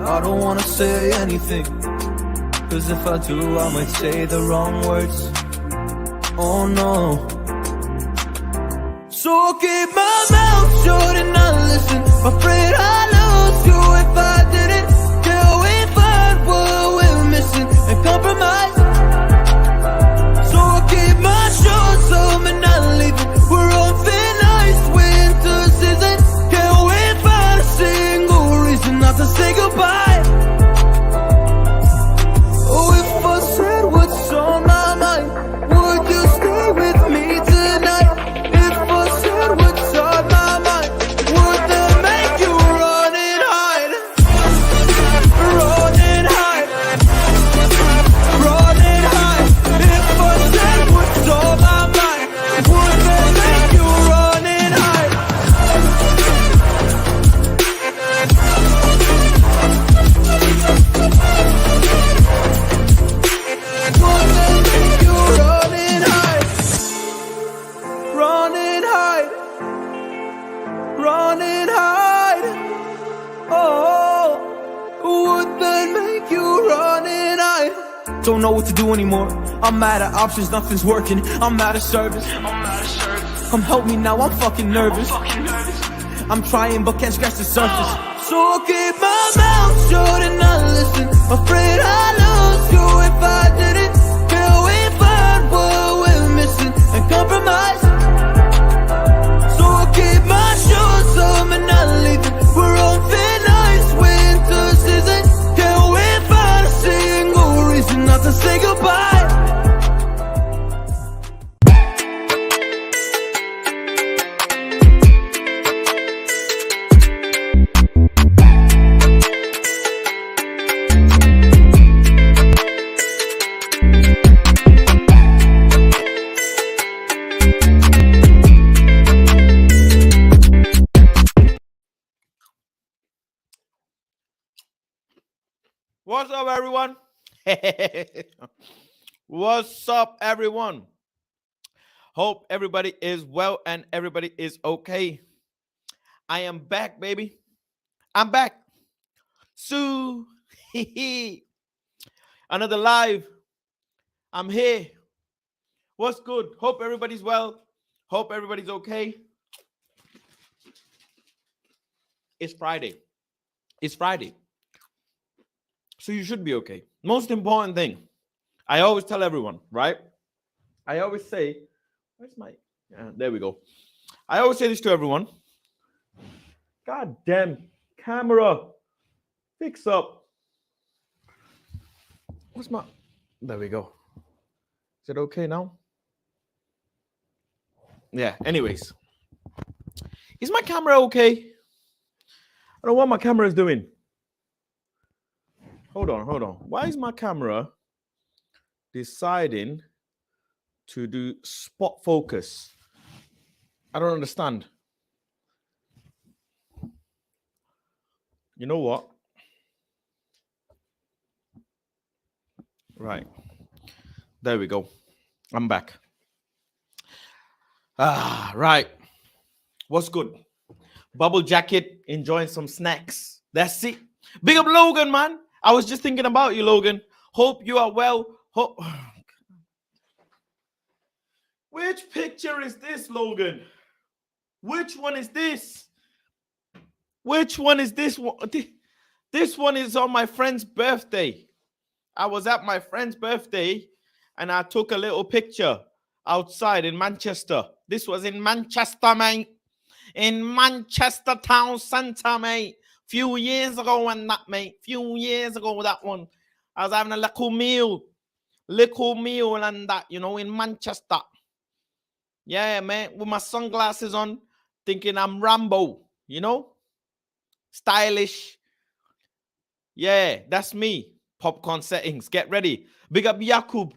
I don't wanna say anything, cause if I do I might say the wrong words. Oh no. So I'll keep my mouth shut and not listen. Afraid I'd lose you if I didn't. Till we find what we're missing and compromise. So I'll keep my shorts on and not leaving. We're on thin ice, winter season. Can't wait for a single reason not to say goodbye. Oh, if I said what's on my mind, would you stay with me tonight? If I said what's on my mind, would that make you run and hide? Run and hide. Run and hide. If I said what's on my mind, would that make you run and hide? Would that make you run and hide? Run and hide. Run and hide. Oh, would that make you run and hide? Don't know what to do anymore. I'm out of options, nothing's working. I'm out of service. Come help me now, I'm fucking nervous. I'm trying but can't scratch the surface. So I'll keep my mouth shut and not listen. Afraid I'd lose you if I didn't. Till we find what we're missing and compromise. So I'll keep my shorts on and not leaving. We're on thin ice, winter season. Can't wait for a single reason not to say goodbye. What's up, everyone? What's up, everyone? Hope everybody is well and everybody is okay. I am back, baby. I'm back. So, another live. I'm here. What's good? Hope everybody's well. Hope everybody's okay. It's Friday. It's Friday. So you should be okay. Most important thing, I always tell everyone, right? I always say, where's my, there we go. I always say this to everyone. God damn camera, fix up. What's my, there we go. Is it okay now? Yeah, anyways. Is my camera okay? I don't know what my camera is doing. Hold on. Why is my camera deciding to do spot focus? I don't understand. You know what? Right. There we go. I'm back. Right. What's good? Bubble jacket, enjoying some snacks. That's it. Big up Logan, man. I was just thinking about you, Logan. Hope you are well. Which picture is this, Logan? Which one is this? Which one is this one? This one is on my friend's birthday. I was at my friend's birthday and I took a little picture outside in Manchester. This was in Manchester, mate. In Manchester town centre, mate. Few years ago and that, mate. Few years ago, that one. I was having a little meal and that, you know, in Manchester. Yeah, man, with my sunglasses on, thinking I'm Rambo, you know? Stylish. Yeah, that's me. Popcorn settings. Get ready. Big up Yakub,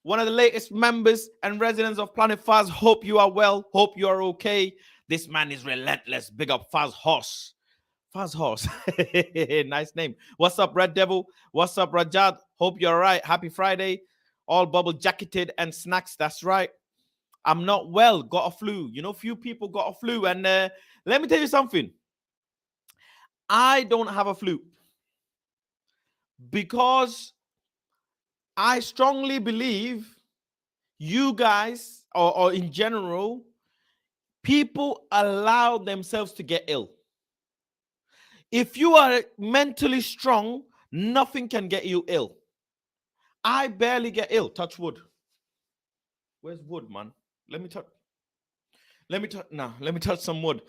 one of the latest members and residents of PlanetFaz. Hope you are well. Hope you are okay. This man is relentless. Big up Faz Horse. Faz Horse. Nice name. What's up, Red Devil? What's up, Rajad? Hope you're all right. Happy Friday. All bubble jacketed and snacks. That's right. I'm not well. Got a flu. You know, few people got a flu. And let me tell you something. I don't have a flu. because I strongly believe you guys, or in general, people allow themselves to get ill. If you are mentally strong, nothing can get you ill. I barely get ill. Touch wood. Where's wood, man? Let me touch some wood.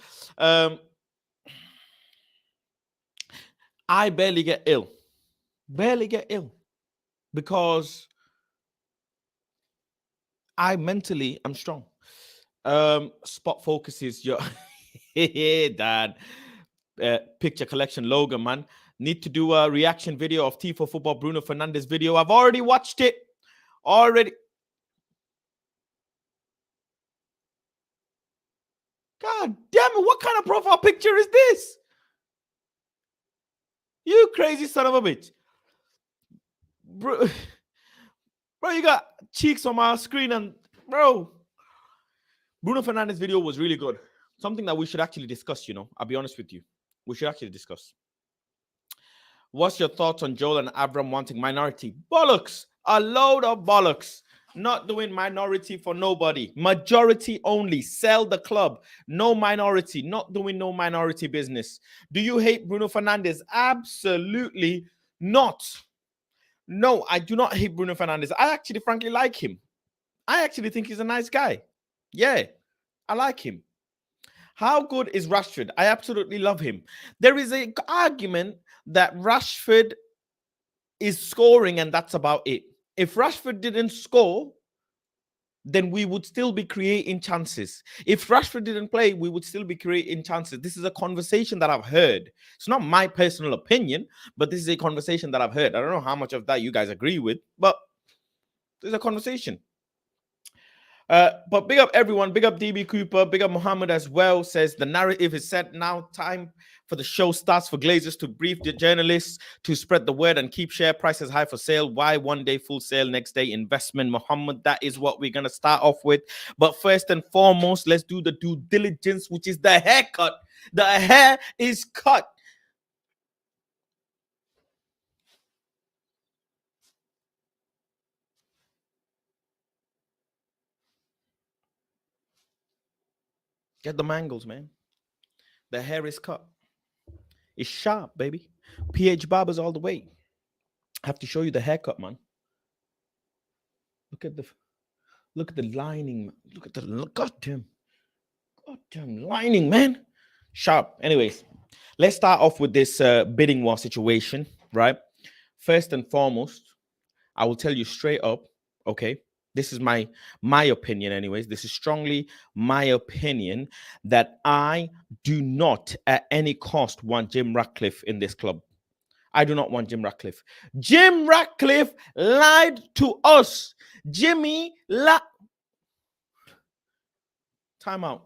I barely get ill. Barely get ill. Because I'm strong. Spot focuses your dad. Picture collection logo, man. Need to do a reaction video of T for Football Bruno Fernandes video. I've already watched it. God damn it, what kind of profile picture is this? You crazy son of a bitch. Bro, you got cheeks on my screen, and bro, Bruno Fernandes video was really good. Something that we should actually discuss, I'll be honest with you. We should actually discuss. What's your thoughts on Joel and Avram wanting minority? Bollocks. A load of bollocks. Not doing minority for nobody. Majority only. Sell the club. No minority. Not doing no minority business. Do you hate Bruno Fernandes? Absolutely not. No, I do not hate Bruno Fernandes. I actually frankly like him. I actually think he's a nice guy. Yeah, I like him. How good is Rashford? I absolutely love him. There is an argument that Rashford is scoring and that's about it. If Rashford didn't score, then we would still be creating chances. If Rashford didn't play, we would still be creating chances. This is a conversation that I've heard. It's not my personal opinion, but this is a conversation that I've heard. I don't know how much of that you guys agree with, but there's a conversation. But big up everyone. Big up DB Cooper. Big up Muhammad as well. Says the narrative is set now. Time for the show starts for Glazers to brief the journalists to spread the word and keep share prices high for sale. Why one day full sale, next day investment? Muhammad, that is what we're going to start off with. But first and foremost, let's do the due diligence, which is the haircut. The hair is cut. Get the mangles, man. The hair is cut. It's sharp, baby. PH Barbers all the way. I have to show you the haircut, man. Look at the lining. Look at the goddamn lining, man. Sharp. Anyways, let's start off with this bidding war situation, right? First and foremost, I will tell you straight up, okay? This is my opinion anyways. This is strongly my opinion that I do not at any cost want Jim Ratcliffe in this club. I do not want Jim Ratcliffe. Jim Ratcliffe lied to us. Jimmy Time out.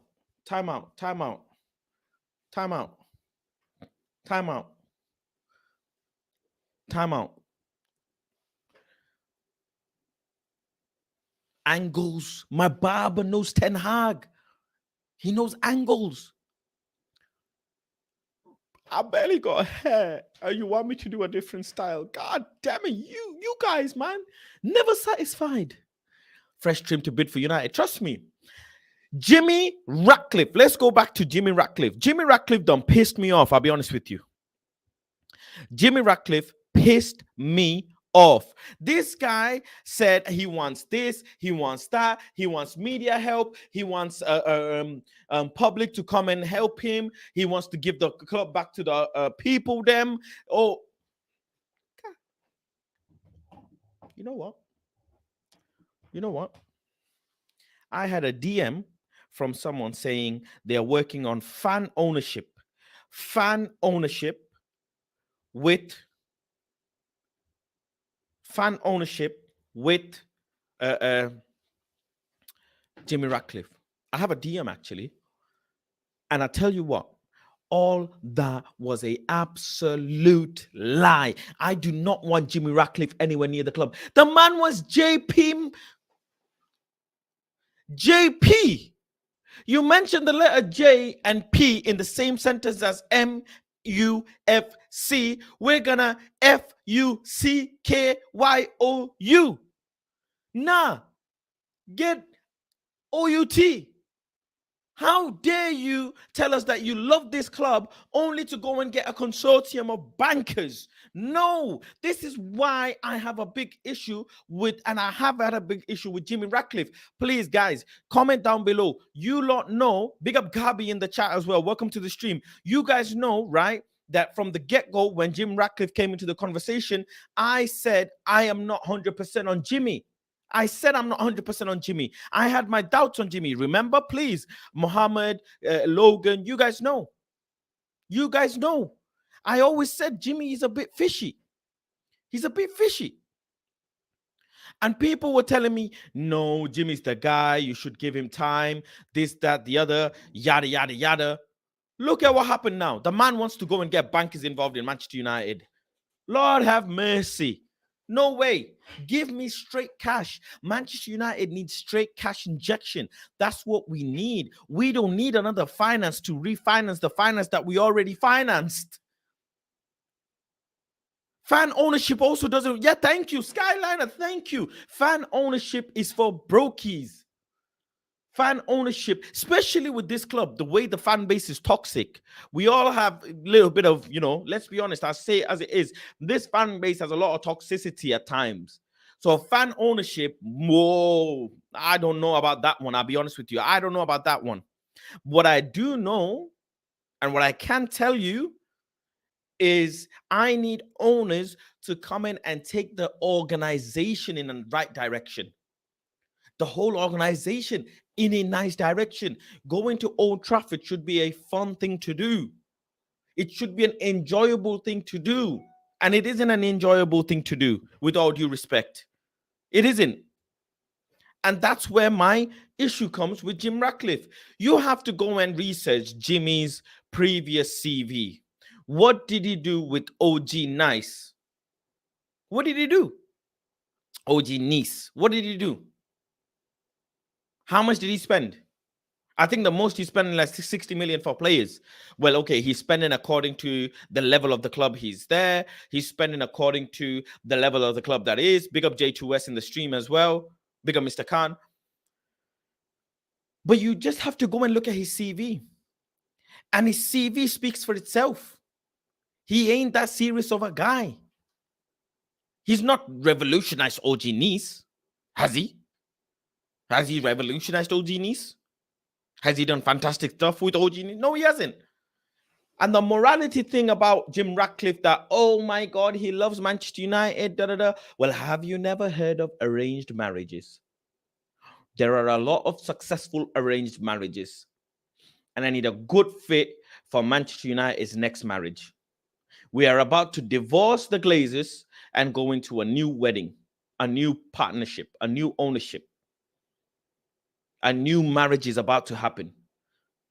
Angles. My barber knows Ten Hag. He knows angles. I barely got hair. You want me to do a different style? God damn it. You guys, man. Never satisfied. Fresh trim to bid for United. Trust me. Jimmy Ratcliffe. Let's go back to Jimmy Ratcliffe. Jimmy Ratcliffe done pissed me off. I'll be honest with you. Jimmy Ratcliffe pissed me off. This guy said he wants this, he wants that, he wants media help, he wants public to come and help him, he wants to give the club back to the people them. Oh, you know what? I had a DM from someone saying they are working on fan ownership with Jimmy Ratcliffe. I have a DM actually, and I tell you what, all that was an absolute lie. I do not want Jimmy Ratcliffe anywhere near the club. The man was JP. You mentioned the letter J and P in the same sentence as M. UFC. We're gonna FUCKYOU. Nah, get OUT. How dare you tell us that you love this club only to go and get a consortium of bankers? No, this is why I have a big issue with, and I have had a big issue with Jimmy Ratcliffe. Please, guys, comment down below. You lot know, big up Gabi in the chat as well. Welcome to the stream. You guys know, right, that from the get-go, when Jim Ratcliffe came into the conversation, I said I am not 100% on Jimmy. I said I'm not 100% on Jimmy. I had my doubts on Jimmy. Remember, please, Muhammad, Logan, you guys know. You guys know. I always said Jimmy is a bit fishy. He's a bit fishy. And people were telling me, no, Jimmy's the guy. You should give him time. This, that, the other, yada, yada, yada. Look at what happened now. The man wants to go and get bankers involved in Manchester United. Lord have mercy. No way. Give me straight cash. Manchester United needs straight cash injection. That's what we need. We don't need another finance to refinance the finance that we already financed. Fan ownership also doesn't. Yeah, thank you. Skyliner, thank you. Fan ownership is for brokies. Fan ownership, especially with this club, the way the fan base is toxic. We all have a little bit of, let's be honest, I say it as it is. This fan base has a lot of toxicity at times. So fan ownership, whoa, I don't know about that one. I'll be honest with you. I don't know about that one. What I do know, and what I can tell you, is I need owners to come in and take the organization in the right direction. The whole organization in a nice direction. Going to Old Trafford should be a fun thing to do. It should be an enjoyable thing to do. And it isn't an enjoyable thing to do, with all due respect. It isn't. And that's where my issue comes with Jim Ratcliffe. You have to go and research Jimmy's previous CV. What did he do with OG Nice? What did he do? OG Nice. What did he do? How much did he spend? I think the most he's spending like 60 million for players. Well, okay, he's spending according to the level of the club he's there. He's spending according to the level of the club that is. Big up J2S in the stream as well. Big up Mr. Khan. But you just have to go and look at his CV. And his CV speaks for itself. He ain't that serious of a guy. He's not revolutionized OG Nice. Has he? Has he revolutionized OG Nice? Has he done fantastic stuff with OG Nice? No, he hasn't. And the morality thing about Jim Ratcliffe that, oh my God, he loves Manchester United, Well, have you never heard of arranged marriages? There are a lot of successful arranged marriages. And I need a good fit for Manchester United's next marriage. We are about to divorce the Glazers and go into a new wedding, a new partnership, a new ownership. A new marriage is about to happen.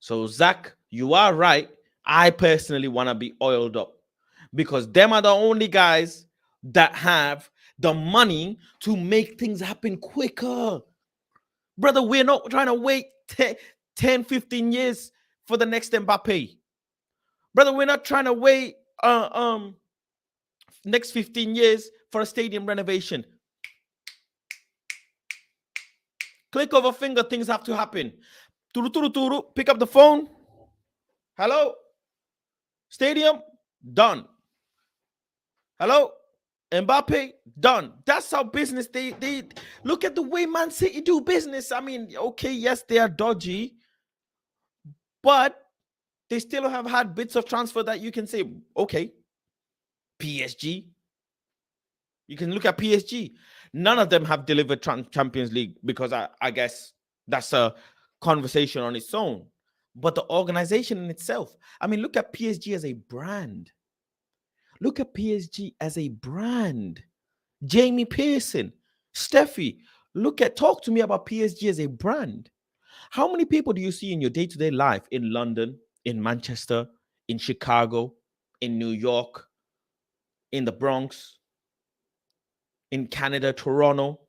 So, Zach, you are right. I personally want to be oiled up because them are the only guys that have the money to make things happen quicker. Brother, we're not trying to wait 10, 15 years for the next Mbappe. Brother, we're not trying to wait next 15 years for a stadium renovation. Click of a finger, things have to happen. Turu, turu, turu. Pick up the phone. Hello? Stadium? Done. Hello? Mbappe? Done. That's how business, they look at the way Man City do business. I mean, okay, yes, they are dodgy, but they still have had bits of transfer that you can say, okay, PSG. You can look at PSG. None of them have delivered Champions League because I guess that's a conversation on its own. But the organization in itself, I mean, look at PSG as a brand. Look at PSG as a brand. Jamie Pearson, Steffi, talk to me about PSG as a brand. How many people do you see in your day-to-day life in London, in Manchester, in Chicago, in New York, in the Bronx, in Canada, Toronto?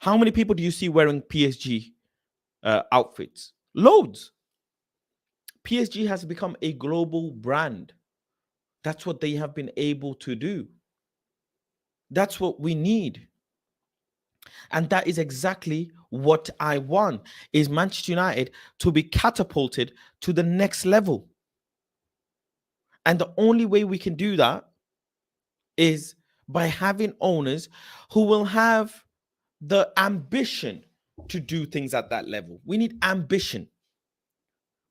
How many people do you see wearing PSG outfits? Loads. PSG has become a global brand. That's what they have been able to do. That's what we need. And that is exactly what I want, is Manchester United to be catapulted to the next level. And the only way we can do that is by having owners who will have the ambition to do things at that level. We need ambition.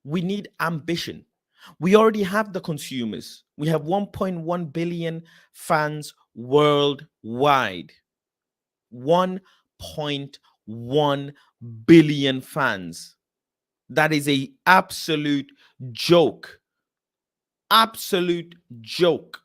We need ambition. We already have the consumers. We have 1.1 billion fans worldwide. 1.1 billion fans. That is a absolute joke. Absolute joke.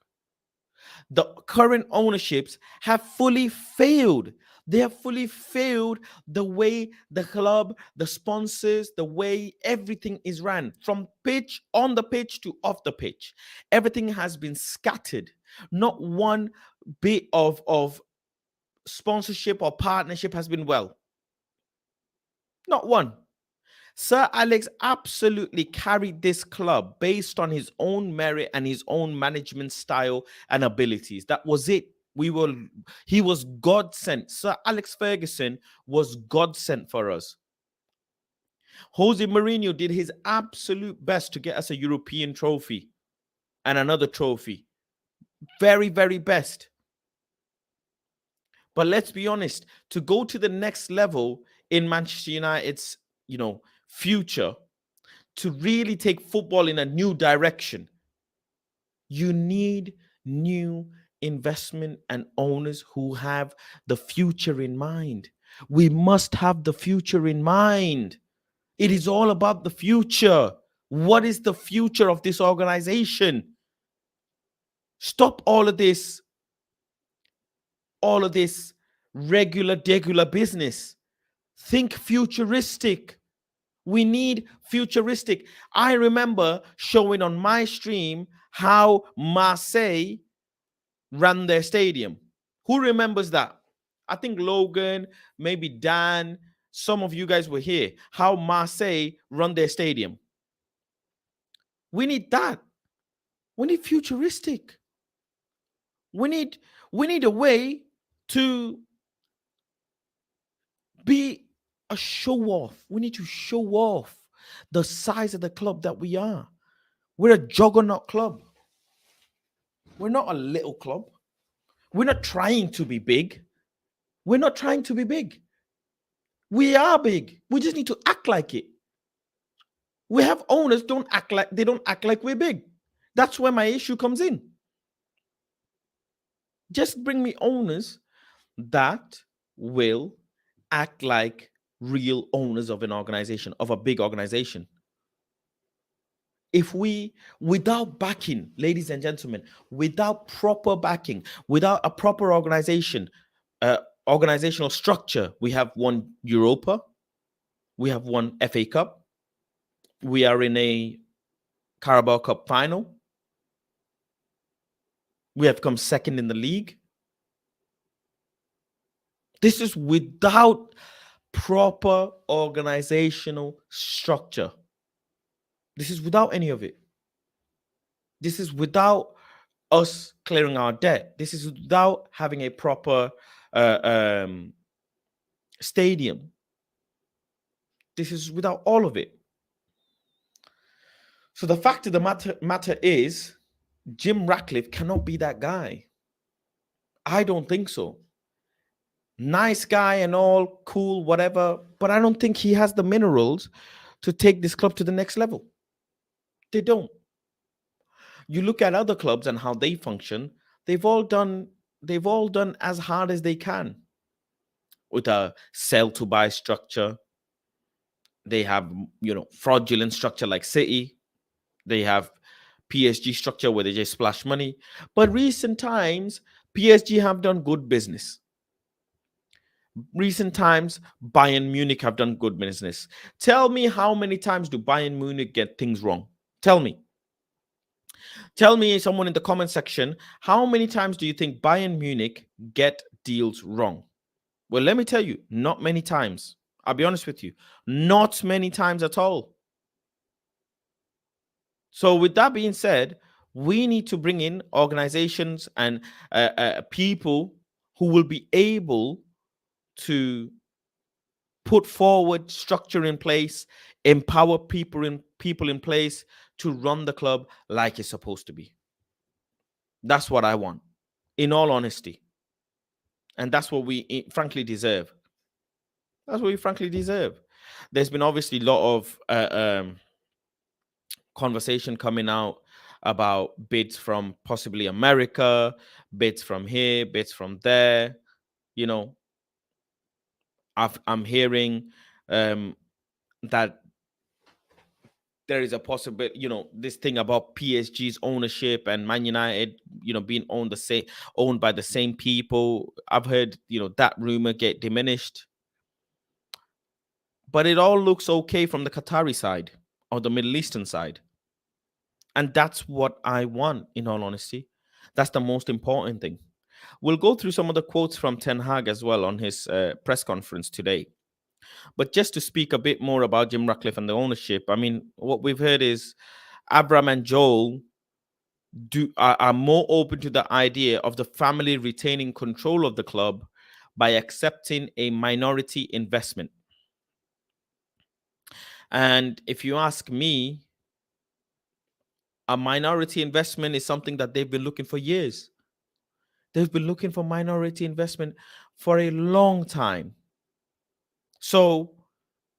The current ownerships have fully failed. They have fully failed the way the club, the sponsors, the way everything is ran from pitch, on the pitch to off the pitch. Everything has been scattered. Not one bit of sponsorship or partnership has been well. Not one. Sir Alex absolutely carried this club based on his own merit and his own management style and abilities. That was it. He was God sent. Sir Alex Ferguson was God sent for us. Jose Mourinho did his absolute best to get us a European trophy and another trophy. Very, very best. But let's be honest, to go to the next level in Manchester United's, future, to really take football in a new direction, you need new investment and owners who have the future in mind. We must have the future in mind. It is all about the future. What is the future of this organization? Stop all of this regular business. Think futuristic. We need futuristic. I remember showing on my stream how Marseille ran their stadium. Who remembers that? I think Logan, maybe Dan, some of you guys were here. How Marseille run their stadium. We need that. We need futuristic. We need a way to be a show off. We need to show off the size of the club that we are. We're a juggernaut club. We're not a little club. We're not trying to be big. We're not trying to be big. We are big. We just need to act like it. We have owners don't act like we're big. That's where my issue comes in. Just bring me owners that will act like real owners of an organization, of a big organization. If we, without backing, ladies and gentlemen, without proper backing, without a proper organizational structure, we have won Europa, we have won FA Cup, we are in a Carabao Cup final, we have come second in the league. This is without proper organizational structure. This is without any of it. This is without us clearing our debt. This is without having a proper stadium. This is without all of it. So the fact of the matter is, Jim Ratcliffe cannot be that guy. I don't think so. Nice guy and all, cool, whatever, but I don't think he has the minerals to take this club to the next level. They don't. You look at other clubs and how they function, they've all done as hard as they can with a sell to buy structure. They have, fraudulent structure like City. They have PSG structure where they just splash money. But recent times, PSG have done good business. Recent times, Bayern Munich have done good business. Tell me, how many times do Bayern Munich get things wrong? Tell me. Tell me, someone in the comment section, how many times do you think Bayern Munich get deals wrong? Well, let me tell you, not many times. I'll be honest with you. Not many times at all. So with that being said, We need to bring in organizations and people who will be able to put forward structure in place, empower people in place to run the club like it's supposed to be. That's what I want, in all honesty. And that's what we frankly deserve. That's what we frankly deserve. There's been obviously a lot of conversation coming out about bids from possibly America, bids from here, bids from there. You know, I'm hearing that there is a possible, this thing about PSG's ownership and Man United, being owned by the same people. I've heard, that rumor get diminished. But it all looks okay from the Qatari side or the Middle Eastern side. And that's what I want, in all honesty. That's the most important thing. We'll go through some of the quotes from Ten Hag as well on his press conference today. But just to speak a bit more about Jim Ratcliffe and the ownership, I mean, what we've heard is Abram and Joel are more open to the idea of the family retaining control of the club by accepting a minority investment. And if you ask me, a minority investment is something that they've been looking for years. They've been looking for minority investment for a long time. So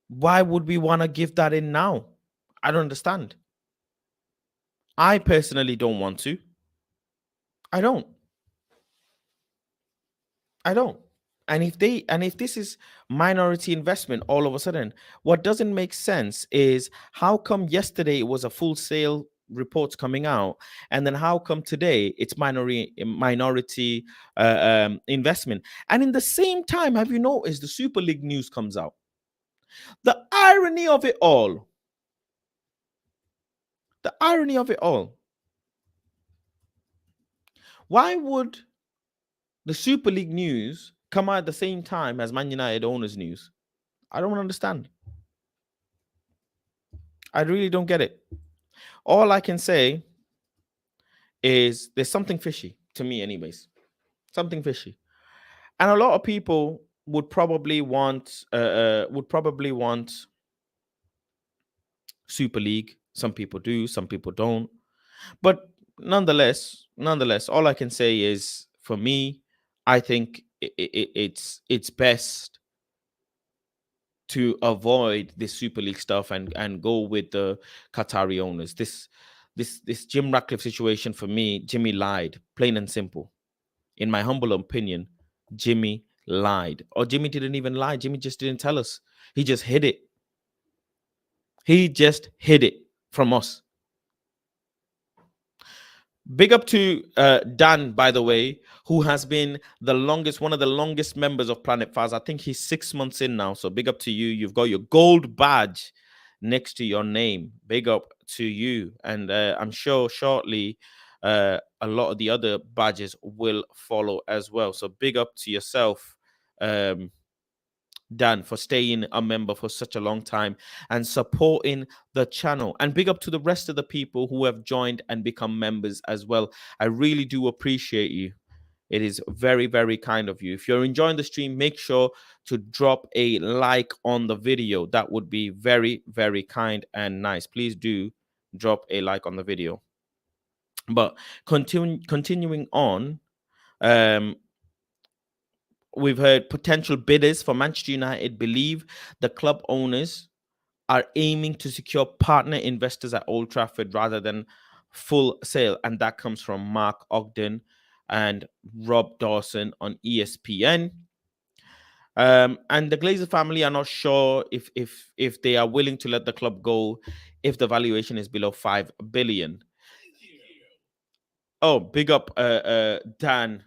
why would we want to give that in now? I don't understand. I personally don't want to. I don't. And if this is minority investment all of a sudden, what doesn't make sense is how come yesterday it was a full sale reports coming out, and then how come today it's minority investment? And in the same time, have you noticed the Super League news comes out? The irony of it all. The irony of it all. Why would the Super League news come out at the same time as Man United owners news? I don't understand. I really don't get it. All I can say is there's something fishy to me, anyways. Something fishy, and a lot of people would probably want Super League. Some people do, some people don't. But nonetheless, all I can say is, for me, I think it's best to avoid this Super League stuff and go with the Qatari owners. This Jim Ratcliffe situation, for me, Jimmy lied, plain and simple. In my humble opinion, Jimmy lied. Or Jimmy didn't even lie. Jimmy just didn't tell us. He just hid it. He just hid it from us. Big up to Dan, by the way, who has been one of the longest members of PlanetFaz. I think he's 6 months in now. So big up to you. You've got your gold badge next to your name. Big up to you. And I'm sure shortly a lot of the other badges will follow as well. So big up to yourself, Dan, for staying a member for such a long time and supporting the channel. And big up to the rest of the people who have joined and become members as well. I really do appreciate you. It is very, very kind of you. If you're enjoying the stream, make sure to drop a like on the video. That would be very, very kind and nice. Please do drop a like on the video. But continuing on, we've heard potential bidders for Manchester United believe the club owners are aiming to secure partner investors at Old Trafford rather than full sale. And that comes from Mark Ogden and Rob Dawson on ESPN. And the Glazer family are not sure if they are willing to let the club go if the valuation is below 5 billion. Oh, big up Dan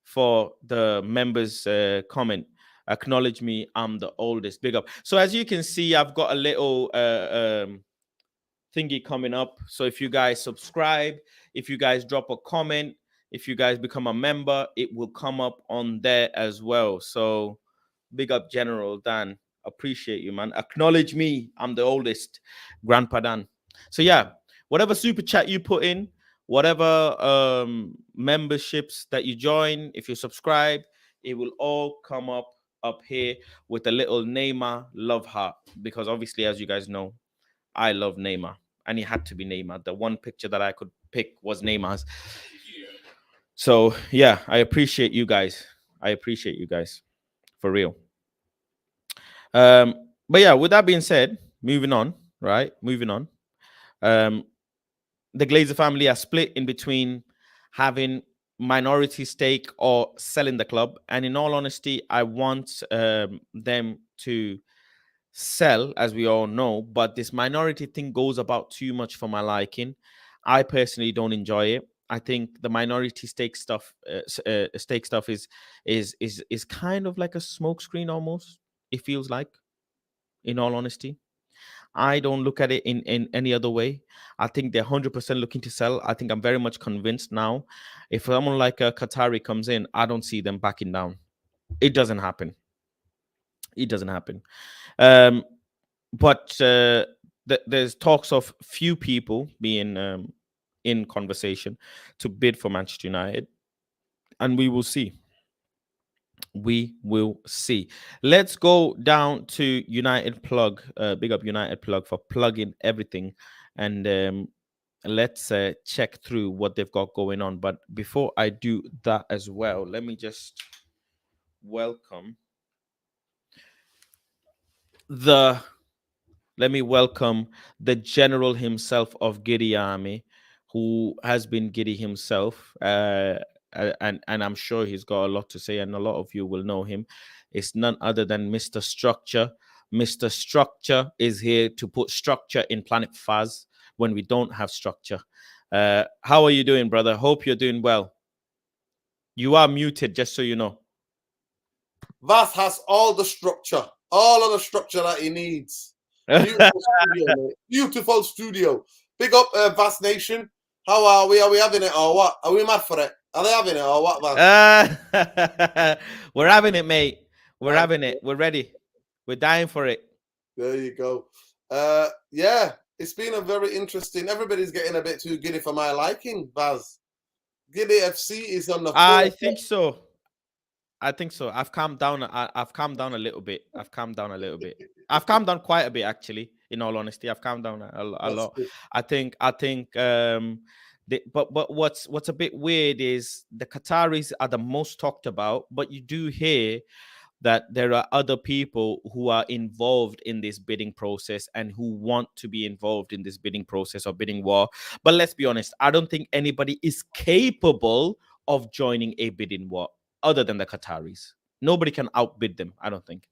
for the members comment. Acknowledge me, I'm the oldest. Big up. So as you can see, I've got a little thingy coming up. So if you guys subscribe, if you guys drop a comment, if you guys become a member, it will come up on there as well. So big up General Dan. Appreciate you, man. Acknowledge me, I'm the oldest. Grandpa Dan. So yeah, whatever super chat you put in, whatever memberships that you join, if you subscribe, it will all come up here with a little Neymar love heart, because obviously, as you guys know, I love Neymar, and it had to be Neymar. The one picture that I could pick was Neymar's. So yeah, I appreciate you guys. I appreciate you guys for real. But yeah, with that being said, moving on, right? Moving on. The Glazer family are split in between having minority stake or selling the club. And in all honesty, I want them to sell, as we all know, but this minority thing goes about too much for my liking. I personally don't enjoy it. I think the minority stake stuff is kind of like a smokescreen almost. It feels like, in all honesty. I don't look at it in any other way. I think they're 100% looking to sell. I think I'm very much convinced now. If someone like a Qatari comes in, I don't see them backing down. It doesn't happen. It doesn't happen. But there's talks of few people being in conversation to bid for Manchester United, and we will see. We will see. Let's go down to United Plug. Big up United Plug for plugging everything, and let's check through what they've got going on. But before I do that as well, let me just welcome the general himself of Giddy Army, who has been giddy himself, and I'm sure he's got a lot to say, and a lot of you will know him. It's none other than Mr. Structure. Mr. Structure is here to put structure in PlanetFaz when we don't have structure. How are you doing, brother? Hope you're doing well. You are muted, just so you know. Vas has all the structure that he needs. Beautiful studio, mate. Beautiful studio. Big up, Vas Nation. How are we? Are we having it or what? Are we mad for it? Are they having it or what, Vas? We're having it, mate. We're having it. We're ready. We're dying for it. There you go. Yeah, it's been a very interesting. Everybody's getting a bit too giddy for my liking, Vas. Giddy FC is on the floor. I think so. I've calmed down. I've calmed down a little bit. I've calmed down quite a bit, actually. In all honesty, I've calmed down a lot. Good. I think. But what's a bit weird is the Qataris are the most talked about, but you do hear that there are other people who are involved in this bidding process and who want to be involved in this bidding process or bidding war. But let's be honest, I don't think anybody is capable of joining a bidding war other than the Qataris. Nobody can outbid them, I don't think.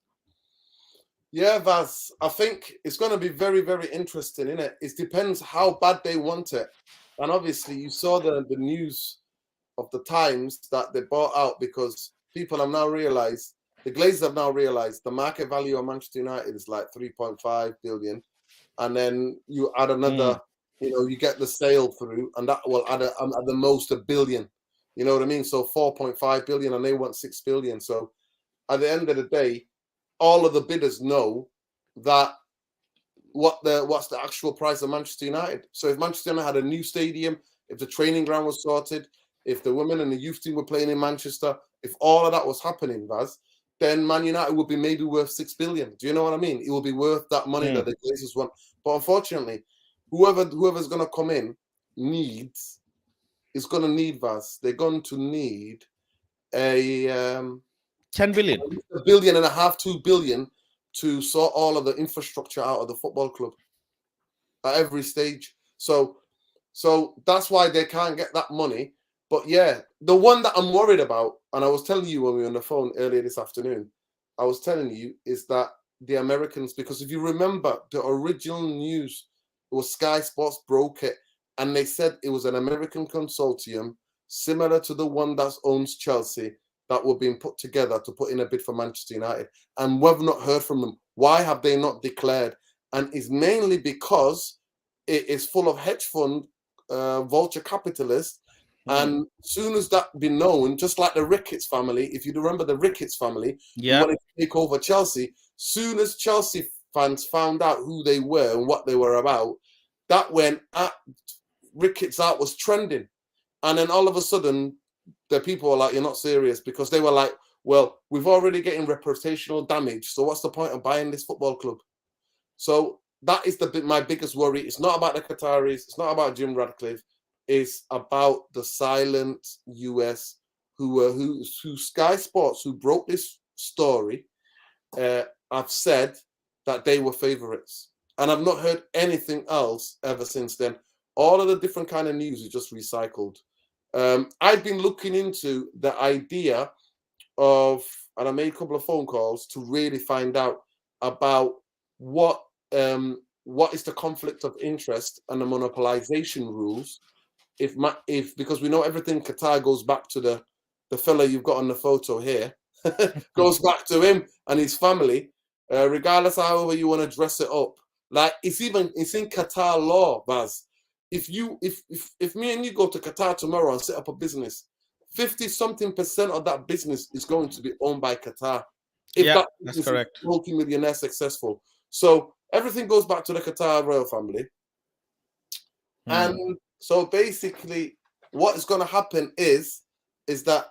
Yeah, Vaz, I think it's going to be very, very interesting, isn't it? It depends how bad they want it. And obviously, you saw the news of the Times that they bought out because people have now realized, the Glazers have now realized the market value of Manchester United is like 3.5 billion. And then you add another, you get the sale through, and that will add at the most $1 billion. You know what I mean? So 4.5 billion, and they want 6 billion. So at the end of the day, all of the bidders know that what's the actual price of Manchester United. So if Manchester United had a new stadium, if the training ground was sorted, if the women and the youth team were playing in Manchester, if all of that was happening, Vaz, then Man United would be maybe worth 6 billion. Do you know what I mean? It will be worth that money that the Glazers want. But unfortunately, whoever's going to come in is going to need, Vaz. They're going to need a 10 billion, $1.5 billion, $2 billion to sort all of the infrastructure out of the football club at every stage. So that's why they can't get that money. But yeah, the one that I'm worried about, and I was telling you when we were on the phone earlier this afternoon, I was telling you is that the Americans, because if you remember the original news, it was Sky Sports broke it, and they said it was an American consortium similar to the one that owns Chelsea that were being put together to put in a bid for Manchester United. And we've not heard from them. Why have they not declared? And it's mainly because it is full of hedge fund, vulture capitalists. And soon as that be known, just like the Ricketts family, if you remember the Ricketts family, who wanted to take over Chelsea, soon as Chelsea fans found out who they were and what they were about, that when Ricketts out was trending. And then all of a sudden, the people were like, you're not serious, because they were like, well, we've already getting reputational damage. So what's the point of buying this football club? So that is my biggest worry. It's not about the Qataris. It's not about Jim Ratcliffe. It's about the silent US who Sky Sports, who broke this story, have said that they were favorites. And I've not heard anything else ever since then. All of the different kind of news is just recycled. I've been looking into the idea of, and I made a couple of phone calls to really find out about what is the conflict of interest and the monopolization rules. If because we know everything Qatar goes back to the fella you've got on the photo here, goes back to him and his family, regardless of however you want to dress it up. Like it's in Qatar law, Baz. If me and you go to Qatar tomorrow and set up a business, 50-something% of that business is going to be owned by Qatar. If that's correct. Multi-millionaire successful. So everything goes back to the Qatar royal family. And so basically what is going to happen is that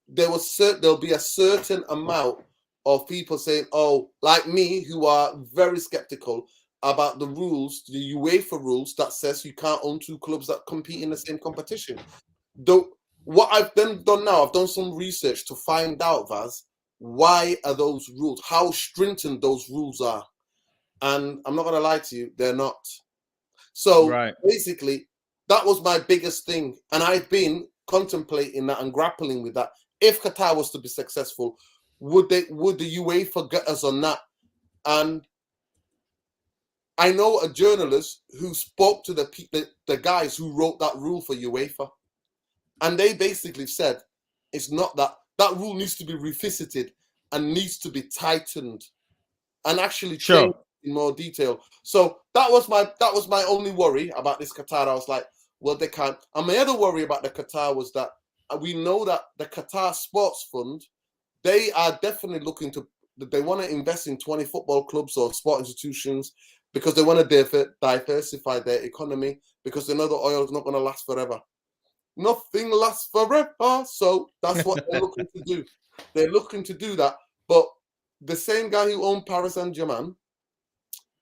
there'll be a certain amount of people saying, oh, like me, who are very skeptical about the rules, the UEFA rules that says you can't own two clubs that compete in the same competition. Though what I've then done now, I've done some research to find out, Vaz, why are those rules, how stringent those rules are. And I'm not going to lie to you, they're not. So basically, that was my biggest thing. And I've been contemplating that and grappling with that. If Qatar was to be successful, would the UEFA get us on that? And I know a journalist who spoke to the guys who wrote that rule for UEFA. And they basically said, it's not that rule needs to be revisited and needs to be tightened and actually changed in more detail. So that was my only worry about this Qatar. I was like, well, they can't. And my other worry about the Qatar was that we know that the Qatar Sports Fund, they are definitely looking to, they want to invest in 20 football clubs or sport institutions because they want to diversify their economy, because they know the oil is not going to last forever. Nothing lasts forever. So that's what they're looking to do. They're looking to do that. But the same guy who owned Paris Saint-Germain,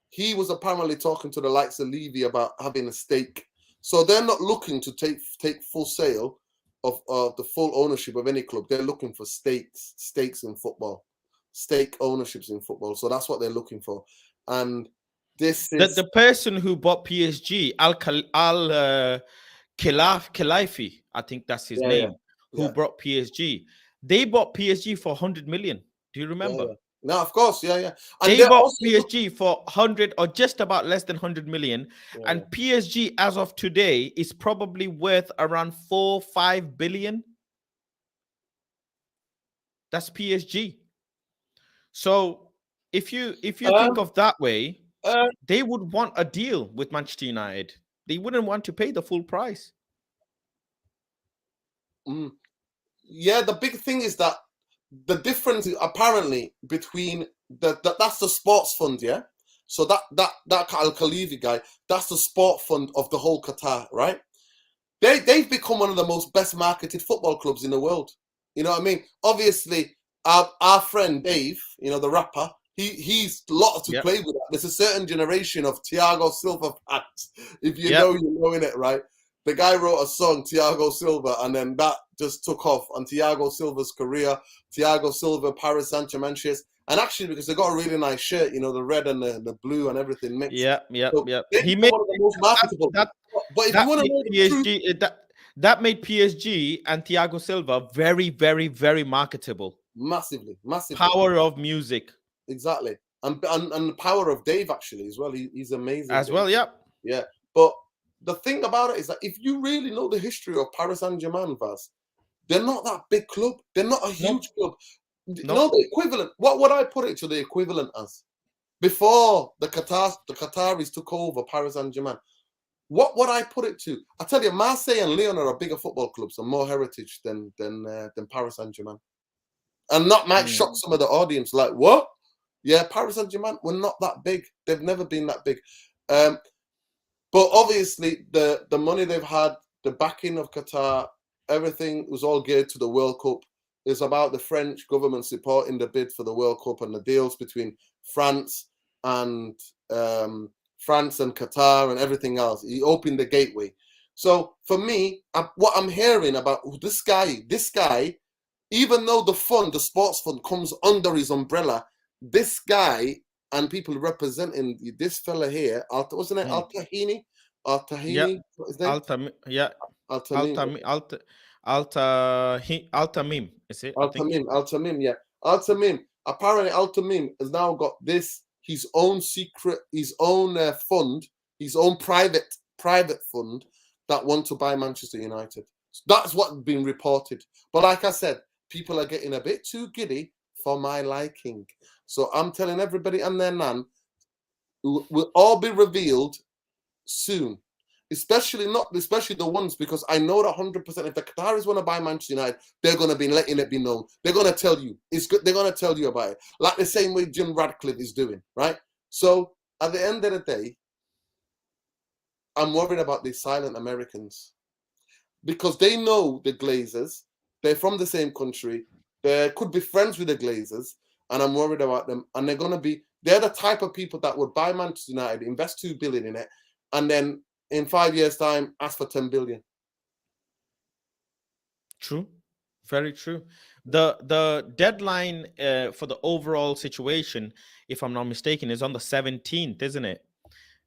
he was apparently talking to the likes of Levy about having a stake. So they're not looking to take full sale of the full ownership of any club. They're looking for stakes in football, stake ownerships in football. So that's what they're looking for. And this is the person who bought PSG, Khalifi, I think that's his name, who brought PSG. They bought PSG for 100 million. Do you remember? No, of course, And they bought PSG for 100 or just about less than 100 million. And PSG, as of today, is probably worth around 4-5 billion. That's PSG. So if you think of that way, they would want a deal with Manchester United. They wouldn't want to pay the full price. Yeah, the big thing is that the difference apparently between that's the sports fund, yeah. So that Al Khalifi guy, that's the sport fund of the whole Qatar, right? They've become one of the most best marketed football clubs in the world. You know what I mean? Obviously, our friend Dave, you know, the rapper, he's a lot to play with that. There's a certain generation of Thiago Silva fans. If you know, you're knowing it, right? The guy wrote a song, Thiago Silva, and then that just took off on Thiago Silva's career. Thiago Silva, Paris Saint-Germain shirts. And actually, because they got a really nice shirt, you know, the red and the blue and everything mixed. Yeah. So he made one of the most marketable. But if you want to know PSG, that made PSG and Thiago Silva very, very, very marketable. Massively. Power of music. Exactly. And the power of Dave, actually, as well. He's amazing. As well, yeah. Yeah. But the thing about it is that if you really know the history of Paris Saint-Germain, Vaz, they're not that big club. They're not a huge club. No, the equivalent. What would I put it to the equivalent as? Before the Qataris took over Paris Saint-Germain, what would I put it to? I tell you, Marseille and Lyon are bigger football clubs and more heritage than Paris Saint-Germain. And that might shock some of the audience. Like, what? Yeah, Paris Saint-Germain were not that big. They've never been that big. But obviously, the money they've had, the backing of Qatar, everything was all geared to the World Cup. It's about the French government supporting the bid for the World Cup and the deals between France and Qatar and everything else. He opened the gateway. So for me, what I'm hearing about this guy, even though the sports fund comes under his umbrella, this guy and people representing this fella here, wasn't it Al-Tahini? Al-Tahini, what is his name? Al-Tamim, is it? Al-Tamim, yeah. Al-Tamim. Apparently, Al-Tamim has now got his own secret, his own fund, his own private fund that want to buy Manchester United. That's what's been reported. But like I said, people are getting a bit too giddy for my liking. So I'm telling everybody and their nan, will all be revealed soon. Especially the ones, because I know that 100% if the Qataris want to buy Manchester United, they're going to be letting it be known. They're going to tell you. They're going to tell you about it. Like the same way Jim Ratcliffe is doing, right? So at the end of the day, I'm worried about these silent Americans. Because they know the Glazers. They're from the same country. They could be friends with the Glazers. And I'm worried about them. And they're the type of people that would buy Manchester United, invest $2 billion in it, and then in 5 years' time, ask for 10 billion. True. Very true. The deadline for the overall situation, if I'm not mistaken, is on the 17th, isn't it?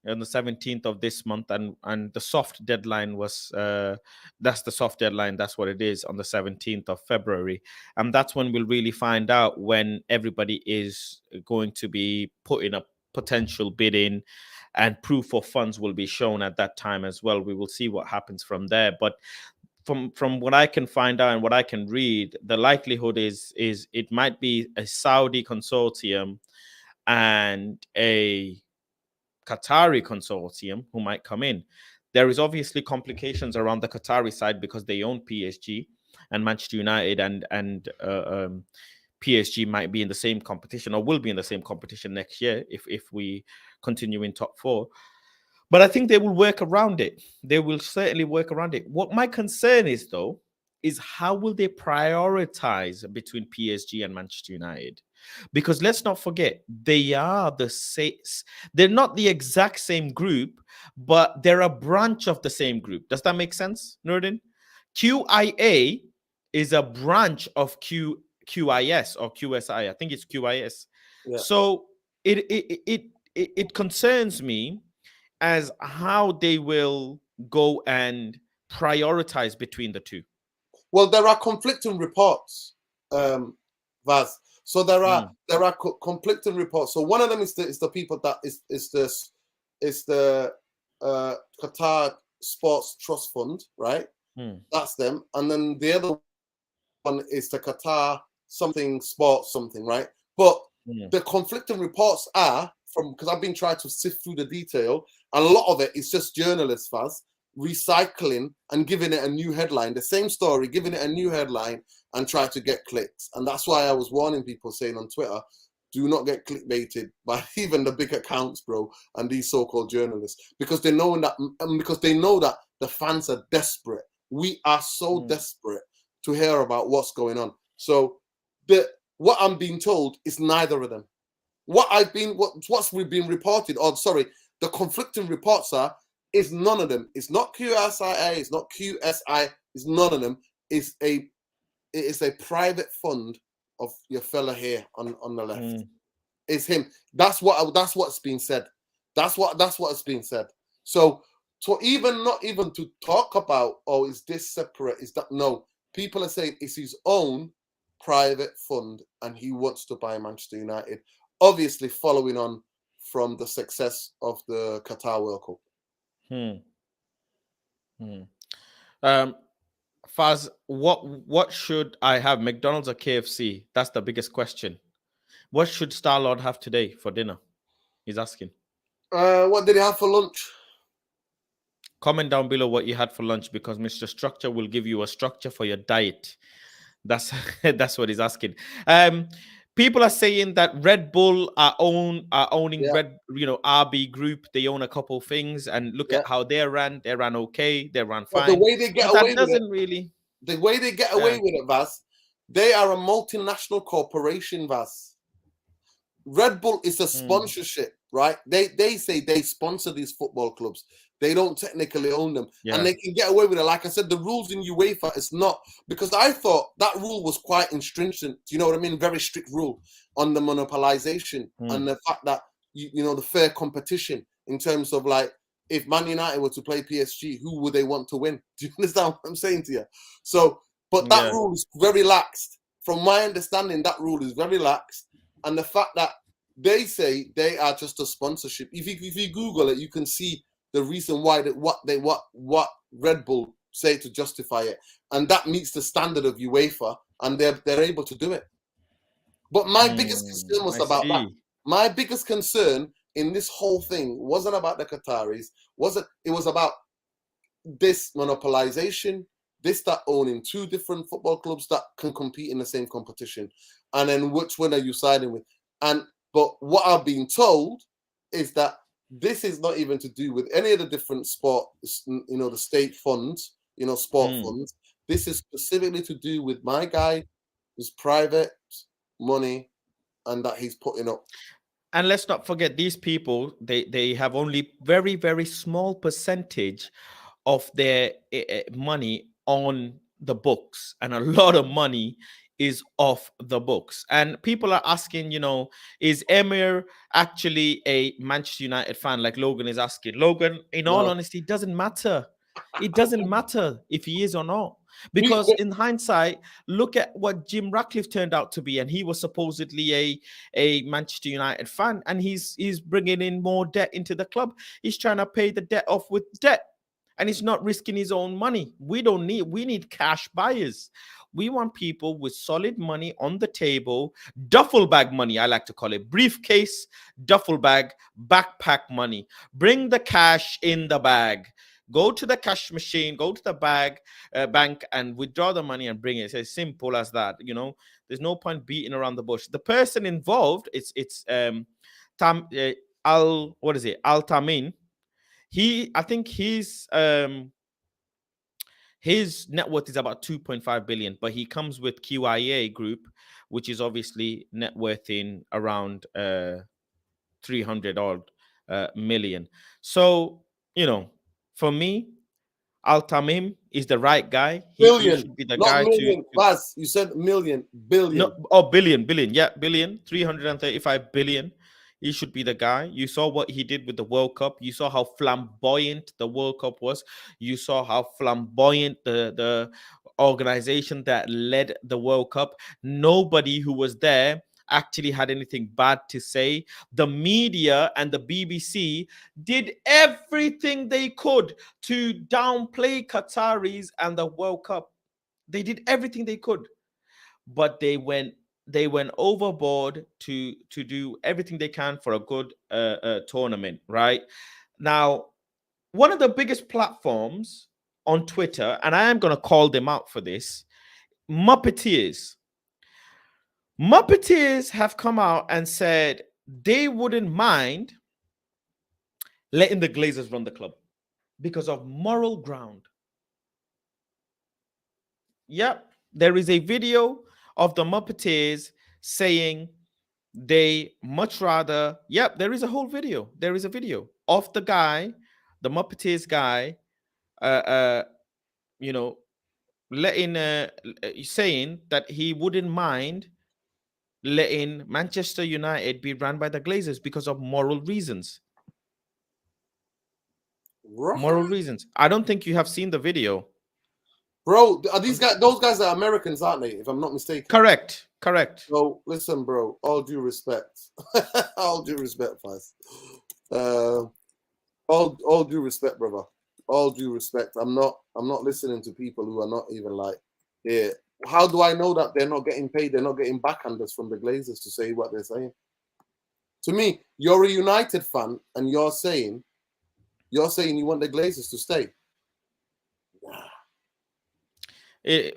On the 17th of this month, and the soft deadline was that's the soft deadline, that's what it is, on the 17th of February, and that's when we'll really find out when everybody is going to be putting a potential bid in, and proof of funds will be shown at that time as well. We will see what happens from there, but from what I can find out and what I can read, the likelihood is it might be a Saudi consortium and a Qatari consortium who might come in. There is obviously complications around the Qatari side because they own PSG and Manchester United, and PSG might be in the same competition, or will be in the same competition next year if we continue in top four. But I think they will work around it. They will certainly work around it. What my concern is, though, is how will they prioritize between PSG and Manchester United? Because let's not forget, they are the same. They're not the exact same group, but they're a branch of the same group. Does that make sense, Nurdin? QIA is a branch of QIS or QSI. I think it's QIS. Yeah. So it concerns me as how they will go and prioritize between the two. Well, there are conflicting reports, Vaz. So there are conflicting reports. So one of them is the people that is the Qatar Sports Trust Fund, right? That's them. And then the other one is the Qatar something sports something, right? But the conflicting reports are because I've been trying to sift through the detail, and a lot of it is just journalists, Vaz, recycling and giving it a new headline, the same story, giving it a new headline and try to get clicks. And that's why I was warning people, saying on Twitter, do not get clickbaited by even the big accounts, bro, and these so-called journalists, because they know that the fans are desperate. We are so desperate to hear about what's going on. So what I'm being told is neither of them. What's we've been reported, the conflicting reports is none of them. It's not QSIA, it's not QSI, it's none of them. It is a private fund of your fella here on the left. It's him. That's what's been said. That's what's been said. So not even to talk about, is this separate? Is that no? People are saying it's his own private fund and he wants to buy Manchester United. Obviously, following on from the success of the Qatar World Cup. Faz, what should I have? McDonald's or KFC? That's the biggest question. What should Star-Lord have today for dinner? He's asking. What did he have for lunch? Comment down below what you had for lunch, because Mr. Structure will give you a structure for your diet. That's what he's asking. people are saying that Red Bull are owning Yeah, RB Group. They own a couple of things, and look yeah. at how they ran. They ran okay. They ran But the fine. way they get But away that with it, doesn't really. the way they get Yeah. away with it, Vaz, they are a multinational corporation, Vaz. Red Bull is a sponsorship, right? They say they sponsor these football clubs. They don't technically own them, and they can get away with it. Like I said, the rules in UEFA is not, because I thought that rule was quite stringent. You know what I mean? Very strict rule on the monopolization and the fact that you know the fair competition in terms of like if Man United were to play PSG, who would they want to win? Do you understand what I'm saying to you? So, but that rule is very laxed. From my understanding, that rule is very lax, and the fact that they say they are just a sponsorship. If you Google it, you can see the reason why that what Red Bull say to justify it, and that meets the standard of UEFA, and they're able to do it. But my biggest concern was about that. My biggest concern in this whole thing wasn't about the Qataris. It was about this monopolization, this that owning two different football clubs that can compete in the same competition, and then which one are you siding with? But what I've been told is that this is not even to do with any of the different sport, the state funds, sport funds. This is specifically to do with my guy, his private money, and that he's putting up. And let's not forget, these people, they have only very, very small percentage of their money on the books, and a lot of money is off the books. And people are asking, is Emir actually a Manchester United fan, like Logan is asking? Logan, in all honesty, it doesn't matter. It doesn't matter if he is or not. Because in hindsight, look at what Jim Ratcliffe turned out to be, and he was supposedly a Manchester United fan, and he's bringing in more debt into the club. He's trying to pay the debt off with debt, and he's not risking his own money. We need cash buyers. We want people with solid money on the table, duffel bag money, I like to call it, briefcase, duffel bag, backpack money. Bring the cash in the bag. Go to the cash machine, go to the bank, and withdraw the money and bring it. It's as simple as that. There's no point beating around the bush. The person involved, it's Al Tamin. I think his net worth is about 2.5 billion, but he comes with QIA Group, which is obviously net worth in around 300 odd million. So, for me, Al Tamim is the right guy. He should be the not guy million. Baz, you said million, billion. No, billion. Yeah, billion, 335 billion. He should be the guy. You saw what he did with the World Cup. You saw how flamboyant the World Cup was. You saw how flamboyant the organization that led the World Cup. Nobody who was there actually had anything bad to say. The media and the BBC did everything they could to downplay Qataris and the World Cup. They did everything they could, but they went overboard to do everything they can for a good tournament. Right now, one of the biggest platforms on Twitter, and I am going to call them out for this, Muppeteers have come out and said they wouldn't mind letting the Glazers run the club because of moral ground. Yep, there is a video of the Muppeteers saying they much rather. Yep, there is a whole video. There is a video of the guy, the Muppeteers guy, letting saying that he wouldn't mind letting Manchester United be run by the Glazers because of moral reasons. Right. Moral reasons. I don't think you have seen the video. Bro, are these guys? Those guys are Americans, aren't they? If I'm not mistaken. Correct. So listen, bro. All due respect, all due respect, Faz. All due respect, brother. All due respect. I'm not listening to people who are not even like, yeah. How do I know that they're not getting paid? They're not getting backhanders from the Glazers to say what they're saying. To me, you're a United fan, and you're saying you want the Glazers to stay.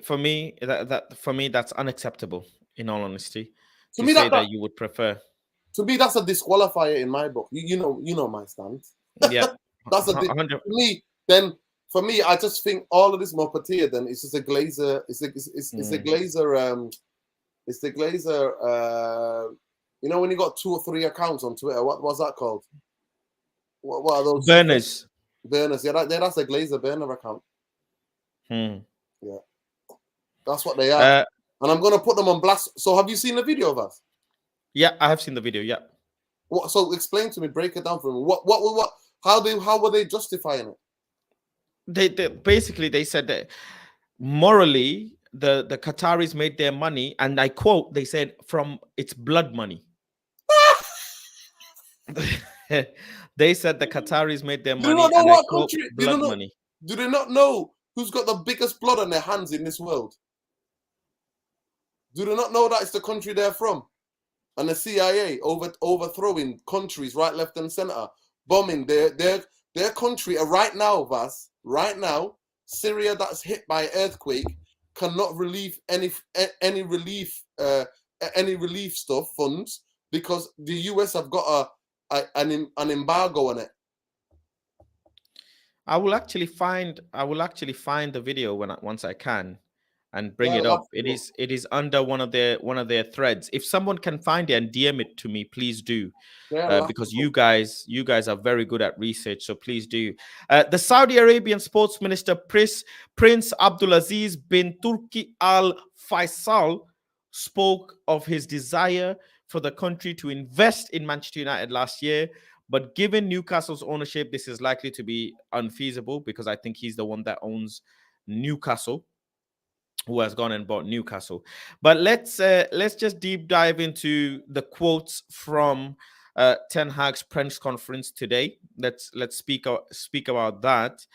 For me, that's unacceptable. In all honesty, to say that you would prefer. To me, that's a disqualifier in my book. You know my stance. Yeah, That's a to me. Then for me, I just think all of this Moppeteer, then it's just a Glazer. It's the Glazer. It's the Glazer. You know when you got 2 or 3 accounts on Twitter, what was that called? What are those? Burners. Burners. Yeah, that's a Glazer burner account. Yeah, that's what they are. And I'm gonna put them on blast. So have you seen the video of us? Yeah, I have seen the video. Yeah. What? So explain to me. Break it down for me. What? How were they justifying it? They basically they said that morally the Qataris made their money, and I quote, they said, from its blood money. They said the Qataris made their money, and I quote, blood money. Do they not know who's got the biggest blood on their hands in this world? Do they not know that it's the country they're from? And the CIA overthrowing countries right, left, and center, bombing their country right now, Vas. Right now, Syria that's hit by earthquake cannot relieve any relief stuff funds because the US have got an embargo on it. I will actually find the video once I can and bring it up. It is under one of their threads. If someone can find it and DM it to me, please do. Because you guys are very good at research, so please do. The Saudi Arabian sports minister Prince Abdulaziz bin Turki Al Faisal spoke of his desire for the country to invest in Manchester United last year, but given Newcastle's ownership, this is likely to be unfeasible because I think he's the one that owns Newcastle, who has gone and bought Newcastle. But let's just deep dive into the quotes from Ten Hag's press conference today. Let's speak about that.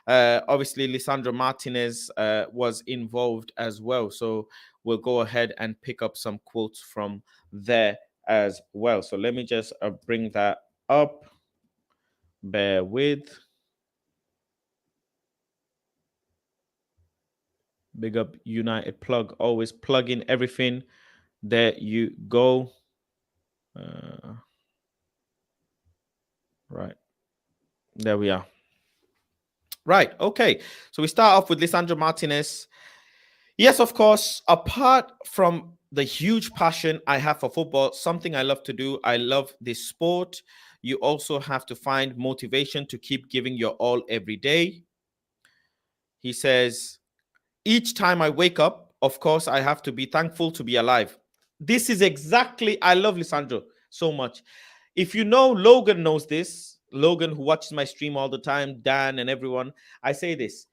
Obviously, Lisandro Martinez was involved as well, so we'll go ahead and pick up some quotes from there as well. So let me just bring that up. Bear with. Big up United Plug. Always plug in everything. There you go. Right. There we are. Right. Okay. So we start off with Lisandro Martinez. Yes, of course. Apart from the huge passion I have for football, something I love to do. I love this sport. You also have to find motivation to keep giving your all every day. He says, each time I wake up, of course, I have to be thankful to be alive. This is exactly, I love Lisandro so much. If you know, Logan knows this. Logan, who watches my stream all the time, Dan and everyone, I say this.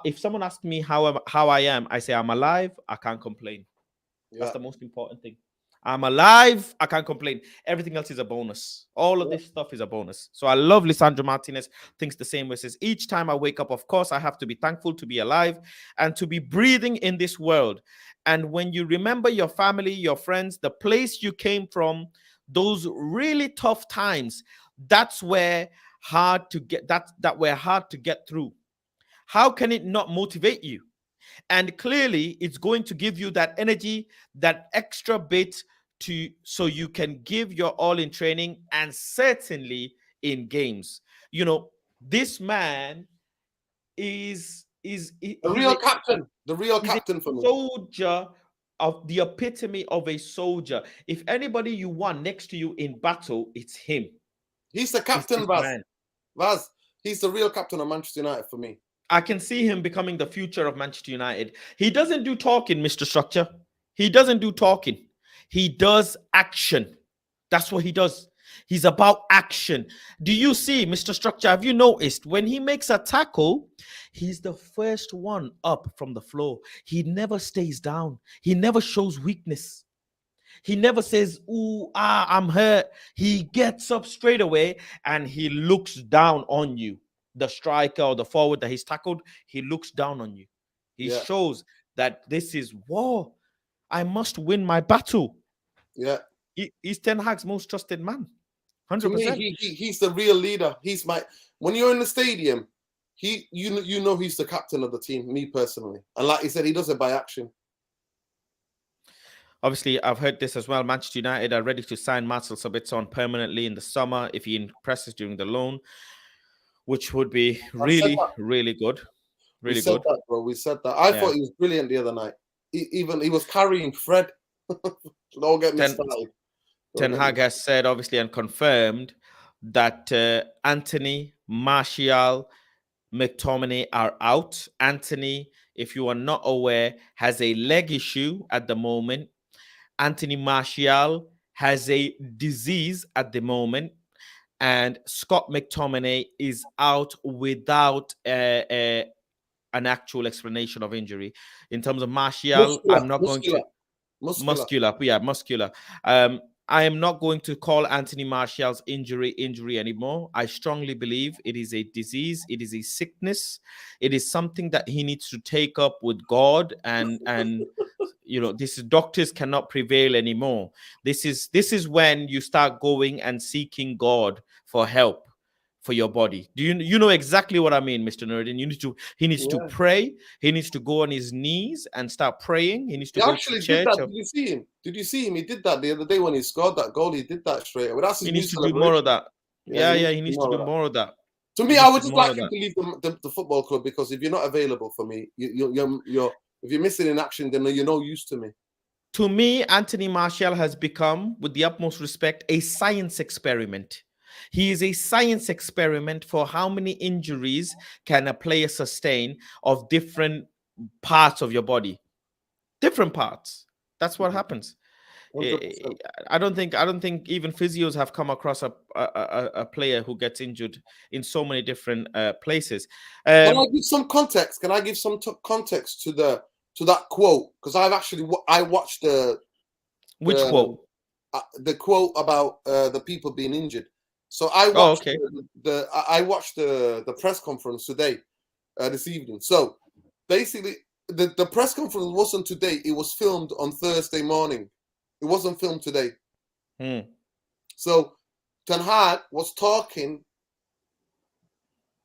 If someone asks me how I am, I say I'm alive, I can't complain. Yeah. That's the most important thing. I'm alive, I can't complain. Everything else is a bonus. All of this stuff is a bonus. So I love Lisandro Martinez, thinks the same way. Says, each time I wake up, of course, I have to be thankful to be alive and to be breathing in this world. And when you remember your family, your friends, the place you came from, those really tough times, that's where hard to get that were hard to get through. How can it not motivate you? And clearly, it's going to give you that energy, that extra bit so you can give your all in training and certainly in games. You know, this man is the real captain. The real captain for me. Soldier of the epitome of a soldier. If anybody you want next to you in battle, it's him. He's the captain, Vaz. He's the real captain of Manchester United for me. I can see him becoming the future of Manchester United. He doesn't do talking, Mr. Structure. He doesn't do talking. He does action. That's what he does. He's about action. Do you see, Mr. Structure, have you noticed when he makes a tackle, he's the first one up from the floor. He never stays down. He never shows weakness. He never says, ooh, I'm hurt. He gets up straight away and he looks down on you. The striker or the forward that he's tackled, he looks down on you. He shows that this is war. I must win my battle. Yeah. He's Ten Hag's most trusted man. 100%. To me, he's the real leader. When you're in the stadium, you know he's the captain of the team, me personally. And like he said, he does it by action. Obviously, I've heard this as well. Manchester United are ready to sign Marcel Sabitzer on permanently in the summer if he impresses during the loan, which would be I said really, that. really good. We Really said good. that, bro. We said that. I Yeah. thought he was brilliant the other night. Even he was carrying Fred. Don't get me Ten, started. Don't Ten get me. Hag has said, obviously, and confirmed that Anthony, Martial, McTominay are out. Anthony, if you are not aware, has a leg issue at the moment. Anthony Martial has a disease at the moment. And Scott McTominay is out without an actual explanation of injury. In terms of Martial, Muscular, I'm not going muscular, to muscular. muscular. Yeah, muscular. I am not going to call Anthony Martial's injury anymore. I strongly believe it is a disease. It is a sickness. It is something that he needs to take up with God and this doctors cannot prevail anymore. This is when you start going and seeking God for help for your body. Do you know exactly what I mean, Mr. Nurdin? He needs to Yeah. pray. He needs to go on his knees and start praying. He needs to He go to actually did that. church. Did you see him? Did you see him? He did that the other day when he scored that goal. He did that straight away. That's his He new needs to do more celebration. of that. Yeah, Yeah, he needs he to do needs to more do of that. more of that. To He me, needs I to would do just more like of him that. to leave the football club, because if you're not available for me, if you're missing in action, then you're no use to me. To me, Anthony Martial has become, with the utmost respect, a science experiment. He is a science experiment for how many injuries can a player sustain of different parts of your body. Different parts. That's what happens. 100%. I don't think even physios have come across a player who gets injured in so many different places. Can I give some context? Can I give some context to that quote? Because I watched Which quote? the quote about the people being injured. So I Oh, watched okay. I watched the press conference today, this evening. So basically, the press conference wasn't today. It was filmed on Thursday morning. It wasn't filmed today. So Ten Hag was talking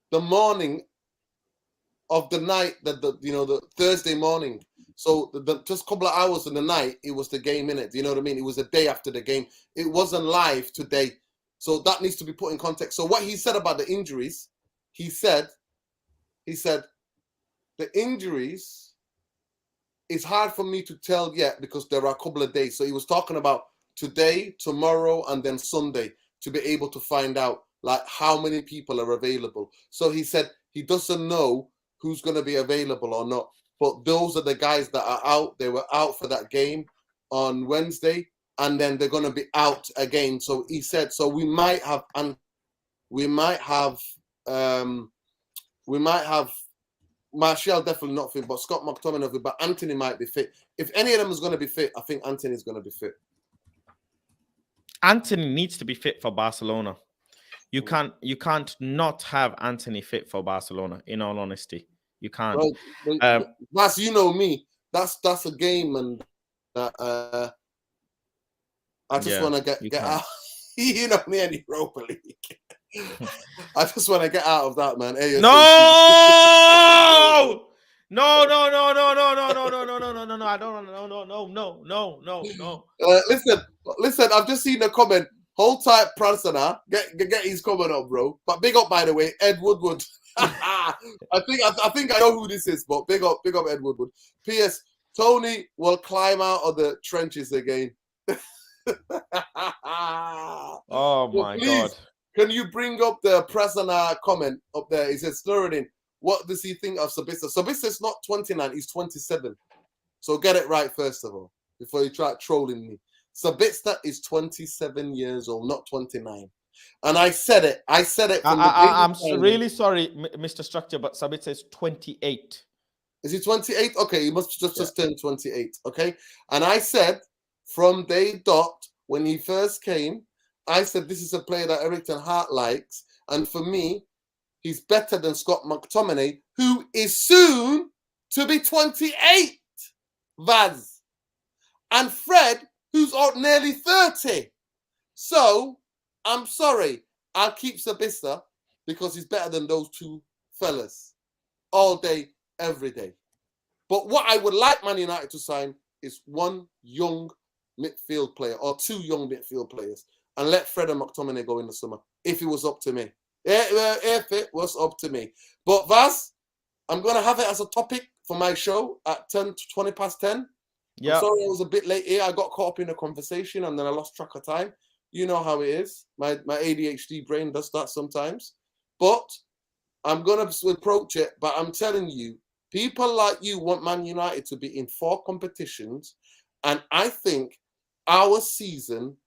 the morning of the night that the Thursday morning. So just a couple of hours in the night, it was the game in it. Do you know what I mean? It was the day after the game. It wasn't live today. So that needs to be put in context. So what he said about the injuries, he said the injuries, it's hard for me to tell yet because there are a couple of days. So he was talking about today, tomorrow, and then Sunday to be able to find out like how many people are available. So he said he doesn't know who's going to be available or not. But those are the guys that are out. They were out for that game on Wednesday, and then they're going to be out again. So he said, so we might have Martial definitely not fit, but Scott McTominay not fit, but Anthony might be fit. If any of them is going to be fit, I think Anthony's going to be fit. Anthony needs to be fit for Barcelona. You can't not have Anthony fit for Barcelona. In all honesty, you can't. Well, that's me. That's a game, and I just want to get out. You know me and Europa League. I just want to get out of that, man. No! No! I don't. No. Listen. I've just seen a comment. Hold tight, Pransana. Get his comment up, bro. But big up, by the way, Ed Woodward. I think I know who this is, but big up Ed Woodward. P.S. Tony will climb out of the trenches again. Oh my God. Can you bring up the Pransana comment up there? He says, Sterling, what does he think of Sabitzer? Sabitzer not 29, he's 27. So get it right, first of all, before you try trolling me. Sabitzer is 27 years old, not 29. And I said it. I'm really sorry, Mr. Structure, but Sabitzer is 28. Is he 28? Okay, he must just turn 28. Okay. And I said from day dot, when he first came, I said this is a player that Erik ten Hag likes. And for me, he's better than Scott McTominay, who is soon to be 28. Vaz. And Fred, who's nearly 30. So, I'm sorry. I'll keep Sabitzer because he's better than those two fellas. All day, every day. But what I would like Man United to sign is one young midfield player or 2 young midfield players and let Fred and McTominay go in the summer if it was up to me. If it was up to me. But Vaz, I'm going to have it as a topic for my show at 20 past 10. Yeah. I'm sorry I was a bit late here. I got caught up in a conversation and then I lost track of time. You know how it is. My ADHD brain does that sometimes. But I'm going to approach it. But I'm telling you, people like you want Man United to be in 4 competitions. And I think our season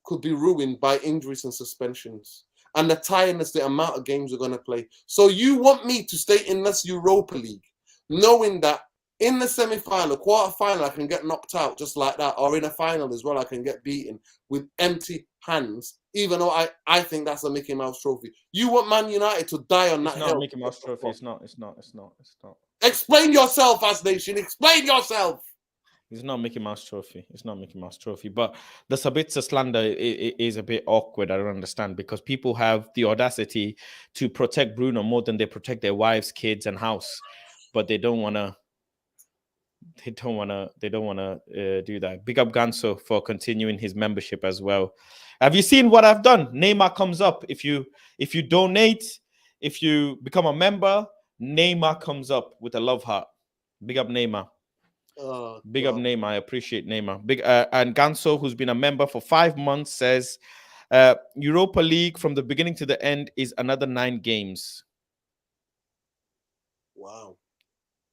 could be ruined by injuries and suspensions. And the tiredness, the amount of games we're going to play. So you want me to stay in this Europa League, knowing that in the semi-final, quarter-final, I can get knocked out just like that. Or in a final as well, I can get beaten with empty hands, even though I think that's a Mickey Mouse trophy. You want Man United to die on that hill. It's not Mickey Mouse trophy. It's not. Explain yourself, as nation. Explain yourself. It's not Mickey Mouse trophy. It's not Mickey Mouse trophy. But the Sabitzer slander is a bit awkward. I don't understand, because people have the audacity to protect Bruno more than they protect their wives, kids, and house, but they don't want to. They don't want to do that. Big up Ganso for continuing his membership as well. Have you seen what I've done? Neymar comes up. If you donate, if you become a member, Neymar comes up with a love heart. Big up Neymar. Big up Neymar. I appreciate Neymar. And Ganso, who's been a member for 5 months, says Europa League from the beginning to the end is another 9 games. Wow.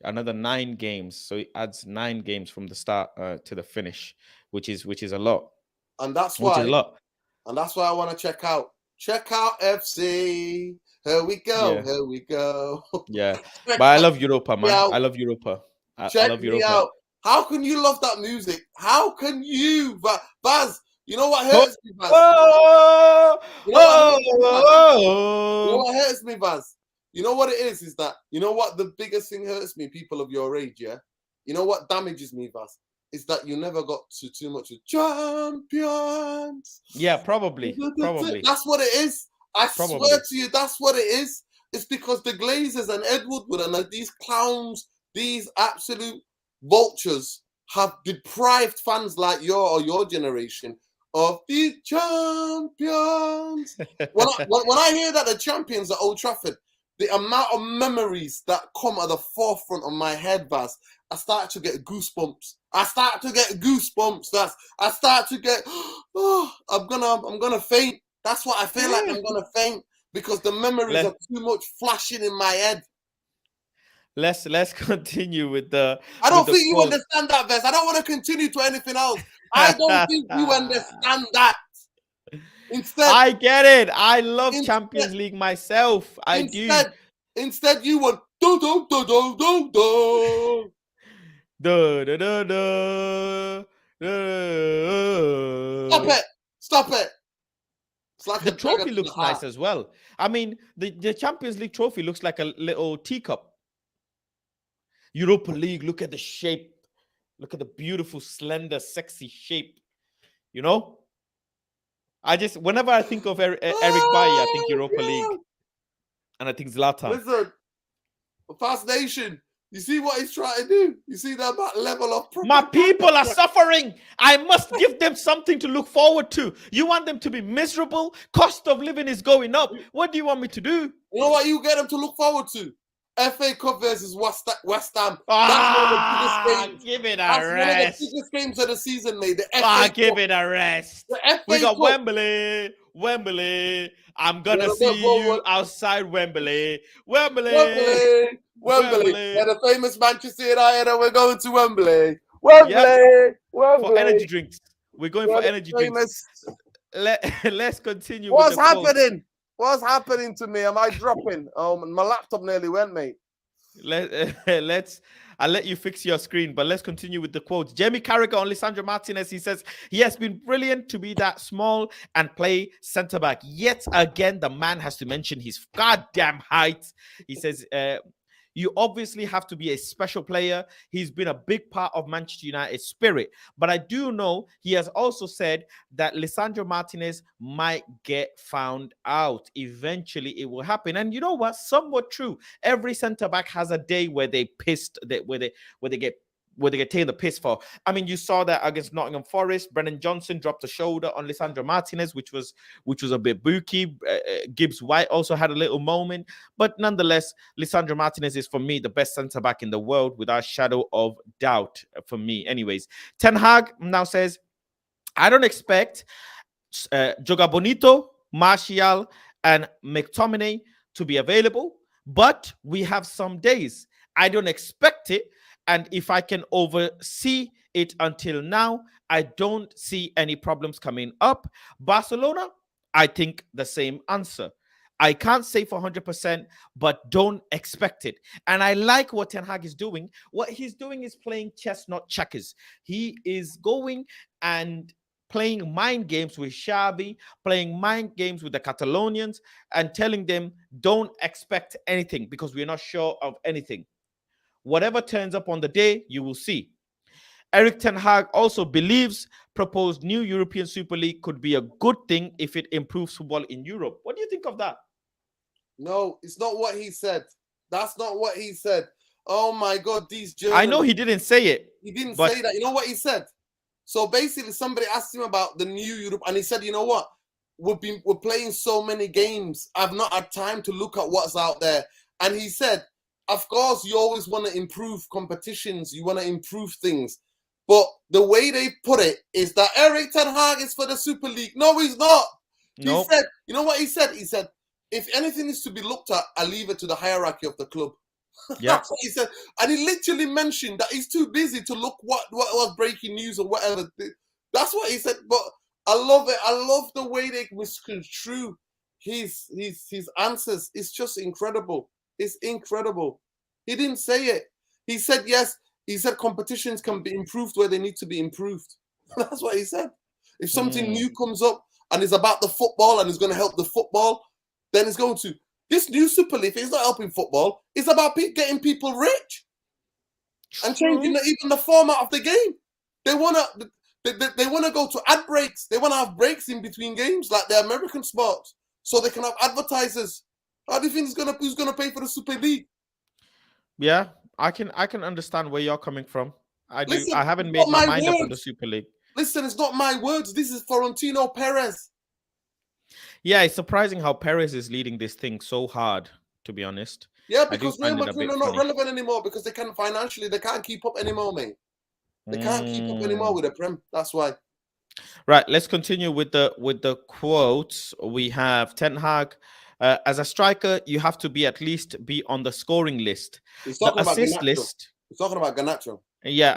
Another 9 games. So it adds 9 games from the start to the finish, which is a lot. And that's why. Which is a lot. And that's why I want to check out FC. Here we go. Yeah. Here we go. Yeah. But I love Europa, man. I love Europa. Check I love me Europa. out. How can you love that music? How can you? Baz, you know what hurts me, Baz? You know what hurts me, Baz? You know what it is that, you know what the biggest thing hurts me, people of your age, yeah? You know what damages me, Baz? Is that you never got to too much of champions. Yeah, probably. That's what it is. I swear to you, that's what it is. It's because the Glazers and Ed Woodward and these clowns, these absolute vultures have deprived fans like your generation of the champions. when I hear that the champions at Old Trafford, the amount of memories that come at the forefront of my head, Baz, I start to get goosebumps. I start to get, oh, I'm gonna faint. That's what I feel like. I'm gonna faint because the memories are too much flashing in my head. Let's continue with the. I don't think you understand that, Vez. I don't want to continue to anything else. I don't think you understand that. Instead, I get it. I love Champions League myself. I do. Instead, you want do. Stop it. It's like the trophy looks nice as well. I mean, the Champions League trophy looks like a little teacup. Europa League, look at the shape. Look at the beautiful, slender, sexy shape. You know? Whenever I think of Eric Bailly, I think Europa League. And I think Zlatan. Listen, Fast Nation, you see what he's trying to do? You see that level of... My people are suffering. I must give them something to look forward to. You want them to be miserable? Cost of living is going up. What do you want me to do? You know what you get them to look forward to? FA Cup versus West Ham. Give it a rest. One of the biggest games of the season, mate. The FA Cup. Give it a rest. We got Cup. Wembley. I'm gonna see you outside Wembley. Wembley. They're the famous Manchester United, and we're going to Wembley. Wembley. For energy drinks. We're going for energy drinks. Let's continue. What's happening? What's happening to me? Am I dropping? My laptop nearly went, mate. I'll let you fix your screen, but let's continue with the quotes. Jamie Carragher on Lisandro Martinez. He says, he has been brilliant to be that small and play centre-back. Yet again, the man has to mention his goddamn height. He says, you obviously have to be a special player. He's been a big part of Manchester United's spirit. But I do know he has also said that Lisandro Martinez might get found out. Eventually, it will happen. And you know what? Somewhat true. Every centre-back has a day where they get where they get taken the piss for. I mean, you saw that against Nottingham Forest. Brennan Johnson dropped a shoulder on Lisandro Martinez, which was a bit booky. Gibbs White also had a little moment, but nonetheless, Lisandro Martinez is for me the best centre back in the world, without shadow of doubt. For me, anyways. Ten Hag now says, I don't expect Joga Bonito, Martial, and McTominay to be available, but we have some days. I don't expect it, and if I can oversee it until now, I don't see any problems coming up. Barcelona, I think the same answer. I can't say for 100%, but don't expect it. And I like what Ten Hag is doing. What he's doing is playing chess, not checkers. He is going and playing mind games with Xavi, playing mind games with the Catalonians, and telling them, don't expect anything because we're not sure of anything. Whatever turns up on the day, you will see. Eric Ten Hag also believes proposed new European Super League could be a good thing if it improves football in Europe. What do you think of that? No, it's not what he said. That's not what he said. Oh my God, these Germans. I know he didn't say it. He didn't say that. You know what he said? So basically, somebody asked him about the new Europe, and he said, you know what? We're playing so many games. I've not had time to look at what's out there. And he said, of course, you always want to improve competitions. You want to improve things. But the way they put it is that Eric Ten Hag is for the Super League. No, he's not. Nope. He said, you know what he said? He said, if anything is to be looked at, I leave it to the hierarchy of the club. Yeah. That's what he said. And he literally mentioned that he's too busy to look what was breaking news or whatever. That's what he said. But I love it. I love the way they misconstrue his answers. It's just incredible. It's incredible. He didn't say it. He said, yes, he said competitions can be improved where they need to be improved. That's what he said. If something new comes up and it's about the football and it's going to help the football, then it's going to. This new Super League is not helping football. It's about getting people rich and changing even the format of the game. They wanna go to ad breaks. They want to have breaks in between games like the American sports, so they can have advertisers. How do you think who's gonna pay for the Super League? Yeah, I can understand where you're coming from. Listen, I haven't made my mind up on the Super League. Listen, it's not my words. This is Florentino Perez. Yeah, it's surprising how Perez is leading this thing so hard, to be honest. Yeah, because Real Madrid are not relevant anymore because they can't keep up anymore, mate. They can't keep up anymore with the Prem. That's why. Right, let's continue with the quotes. We have Ten Hag. As a striker, you have to at least be on the scoring list. The assist list. He's talking about Garnacho. Yeah.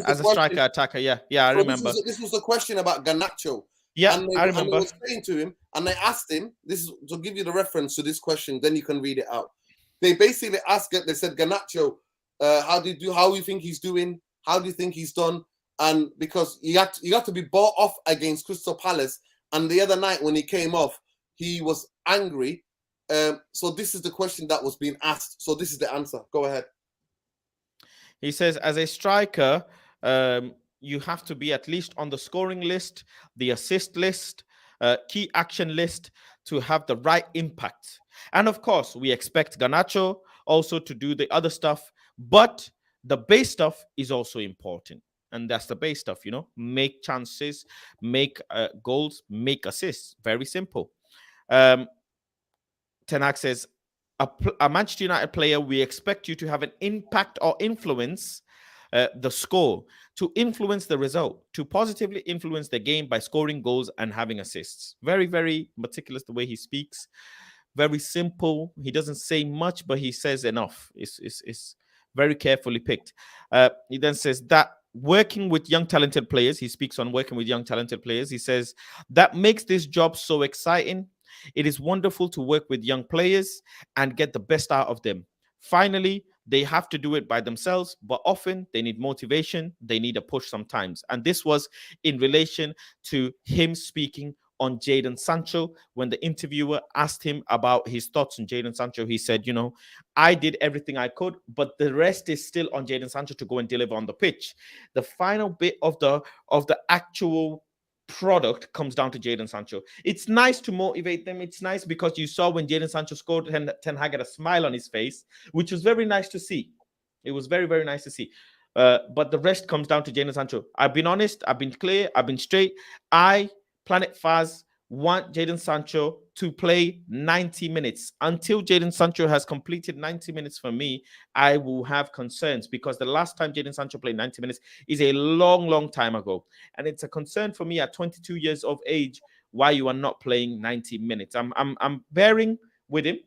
As a striker, attacker. Yeah, I remember. This was a question about Garnacho. Yeah, and I remember. And they were saying to him, and they asked him, this is to give you the reference to this question, then you can read it out. They basically asked it, they said, Garnacho, how do you think he's doing? How do you think he's done? And because you got to be bought off against Crystal Palace, and the other night when he came off, he was angry. So this is the question that was being asked. So this is the answer. Go ahead. He says, as a striker, you have to be at least on the scoring list, the assist list, key action list to have the right impact. And of course, we expect Garnacho also to do the other stuff, but the base stuff is also important. And that's the base stuff, make chances, make goals, make assists. Very simple. Ten Hag says, a Manchester United player, we expect you to have an impact or influence the score, to influence the result, to positively influence the game by scoring goals and having assists. Very, very meticulous the way he speaks. Very simple. He doesn't say much, but he says enough. It's very carefully picked. He then says that working with young talented players, he speaks on working with young talented players. He says that makes this job so exciting. It is wonderful to work with young players and get the best out of them. Finally, they have to do it by themselves, but often they need motivation. They need a push sometimes. And this was in relation to him speaking on Jadon Sancho. When the interviewer asked him about his thoughts on Jadon Sancho, he said, I did everything I could, but the rest is still on Jadon Sancho to go and deliver on the pitch. The final bit of the actual product comes down to Jadon Sancho. It's nice to motivate them. It's nice because you saw when Jadon Sancho scored, Ten Hag had a smile on his face, which was very nice to see. It was very, very nice to see. But the rest comes down to Jadon Sancho. I've been honest, I've been clear, I've been straight. PlanetFaz, want Jadon Sancho to play 90 minutes. Until Jadon Sancho has completed 90 minutes for me, I will have concerns, because the last time Jadon Sancho played 90 minutes is a long, long time ago. And it's a concern for me at 22 years of age why you are not playing 90 minutes. I'm bearing with him.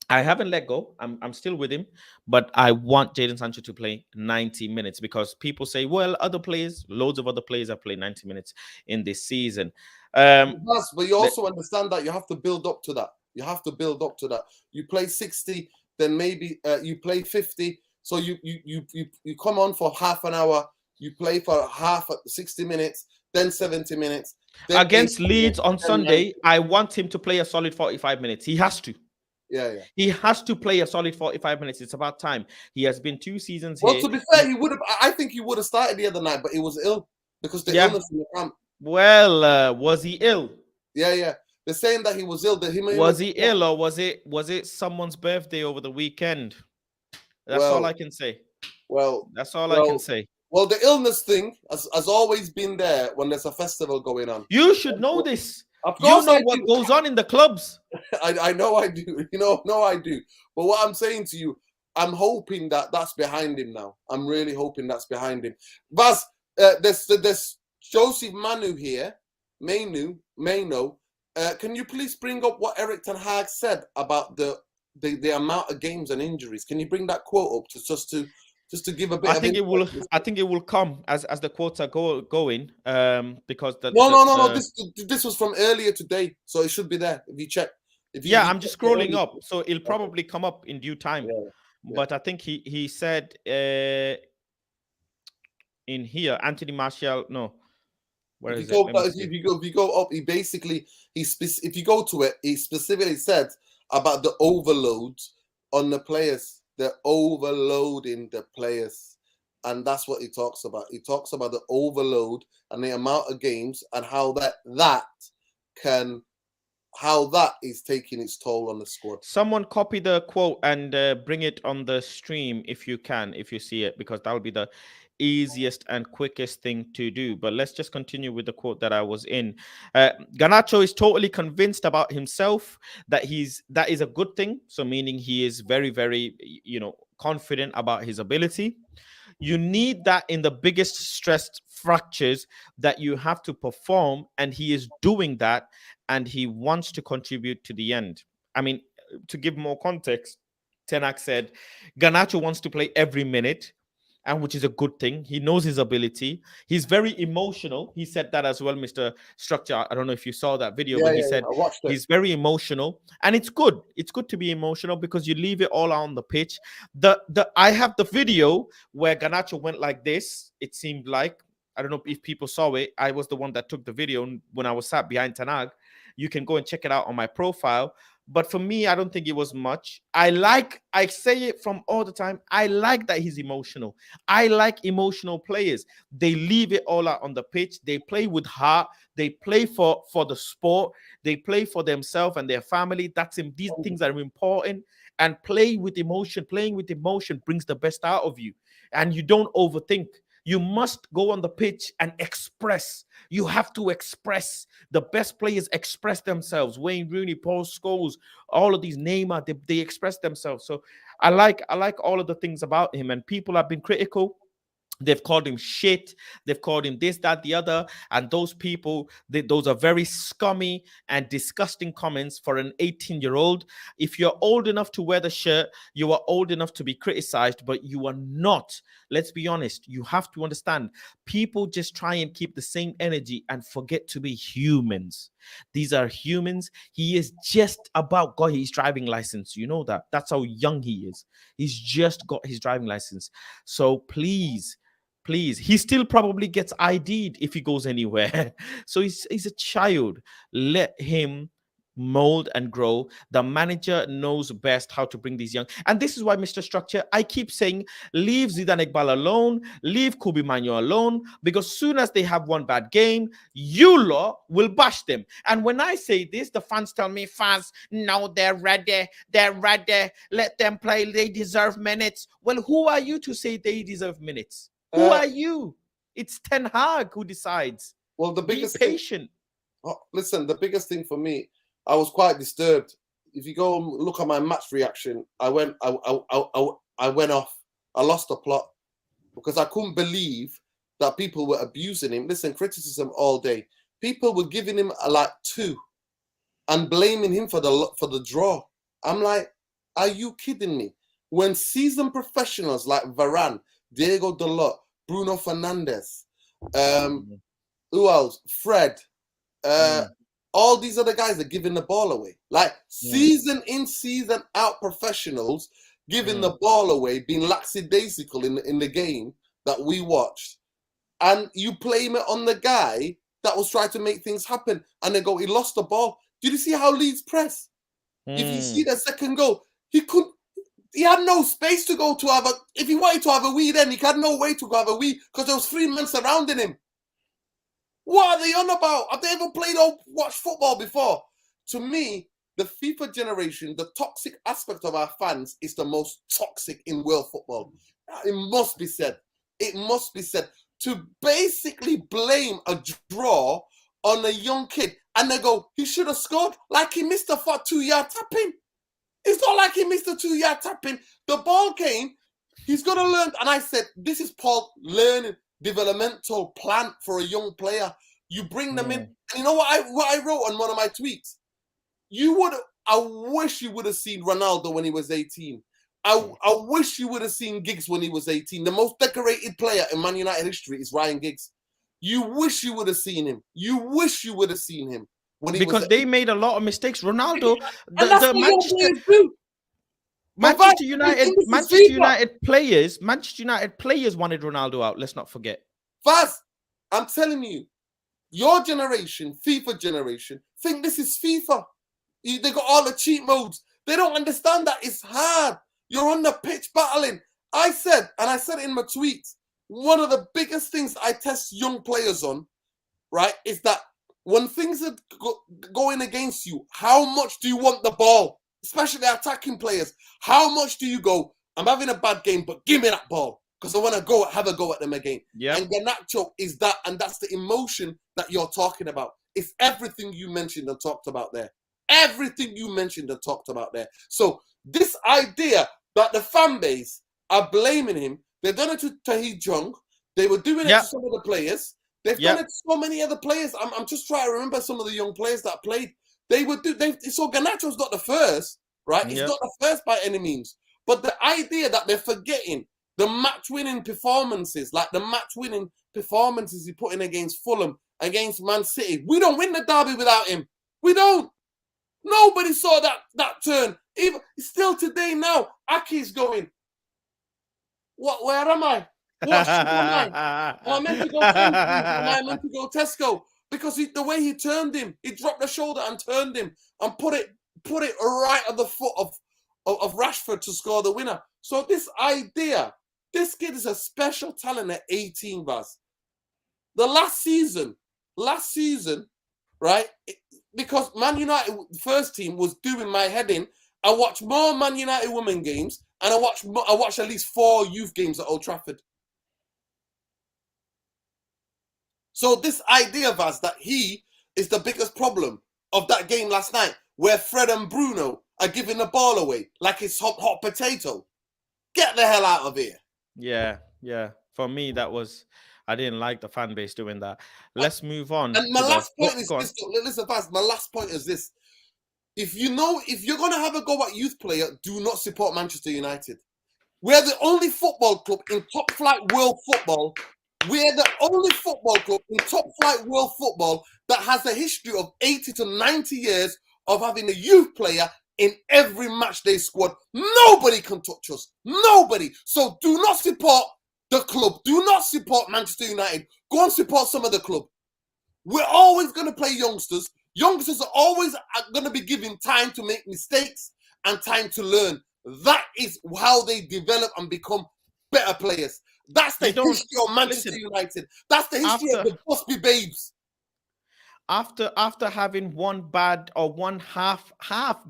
I haven't let go. I'm still with him, but I want Jadon Sancho to play 90 minutes, because people say, well, other players, loads of other players have played 90 minutes in this season. But you also understand that you have to build up to that. You have to build up to that. You play 60, then maybe you play 50. So you come on for half an hour. You play for 60 minutes, then 70 minutes. Then against Leeds on Sunday, I want him to play a solid 45 minutes. He has to. Yeah. He has to play a solid 45 minutes. It's about time. He has been 2 seasons well, here. To be fair, he would have. I think he would have started the other night, but he was ill because the illness in the camp. Well, was he ill? Yeah. They're saying that he was ill. Was he ill, or was it someone's birthday over the weekend? That's all I can say. That's all I can say. Well, the illness thing has always been there when there's a festival going on. You should know this. Of course, you know what goes on in the clubs. I know I do. No, I do. But what I'm saying to you, I'm hoping that that's behind him now. I'm really hoping that's behind him. But there's Joseph Manu here, Maino. Can you please bring up what Eric Ten Hag said about the amount of games and injuries? Can you bring that quote up just to give a bit? I think it will come as the quotes are going. Because no. This was from earlier today, so it should be there if you check. I'm just scrolling up, so it'll probably come up in due time. Yeah. But I think he said in here, Anthony Martial. No, where is it? If you go up, if you go to it, he specifically said about the overload on the players. They're overloading the players, and that's what he talks about. He talks about the overload and the amount of games and how that is taking its toll on the squad. Someone copy the quote and bring it on the stream if you see it, because that will be the easiest and quickest thing to do. But let's just continue with the quote that I was in. Garnacho is totally convinced about himself that is a good thing. So meaning he is very, very, confident about his ability. You need that in the biggest stressed fractures that you have to perform, and he is doing that, and he wants to contribute to the end. I mean, to give more context, Ten Hag said Garnacho wants to play every minute, and which is a good thing. He knows his ability. He's very emotional. He said that as well, Mr. Structure. I don't know if you saw that video, but he said he's very emotional, and it's good. It's good to be emotional because you leave it all on the pitch. I have the video where Garnacho went like this. It seemed like, I don't know if people saw it. I was the one that took the video when I was sat behind Ten Hag. You can go and check it out on my profile. But for me, I don't think it was much. I say it from all the time. I like that he's emotional. I like emotional players. They leave it all out on the pitch. They play with heart. They play for the sport. They play for themselves and their family. These things are important. And play with emotion. Playing with emotion brings the best out of you. And you don't overthink. You must go on the pitch and express. You have to express. The best players express themselves. Wayne Rooney, Paul Scholes, all of these Neymar, they express themselves. So I like all of the things about him. And people have been critical. They've called him shit. They've called him this, that, the other. And those people, those are very scummy and disgusting comments for an 18-year-old. If you're old enough to wear the shirt, you are old enough to be criticized, but you are not. Let's be honest. You have to understand. People just try and keep the same energy and forget to be humans. These are humans. He is just about got his driving license. You know that. That's how young he is. He's just got his driving license. So please, he still probably gets ID'd if he goes anywhere. So he's a child. Let him mold and grow. The manager knows best how to bring these young, and this is why, Mr. Structure, I keep saying leave Zidane Iqbal alone, leave Kobe Manu alone, because soon as they have one bad game, you lot will bash them. And when I say this, the fans tell me, fans, no, they're ready, let them play, they deserve minutes. Well, who are you to say they deserve minutes? Who are you? It's Ten Hag who decides. Well, the biggest be patient. Listen, the biggest thing for me, I was quite disturbed. If you go and look at my match reaction, I went off. I lost the plot because I couldn't believe that people were abusing him. Listen, criticism all day. People were giving him like 2 and blaming him for the draw. I'm like, are you kidding me? When seasoned professionals like Varane, Diego Dalot, Bruno Fernandes, who else? Fred, all these other guys are giving the ball away. Like season in, season out professionals giving the ball away, being lackadaisical in the game that we watched. And you blame it on the guy that was trying to make things happen. And they go, he lost the ball. Did you see how Leeds press? If you see the second goal, he had no space to go to have if he wanted to have a wee then, he had no way to go have a wee because there was 3 men surrounding him. What are they on about? Have they ever played or watched football before? To me, the FIFA generation, the toxic aspect of our fans is the most toxic in world football. It must be said. It must be said. To basically blame a draw on a young kid and they go, he should have scored like he missed a 2-yard tapping. It's not like he missed a 2-yard tapping. The ball came. He's got to learn. And I said, this is Paul learning. Developmental plan for a young player. You bring them in. And you know what I wrote on one of my tweets? I wish you would have seen Ronaldo when he was 18. I wish you would have seen Giggs when he was 18. The most decorated player in Man United history is Ryan Giggs. You wish you would have seen him. You wish you would have seen him when he because was they made a lot of mistakes. Ronaldo, the Manchester United players wanted Ronaldo out. Let's not forget. Faz, I'm telling you, your generation, FIFA generation, think this is FIFA. They got all the cheat modes. They don't understand that it's hard. You're on the pitch battling. I said it in my tweets, one of the biggest things I test young players on, right, is that when things are going against you, how much do you want the ball? Especially attacking players. How much do you go, I'm having a bad game, but give me that ball because I want to have a go at them again. Yeah. And Garnacho is that, and that's the emotion that you're talking about. It's everything you mentioned and talked about there. Everything you mentioned and talked about there. So this idea that the fan base are blaming him, they've done it to Tahith Jung. They were doing it to some of the players. They've done it to so many other players. I'm just trying to remember some of the young players that played. So Garnacho's not the first, right? He's not the first by any means. But the idea that they're forgetting the match-winning performances, like the match-winning performances he put in against Fulham, against Man City. We don't win the derby without him. We don't. Nobody saw that turn. Even still today now, Aki's going, where am I? What am I? Am I meant to go Tesco? Am I meant to go Tesco? Because the way he turned him, he dropped the shoulder and turned him and put it right at the foot of Rashford to score the winner. So this idea, this kid is a special talent at 18, Baz. The last season, right? Because Man United first team was doing my head in. I watched more Man United women games and I watched at least 4 youth games at Old Trafford. So this idea, Vaz, that he is the biggest problem of that game last night, where Fred and Bruno are giving the ball away like it's hot potato. Get the hell out of here. Yeah. For me, I didn't like the fan base doing that. Let's move on. And my last point is this. Listen, Vaz, my last point is this. If you're going to have a go at youth player, do not support Manchester United. We're the only football club in top flight world football. We're the only football club in top flight world football that has a history of 80 to 90 years of having a youth player in every match day squad. Nobody can touch us. Nobody. So do not support the club. Do not support Manchester United. Go and support some other club. We're always going to play youngsters. Youngsters are always going to be given time to make mistakes and time to learn. That is how they develop and become better players. That's the history of Manchester United. That's the history of the Busby Babes. After having one bad or one half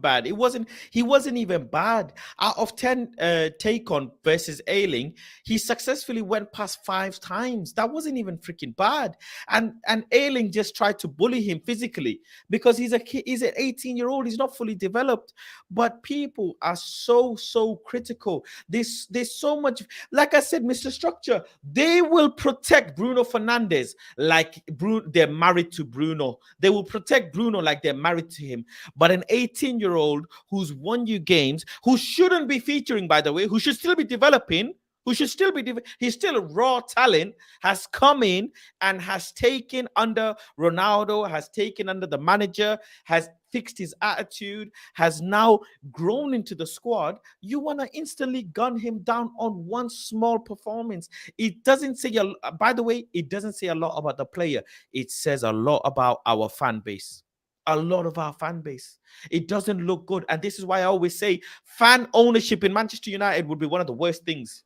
bad, he wasn't even bad. Out of 10 take on versus Ayling, he successfully went past 5 times. That wasn't even freaking bad. And Ayling just tried to bully him physically because he's an 18-year-old. He's not fully developed. But people are so critical. There's so much. Like I said, Mr. Structure, they will protect Bruno Fernandes like they're married to Bruno. They will protect Bruno like they're married to him. But an 18-year-old who's won you games, who shouldn't be featuring, by the way, who should still be developing, he's still a raw talent, has come in and has taken under Ronaldo, has taken under the manager, has fixed his attitude, has now grown into the squad. You want to instantly gun him down on one small performance. It doesn't say, by the way, it doesn't say a lot about the player. It says a lot about our fan base. A lot of our fan base. It doesn't look good. And this is why I always say fan ownership in Manchester United would be one of the worst things.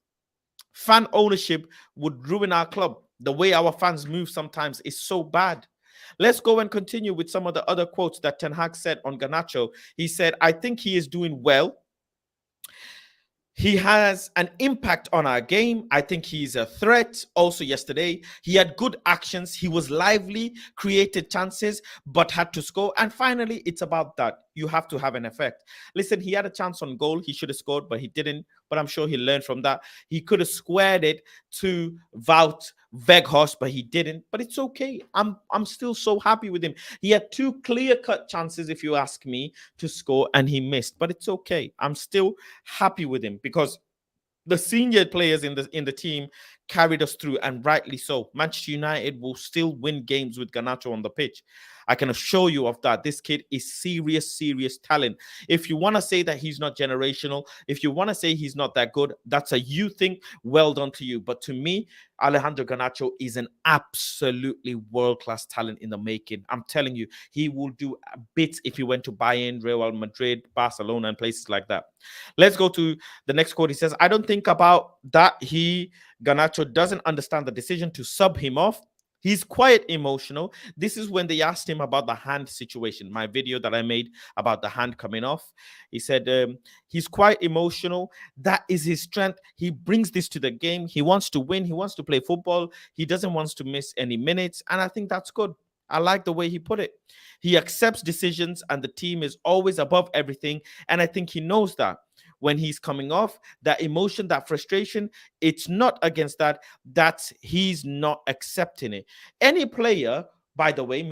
Fan ownership would ruin our club. The way our fans move sometimes is so bad. Let's go and continue with some of the other quotes that Ten Hag said on Garnacho. He said, I think he is doing well. He has an impact on our game. I think he's a threat. Also yesterday, he had good actions. He was lively, created chances, but had to score. And finally, it's about that. You have to have an effect. Listen, he had a chance on goal. He should have scored, but he didn't. But I'm sure he learned from that. He could have squared it to Wout Weghorst, but he didn't. But it's okay. I'm still so happy with him. He had 2 clear-cut chances, if you ask me, to score, and he missed. But it's okay. I'm still happy with him because the senior players in the team carried us through, and rightly so. Manchester United will still win games with Garnacho on the pitch. I can assure you of that. This kid is serious talent. If you want to say that he's not generational, if you want to say he's not that good, that's a you thing. Well done to you. But to me, Alejandro Garnacho is an absolutely world-class talent in the making. I'm telling you, he will do bits if he went to Bayern, Real Madrid, Barcelona, and places like that. Let's go to the next quote. He says, I don't think about that. Garnacho doesn't understand the decision to sub him off. He's quite emotional. This is when they asked him about the hand situation, my video that I made about the hand coming off. He said he's quite emotional. That is his strength. He brings this to the game. He wants to win. He wants to play football. He doesn't want to miss any minutes. And I think that's good. I like the way he put it. He accepts decisions and the team is always above everything. And I think he knows that. When he's coming off, that emotion, that frustration, it's not against that. That's he's not accepting it. Any player, by the way,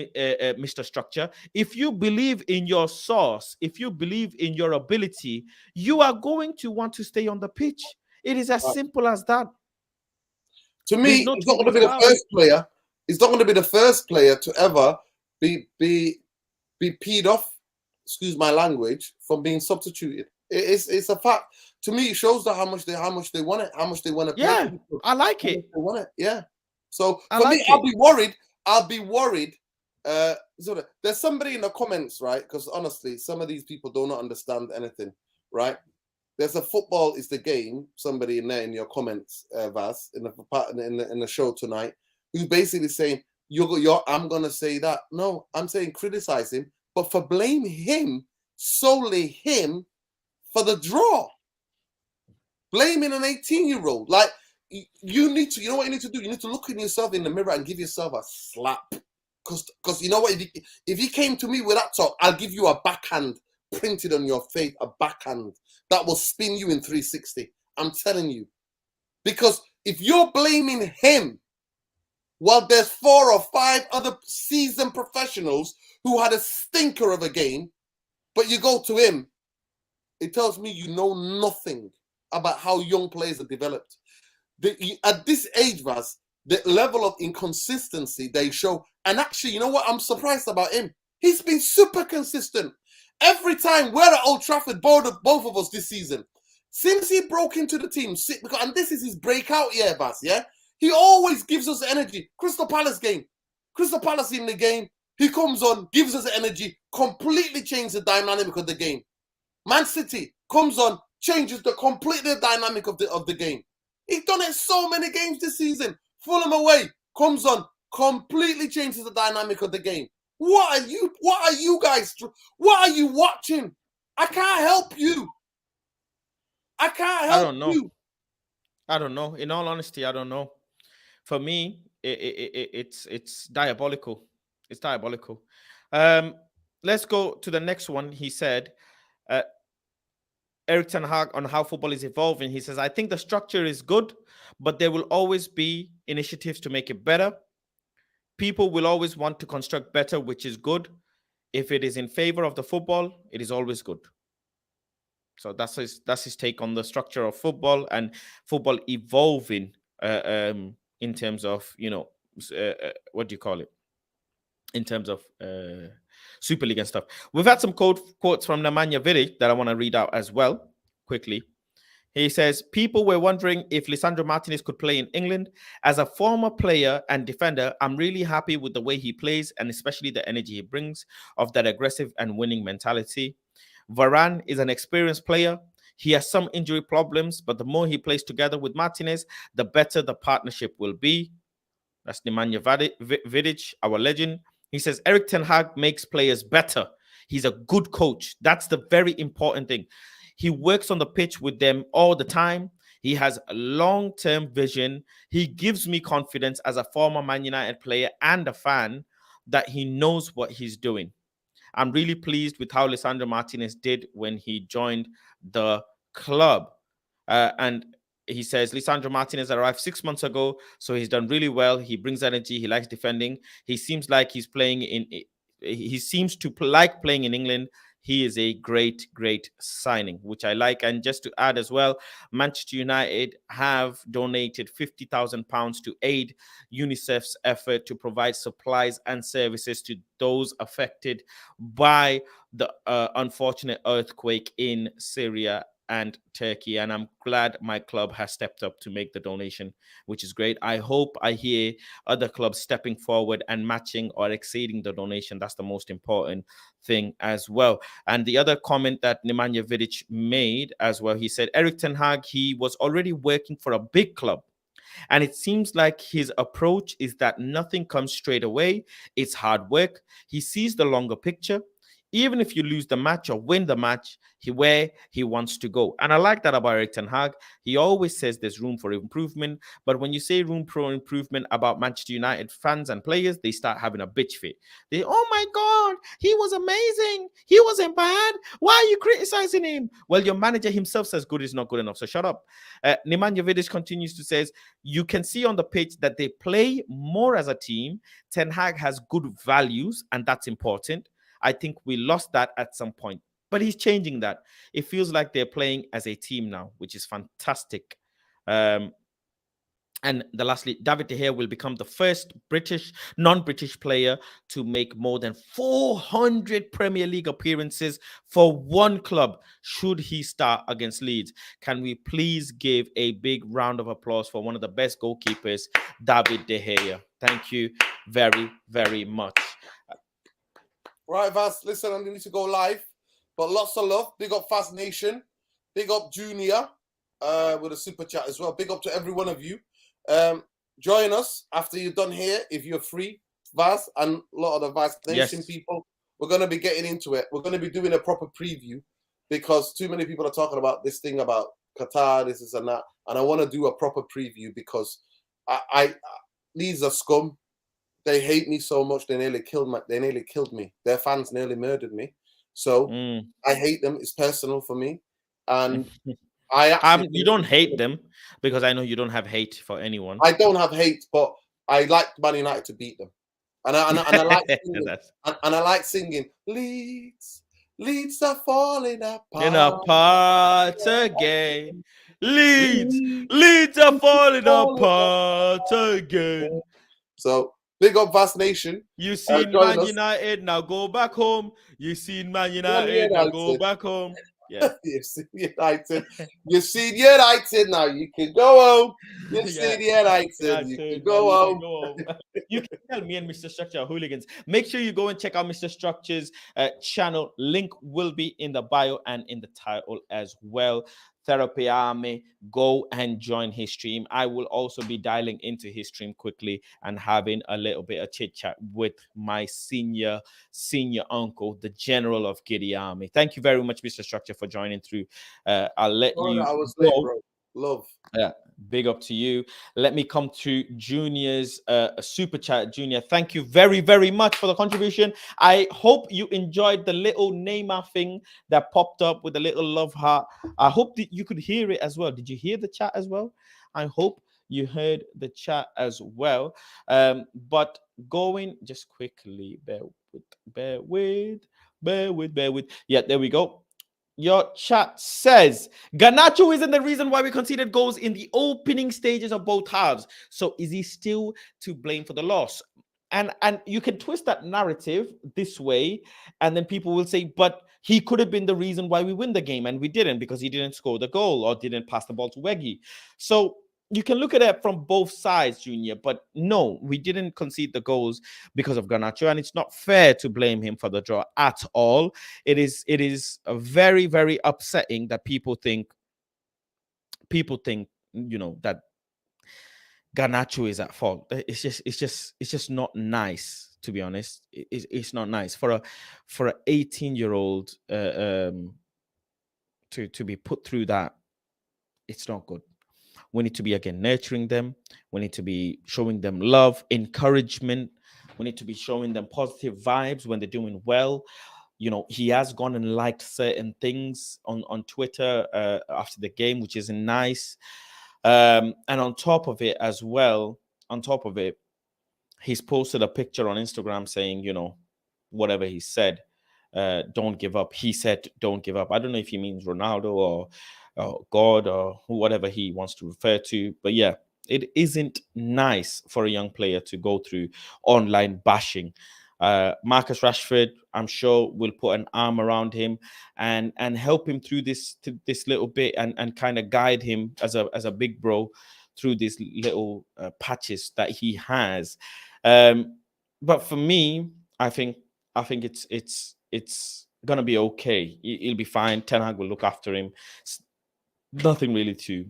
Mr. Structure, if you believe in your source, if you believe in your ability, you are going to want to stay on the pitch. It is as simple as that. To me, he's not going to be the first player. He's not going to be the first player to ever be peed off, excuse my language, from being substituted. It's a fact. To me, it shows that how much they want it, how much they want to play. Yeah, I like it. They want it. Yeah. So for me, I'll be worried. So there's somebody in the comments, right? Because honestly, some of these people do not understand anything, right? There's a football is the game. Somebody in there in your comments, Vaz, in the show tonight, who's basically saying I'm gonna say that. No, I'm saying criticize him, but for blame him, solely him, for the draw. Blaming an 18-year-old. Like, you know what you need to do? You need to look at yourself in the mirror and give yourself a slap. Because you know what? If you came to me with that talk, I'll give you a backhand printed on your face, a backhand that will spin you in 360. I'm telling you. Because if you're blaming him, while there's 4 or 5 other seasoned professionals who had a stinker of a game, but you go to him, it tells me you know nothing about how young players are developed. At this age, Vaz, the level of inconsistency they show, and actually, you know what? I'm surprised about him. He's been super consistent. Every time we're at Old Trafford, both of us this season, since he broke into the team, and this is his breakout year, Vaz, yeah? He always gives us energy. Crystal Palace game. Crystal Palace in the game, He comes on, gives us energy, completely changes the dynamic of the game. Man City comes on, changes the completely dynamic of the game. He's done it so many games this season. Fulham away, comes on, completely changes the dynamic of the game. What are you guys? What are you watching? I can't help you. I can't help I don't know. you. I don't know. In all honesty, I don't know. For me, it's diabolical. It's diabolical. Let's go to the next one. He said, Eric Ten Hag on how football is evolving. He says, I think the structure is good, but there will always be initiatives to make it better. People will always want to construct better, which is good. If it is in favor of the football, it is always good. So that's his take on the structure of football and football evolving in terms of, what do you call it? In terms of Super League and stuff. We've had some quotes from Nemanja Vidic that I want to read out as well quickly. He says, people were wondering if Lisandro Martinez could play in England. As a former player and defender, I'm really happy with the way he plays and especially the energy he brings of that aggressive and winning mentality. Varane is an experienced player. He has some injury problems, but the more he plays together with Martinez, the better the partnership will be. That's Nemanja Vidic, our legend. He says, Eric Ten Hag makes players better. He's a good coach. That's the very important thing. He works on the pitch with them all the time. He has a long-term vision. He gives me confidence as a former Man United player and a fan that he knows what he's doing. I'm really pleased with how Lisandro Martinez did when he joined the club. And he says, Lisandro Martinez arrived 6 months ago, so he's done really well. He brings energy. He likes defending. He seems like he's playing in... He seems to like playing in England. He is a great, great signing, which I like. And just to add as well, Manchester United have donated £50,000 to aid UNICEF's effort to provide supplies and services to those affected by the unfortunate earthquake in Syria and Turkey. And I'm glad my club has stepped up to make the donation, which is great. I hope I hear other clubs stepping forward and matching or exceeding the donation. That's the most important thing as well. And the other comment that Nemanja Vidic made as well, he said, Eric Ten Hag, he was already working for a big club. And it seems like his approach is that nothing comes straight away. It's hard work. He sees the longer picture. Even if you lose the match or win the match, where he wants to go. And I like that about Erik Ten Hag. He always says there's room for improvement. But when you say room for improvement about Manchester United fans and players, they start having a bitch fit. They, oh my God, he was amazing. He wasn't bad. Why are you criticizing him? Well, your manager himself says good is not good enough. So shut up. Nemanja Vidic continues to say, you can see on the pitch that they play more as a team. Ten Hag has good values, and that's important. I think we lost that at some point, but he's changing that. It feels like they're playing as a team now, which is fantastic. And lastly, David De Gea will become the first non-British player to make more than 400 Premier League appearances for one club, should he start against Leeds. Can we please give a big round of applause for one of the best goalkeepers, David De Gea? Thank you very, very much. Right, Vaz, listen, I need to go live, but lots of love. Big up Fast Nation. Big up Junior with a super chat as well. Big up to every one of you. Join us after you're done here, if you're free, Vaz, and a lot of the Vaz Nation people. We're going to be getting into it. We're going to be doing a proper preview because too many people are talking about this thing about Qatar, this and that. And I want to do a proper preview because these are scum. They hate me so much. They nearly killed me. Their fans nearly murdered me. So I hate them. It's personal for me. And you don't hate them because I know you don't have hate for anyone. I don't have hate, but I like Man United to beat them. And I like singing. And I like singing. Leeds are falling apart again. Leeds are falling apart again. So big up Vast Nation. You seen Man United, now go back home. You seen Man United, now go back home. Yeah. You've seen United. You've seen United now. You can go home. You've Yeah. seen United. Yeah, You can dude, now go you can home. go home. You can tell me and Mr. Structure are hooligans. Make sure you go and check out Mr. Structure's channel. Link will be in the bio and in the title as well. Therapy Army, go and join his stream. I will also be dialing into his stream quickly and having a little bit of chit chat with my senior uncle, the General of Giddy Army. Thank you very much, Mr. Structure, for joining through. I'll let Sorry you that I was go. late, bro. Love. Yeah, big up to you. Let me come to Junior's super chat. Junior, thank you very, very much for the contribution. I hope you enjoyed the little Neymar thing that popped up with a little love heart. I hope that you could hear it as well. Did you hear the chat as well? I hope you heard the chat as well. But going just quickly, bear with. Yeah, there we go. Your chat says Garnacho isn't the reason why we conceded goals in the opening stages of both halves. So is he still to blame for the loss? And you can twist that narrative this way, and then people will say, but he could have been the reason why we win the game, and we didn't because he didn't score the goal or didn't pass the ball to Weggy. So you can look at it from both sides, Junior. But no, we didn't concede the goals because of Garnacho, and it's not fair to blame him for the draw at all. It is a very, very upsetting that people think that Garnacho is at fault. It's just not nice, to be honest. It's not nice for a 18-year-old to be put through that. It's not good. We need to be again nurturing them. We need to be showing them love, encouragement. We need to be showing them positive vibes when they're doing well. He has gone and liked certain things on Twitter after the game, which isn't nice. And on top of it as well, he's posted a picture on Instagram saying, whatever he said, don't give up. He said, don't give up. I don't know if he means Ronaldo or God or whatever he wants to refer to. But yeah, it isn't nice for a young player to go through online bashing. Marcus Rashford, I'm sure, will put an arm around him and help him through this little bit and kind of guide him as a big bro through these little patches that he has. But for me, I think it's gonna be okay. He'll be fine. Ten Hag will look after him. It's nothing really to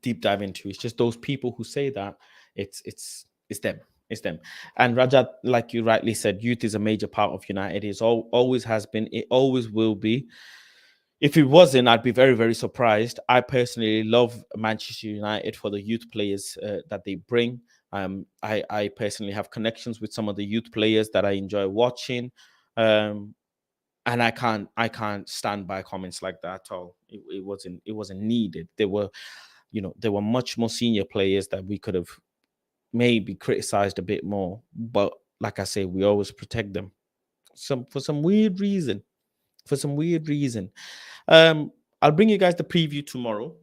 deep dive into. It's just those people who say that it's them. It's them. And Rajat, like you rightly said, youth is a major part of United. It always has been. It always will be. If it wasn't, I'd be very, very surprised. I personally love Manchester United for the youth players that they bring. I personally have connections with some of the youth players that I enjoy watching. And I can't stand by comments like that at all. It wasn't needed. There were much more senior players that we could have maybe criticized a bit more. But like I say, we always protect them. For some weird reason. I'll bring you guys the preview tomorrow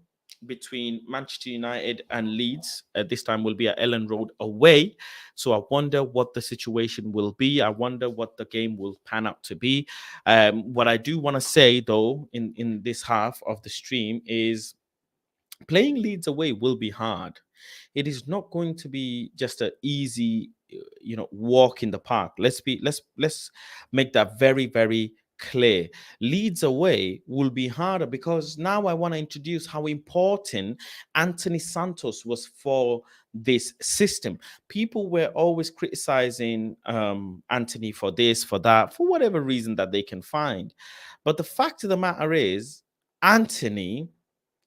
between Manchester United and Leeds. This time we'll be at Ellen Road away. So I wonder what the situation will be. I wonder what the game will pan out to be. What I do want to say, though, in this half of the stream is playing Leeds away will be hard. It is not going to be just an easy, walk in the park. Let's make that very, very clear. Leeds away will be harder because now I want to introduce how important Anthony Santos was for this system. People were always criticizing Anthony for this, for that, for whatever reason that they can find. But the fact of the matter is, Anthony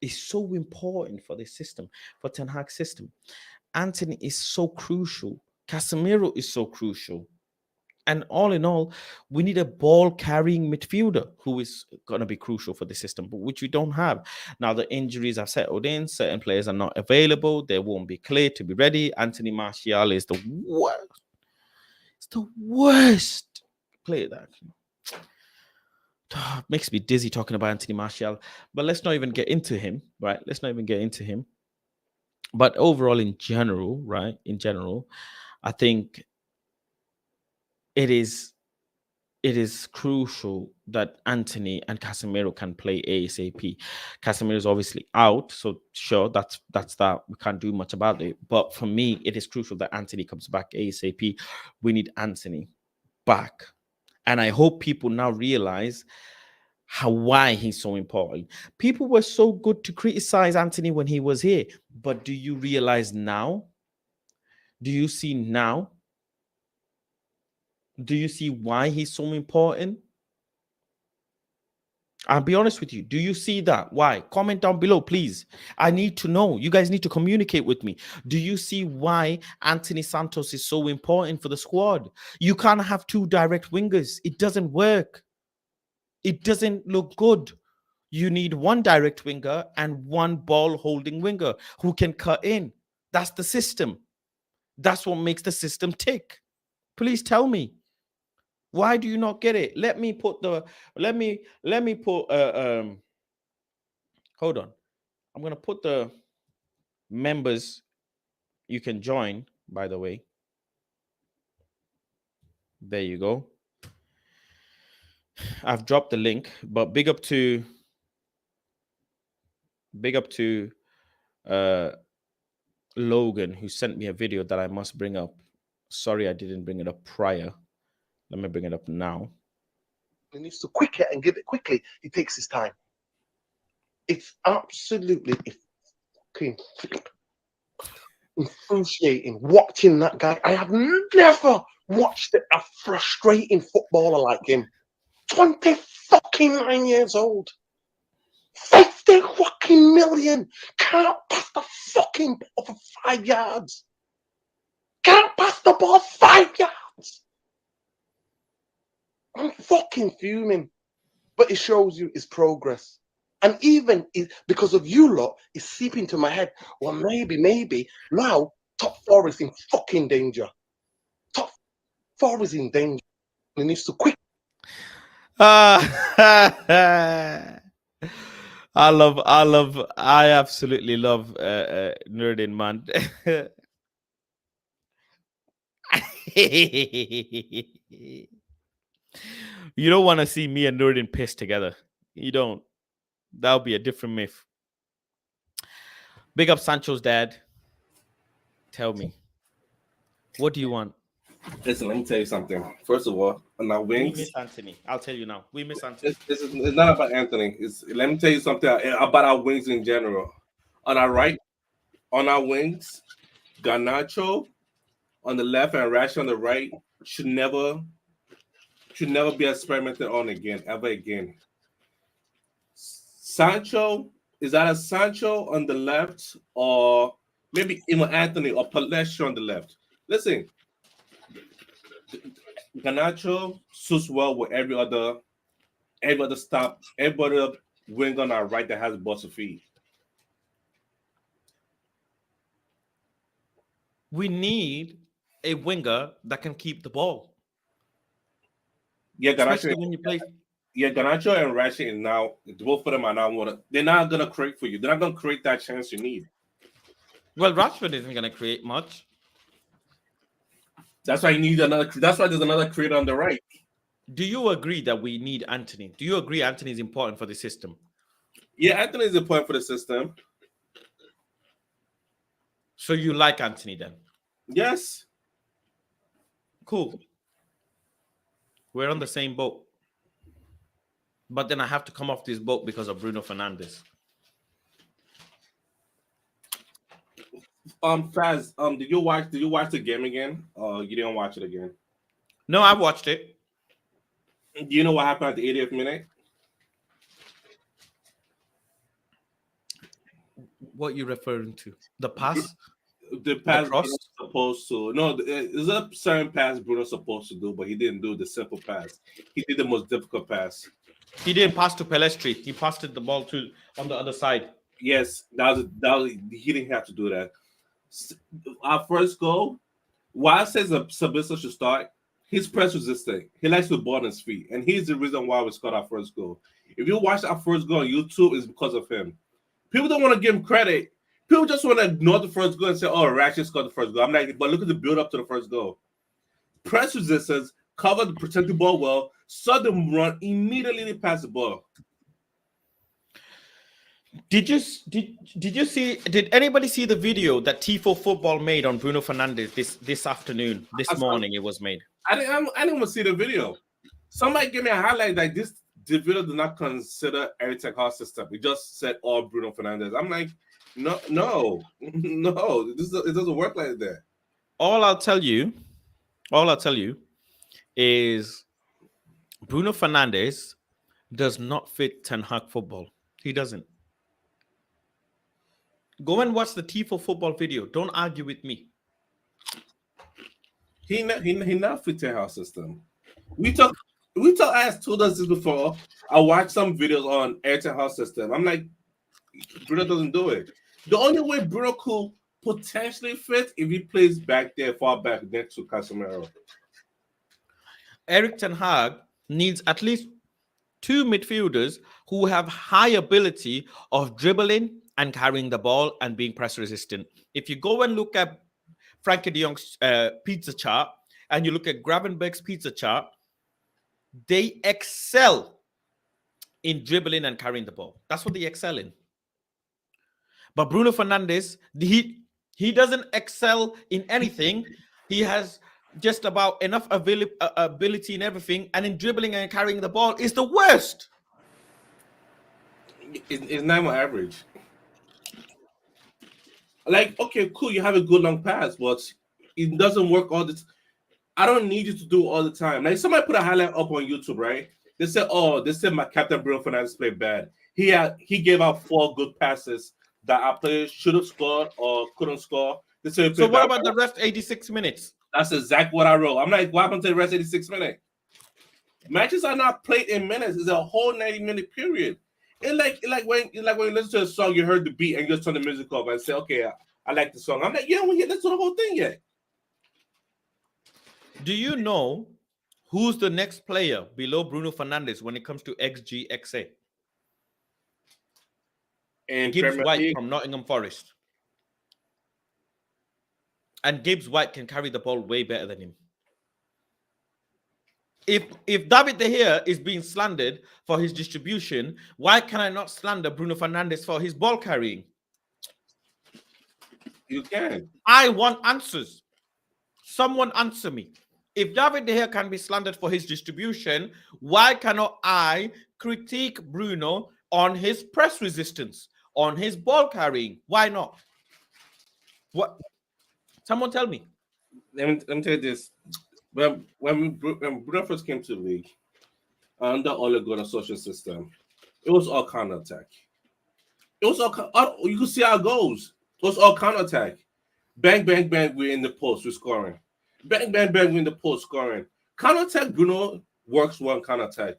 is so important for this system, for Ten Hag's system. Anthony is so crucial. Casemiro is so crucial. And all in all, we need a ball-carrying midfielder who is going to be crucial for the system, but which we don't have. Now, the injuries have settled in. Certain players are not available. They won't be clear to be ready. Anthony Martial is the worst. It's the worst player that makes me dizzy talking about Anthony Martial. But let's not even get into him, right? Let's not even get into him. But overall, in general, right? In general, I think it is it is crucial that Anthony and Casemiro can play ASAP. Casemiro is obviously out, so sure, that's that. We can't do much about it. But for me, it is crucial that Anthony comes back ASAP. We need Anthony back, and I hope people now realize why he's so important. People were so good to criticize Anthony when he was here, but do you realize now? Do you see now? Do you see why he's so important? I'll be honest with you. Do you see that? Why? Comment down below, please. I need to know. You guys need to communicate with me. Do you see why Anthony Santos is so important for the squad? You can't have two direct wingers. It doesn't work. It doesn't look good. You need one direct winger and one ball holding winger who can cut in. That's the system. That's what makes the system tick. Please tell me. Why do you not get it? Let me put hold on. I'm going to put the members you can join, by the way. There you go. I've dropped the link, but big up to Logan, who sent me a video that I must bring up. Sorry, I didn't bring it up prior. Let me bring it up now. He needs to quick it and give it quickly. He takes his time. It's absolutely fucking infuriating watching that guy. I have never watched a frustrating footballer like him. 29 years old. 50 fucking million. Can't pass the fucking ball for 5 yards. Can't pass the ball 5 yards. I'm fucking fuming. But it shows you his progress. And even because of you lot, it's seeping to my head. Well, maybe now top 4 is in fucking danger. Top 4 is in danger. He needs to quick. I absolutely love Nerdin, man. You don't want to see me and Nordin piss together. You don't. That'll be a different myth. Big up Sancho's dad. Tell me, what do you want? Listen, let me tell you something. First of all, on our wings, We miss Anthony. I'll tell you now. We miss Anthony. It's not about Anthony. Let me tell you something about our wings in general. On our right, on our wings, Garnacho on the left and Rashi on the right should never be experimented on again, ever again. Sancho, is that a Sancho on the left, or maybe even Anthony or Palestra on the left? Listen, Garnacho suits well with every other stop, every other wing on our right that has a ball to feed. We need a winger that can keep the ball. Yeah, Especially when you play. Yeah, Garnacho and Rashi is now, both of them are now they're not gonna create for you. They're not gonna create that chance you need. Well, Rashford isn't gonna create much. That's why you need another. That's why there's another creator on the right. Do you agree that we need Anthony? Do you agree Anthony is important for the system? Yeah, Anthony is important for the system. So you like Anthony then? Yes. Cool. We're on the same boat. But then I have to come off this boat because of Bruno Fernandes. Faz, did you watch the game again? You didn't watch it again? No, I watched it. Do you know what happened at the 80th minute? What are you referring to? The pass? The pass cross? Bruno's supposed to. No, there's a certain pass Bruno's supposed to do, but he didn't do the simple pass. He did the most difficult pass. He didn't pass to Pelestri. He passed the ball to on the other side. Yes, that was he didn't have to do that. Our first goal, why I says Sabitzer should start, he's press resistant. He likes to ball on his feet, and he's the reason why we scored our first goal. If you watch our first goal on YouTube, it's because of him. People don't want to give him credit. People just want to ignore the first goal and say, "Oh, Ratchet scored the first goal." I'm like, but look at the build up to the first goal. Press resistance covered, protect the ball well, saw them run, immediately pass the ball. Did you see? Did anybody see the video that Tifo Football made on Bruno Fernandes this afternoon? This morning it was made. I didn't even see the video. Somebody give me a highlight like this. The video did not consider Eric Ten Hag's system. It just said all Bruno Fernandes. I'm like, no, it doesn't work like that. All I'll tell you is Bruno Fernandes does not fit Ten Hag football. He doesn't. Go and watch the Tifo Football video. Don't argue with me. He not fit Ten Hag system. We asked told us this before. I watched some videos on Eric Ten Hag's system. I'm like, Bruno doesn't do it. The only way Bruno could potentially fit if he plays back there, far back next to Casemiro. Eric Ten Hag needs at least 2 midfielders who have high ability of dribbling and carrying the ball and being press resistant. If you go and look at Frankie de Jong's pizza chart and you look at Gravenberg's pizza chart, they excel in dribbling and carrying the ball. That's what they excel in. But Bruno Fernandes, he doesn't excel in anything. He has just about enough ability in everything, and in dribbling and carrying the ball is the worst. It's not more average. Like, okay, cool, you have a good long pass, but it doesn't work all the time. I don't need you to do it all the time. Like, somebody put a highlight up on YouTube, right? They said my captain Bruno Fernandes played bad. He gave out 4 good passes that our players should have scored or couldn't score. So what about the rest 86 minutes? That's exactly what I wrote. I'm like, what happened to the rest 86 minutes? Matches are not played in minutes. It's a whole 90-minute period. It's like when you listen to a song, you heard the beat and you just turn the music off and say, okay, I like the song. I'm like, you haven't listened to the whole thing yet. Do you know who's the next player below Bruno Fernandes when it comes to XG, XA? And Gibbs White from Nottingham Forest. And Gibbs White can carry the ball way better than him. If David De Gea is being slandered for his distribution, why can I not slander Bruno Fernandes for his ball carrying? You can. I want answers. Someone answer me. If David De Gea can be slandered for his distribution, why cannot I critique Bruno on his press resistance, on his ball carrying? Why not? What? Someone tell me. Let me tell you this. When Bruno first came to the league, under Ole Gunnar's social system, it was all counter-attack. It was all you could see how it goes. It was all counter-attack. Bang, bang, bang, we're in the post, we're scoring. Bang, bang, bang, we're in the post, scoring. Counter-attack, Bruno works one counter-attattack.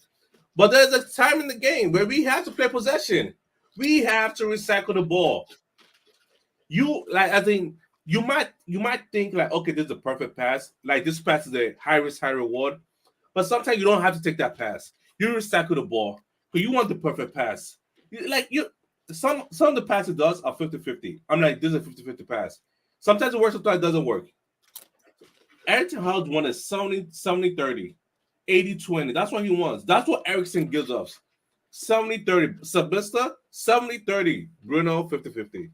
But there's a time in the game where we have to play possession. We have to recycle the ball. You might think like, okay, this is a perfect pass. Like, this pass is a high risk, high reward. But sometimes you don't have to take that pass. You recycle the ball because you want the perfect pass. Some of the passes it does are 50-50. I'm like, this is a 50-50 pass. Sometimes it works, sometimes it doesn't work. Eric Ten Hag won a 70-30, 80-20. That's what he wants. That's what Ericsson gives us. 70-30. Sabista, 70-30. Bruno, 50-50.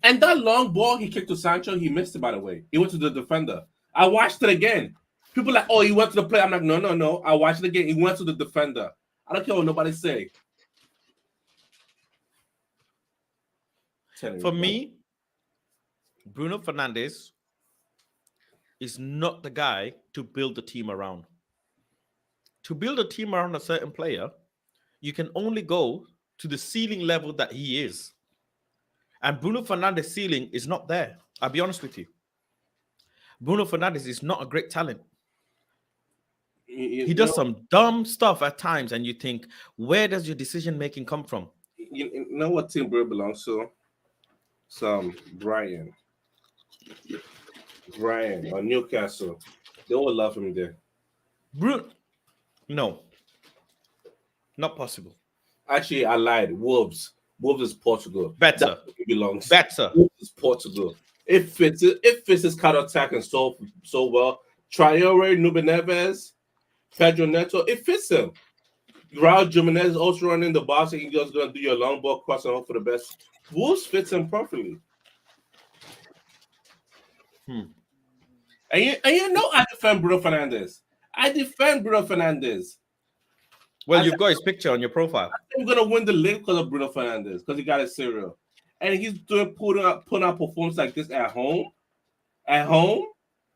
And that long ball he kicked to Sancho, he missed it, by the way. He went to the defender. I watched it again. People are like, oh, he went to the play. I'm like, no. I watched it again. He went to the defender. I don't care what nobody say. For me, Bruno Fernandes is not the guy to build the team around. To build a team around a certain player, you can only go to the ceiling level that he is. And Bruno Fernandes' ceiling is not there. I'll be honest with you. Bruno Fernandes is not a great talent. He does some dumb stuff at times, and you think, where does your decision-making come from? You know what team Bruno belongs to? Brian or Newcastle. They all love him there. Bruno? No. Not possible. Actually, I lied. Wolves is Portugal. Better. It belongs. Better. Wolves is Portugal. It fits his counter attacking so well. Traore, Nubeneves, Pedro Neto. It fits him. Raul Jimenez also running the box, and he's just gonna do your long ball cross and hope for the best. Wolves fits him perfectly. And you know I defend Bruno Fernandes. Well, you've got his picture on your profile. I'm gonna win the league because of Bruno Fernandes, because he got a cereal. And he's putting out performance like this at home. At home,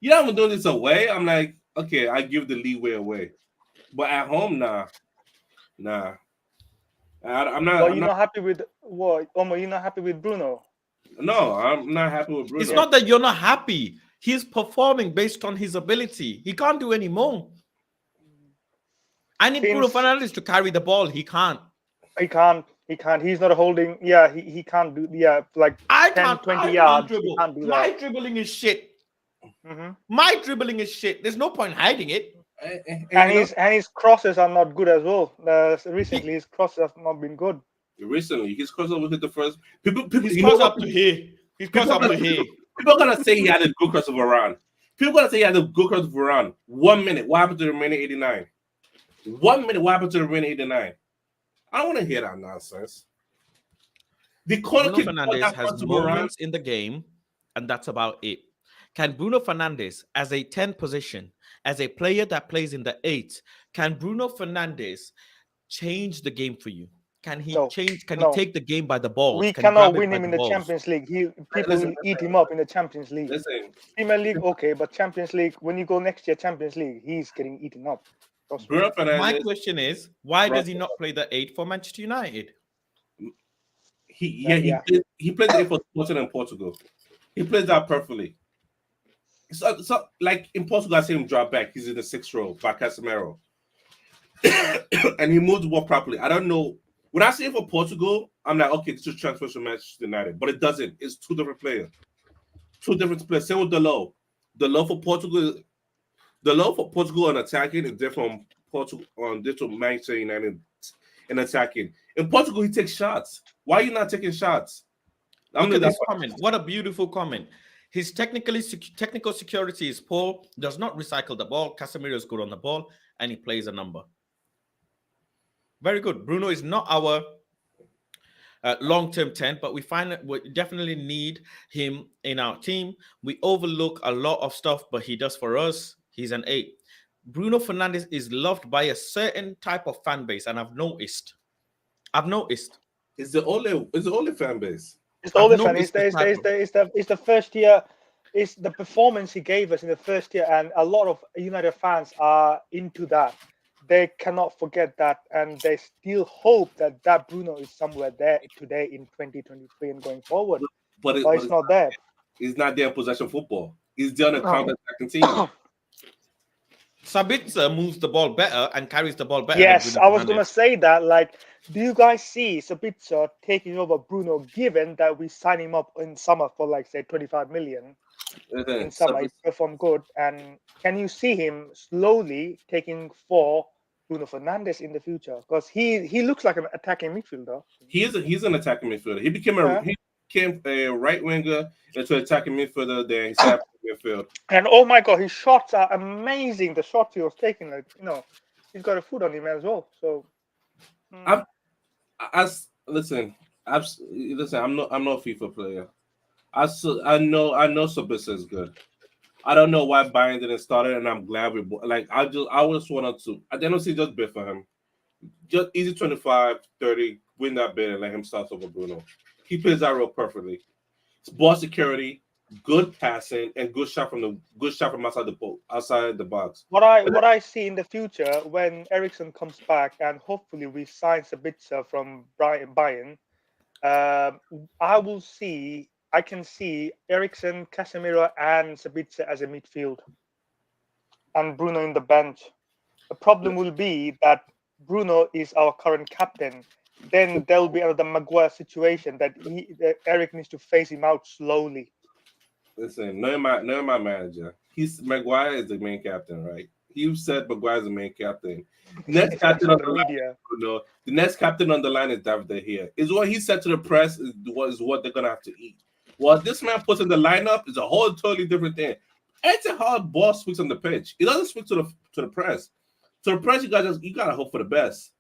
you're not even doing this away. I'm like, okay, I give the leeway away. But at home, nah. I'm not. Well, I'm you're not, not happy with what? Omo, you're not happy with Bruno. No, I'm not happy with Bruno. It's not that you're not happy. He's performing based on his ability. He can't do any more. I need Bruno Fernandes to carry the ball. He can't. He can't. He's not holding. Yeah, he can't do. Yeah, like 20 yards. He can't do My that. dribbling is shit. Mm-hmm. My dribbling is shit. There's no point hiding it. And his crosses are not good as well. Recently, his crosses have not been good. Recently, his crosses was hit the first. He's crossed up to here. He's crossed up to here. People are gonna say he had a good cross of Varane. People are gonna say he had a good cross of Varane. 1 minute. What happened to the remaining 89? 1 minute. What happened to the remaining 89? I don't want to hear that nonsense. The corner kick Fernandes has moments in the game, and that's about it. Can Bruno Fernandes, as a 10 position, as a player that plays in the 8, can Bruno Fernandes change the game for you? Can he change? Can he take the game by the balls? We can cannot win him in the Champions League. People will eat him up in the Champions League. Premier League, okay, but Champions League, when you go next year, Champions League, he's getting eaten up. My question is, why does he not play the 8 for Manchester United? He plays the 8 for Sporting in Portugal. He plays that perfectly. So like in Portugal, I see him drop back. He's in the 6th row by Casemiro. And he moves the ball properly. I don't know. When I see him for Portugal, I'm like, okay, this is transfer to Manchester United. But it doesn't. It's 2 different players. 2 different players. Same with Dalot. Dalot for Portugal on attacking is different from Portugal on different Manchester United in attacking. In Portugal, he takes shots. Why are you not taking shots? Look at this comment. What a beautiful comment. His technical security is poor, does not recycle the ball. Casemiro is good on the ball, and he plays a number. Very good. Bruno is not our long-term 10, but we definitely need him in our team. We overlook a lot of stuff, but he does for us. He's an 8. Bruno Fernandes is loved by a certain type of fan base, and I've noticed. It's the only fan base. It's the only fan. It's the first year. It's the performance he gave us in the first year, and a lot of United fans are into that. They cannot forget that, and they still hope that Bruno is somewhere there today in 2023 and going forward. But it's not there. He's not there in possession football. He's there on a counter-attacking team. Sabitzer moves the ball better and carries the ball better. Yes, I was going to say that. Like, do you guys see Sabitzer taking over Bruno, given that we sign him up in summer for, like, say, 25 million? In summer, he performed good. And can you see him slowly taking for Bruno Fernandes in the future? Because he looks like an attacking midfielder. He's an attacking midfielder. He became a right winger into attacking midfielder. Then he set up midfield. And oh my God, his shots are amazing. The shots he was taking, like, he's got a foot on him as well. So, listen. I'm not a FIFA player. I know Sabitzer is good. I don't know why Bayern didn't start it, and I'm glad we like. I just wanted to. I didn't see just bid for him. Just easy 25, 30, win that bid and let him start over Bruno. He plays that role perfectly. It's ball security, good passing, and good shot from outside the box. What I see in the future when Eriksen comes back and hopefully we sign Sabitzer from Bayern, I can see Eriksen, Casemiro, and Sabitzer as a midfield, and Bruno in the bench. The problem will be that Bruno is our current captain. Then there will be another Maguire situation that Eric needs to phase him out slowly. Listen, knowing my manager, Maguire is the main captain, right? You said Maguire is the main captain. Next captain on the line, the next captain on the line is David De Gea. Is what he said to the press is what they're gonna have to eat. What this man puts in the lineup is a whole totally different thing. Erik Hag boss speaks on the pitch. He doesn't speak to the press. To the press, you gotta hope for the best.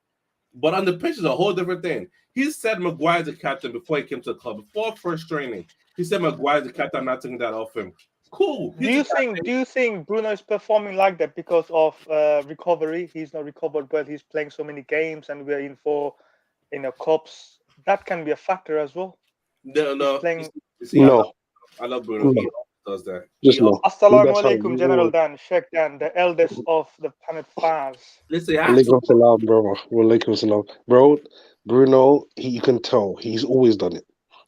But on the pitch is a whole different thing. He said Maguire's the captain before he came to the club. Before first training, he said Maguire's the captain. I'm not taking that off him. Cool. Do you think Bruno is performing like that because of recovery? He's not recovered well. He's playing so many games, and we're in a cups. That can be a factor as well. No. No. I love Bruno. No. He does that. Just no. Assalamu alaikum, General Dan. Sheikh Dan, the eldest of the PlanetFaz. Listen, Walaikum salam, bro. Walaikum salam. Bro, Bruno, you can tell he's always done it.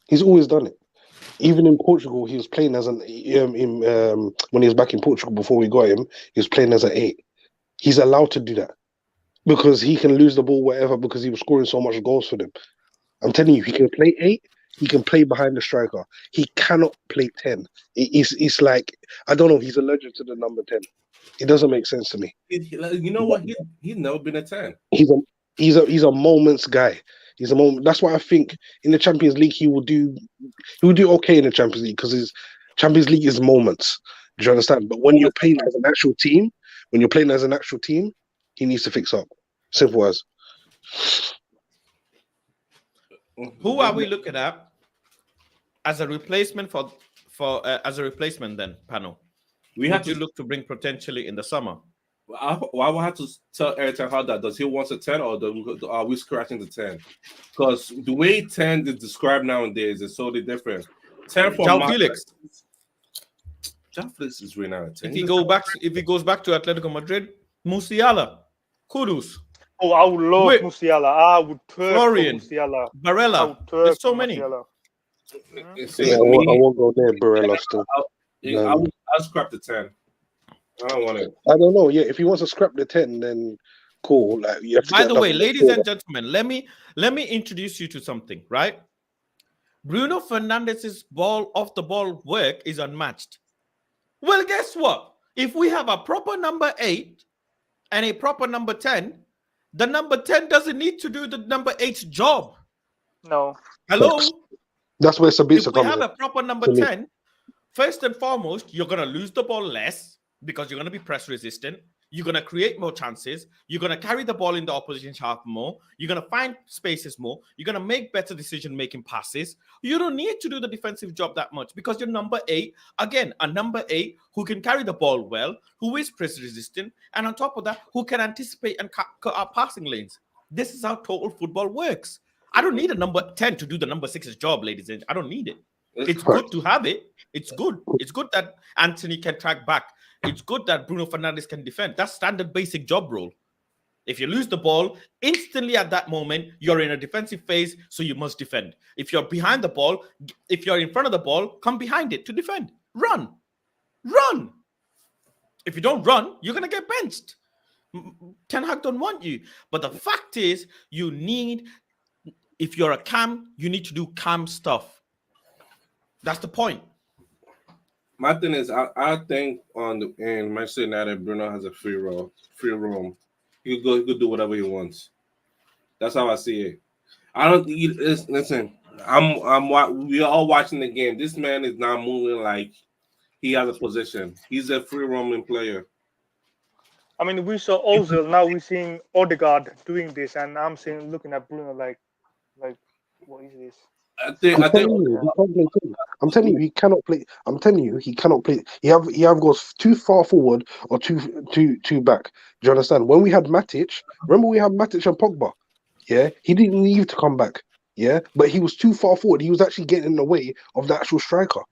He's always done it. Even in Portugal, he was playing as an when he was back in Portugal before we got him, he was playing as an 8. He's allowed to do that because he can lose the ball wherever because he was scoring so much goals for them. I'm telling you, he can play 8. He can play behind the striker. He cannot play 10. It's like, I don't know. He's allergic to the number 10. It doesn't make sense to me. You know what? He's never been a 10. He's a moments guy. He's a moment. That's why I think in the Champions League he will do okay in the Champions League because his Champions League is moments. Do you understand? But when you're playing as an actual team, he needs to fix up. Simple as. Who are we looking at as a replacement for as a replacement then, panel? We have to look to bring potentially in the summer. I will have to tell Erik Hag that. Does he want a 10 or are we scratching the 10? Because the way 10 is described nowadays is totally different. 10 for João Felix. João Felix is really not a 10. If he goes back to Atletico Madrid, Musiala, Kudus. Oh, I would love Musiala. I would turn Florian, Musiala. Barella. There's so many. I won't go there, Barella still. I'll scrap the 10. I don't want it. I don't know. Yeah, if he wants to scrap the 10, then cool. Like, by the way, ladies and gentlemen, let me introduce you to something, right? Bruno Fernandes's off the ball work is unmatched. Well, guess what? If we have a proper number 8 and a proper number 10, the number 10 doesn't need to do the number 8's job. No. Hello? That's where Sabitzer comes in. If we have a proper number 10, first and foremost, you're going to lose the ball less because you're going to be press resistant. You're going to create more chances. You're going to carry the ball in the opposition half more. You're going to find spaces more. You're going to make better decision-making passes. You don't need to do the defensive job that much because you're number 8. Again, a number 8 who can carry the ball well, who is press resistant, and on top of that, who can anticipate and cut our passing lanes. This is how total football works. I don't need a number 10 to do the number 6's job, ladies and gentlemen. I don't need it. It's good to have it. It's good. It's good that Anthony can track back. It's good that Bruno Fernandes can defend. That's standard basic job role. If you lose the ball, instantly at that moment, you're in a defensive phase, so you must defend. If you're behind the ball, if you're in front of the ball, come behind it to defend. Run. If you don't run, you're going to get benched. Ten Hag don't want you. But the fact is, if you're a cam, you need to do cam stuff. That's the point. My thing is, I think in Manchester United, Bruno has a free roam. He could do whatever he wants. That's how I see it. Listen. We're all watching the game. This man is not moving like he has a position. He's a free roaming player. I mean, we saw Ozil. Now we're seeing Odegaard doing this, and I'm looking at Bruno like, what is this? I'm telling you, he cannot play. I'm telling you, he cannot play. He have goes too far forward or too back. Do you understand? When we had Matic, remember we had Matic and Pogba. Yeah, he didn't need to come back. Yeah, but he was too far forward. He was actually getting in the way of the actual striker.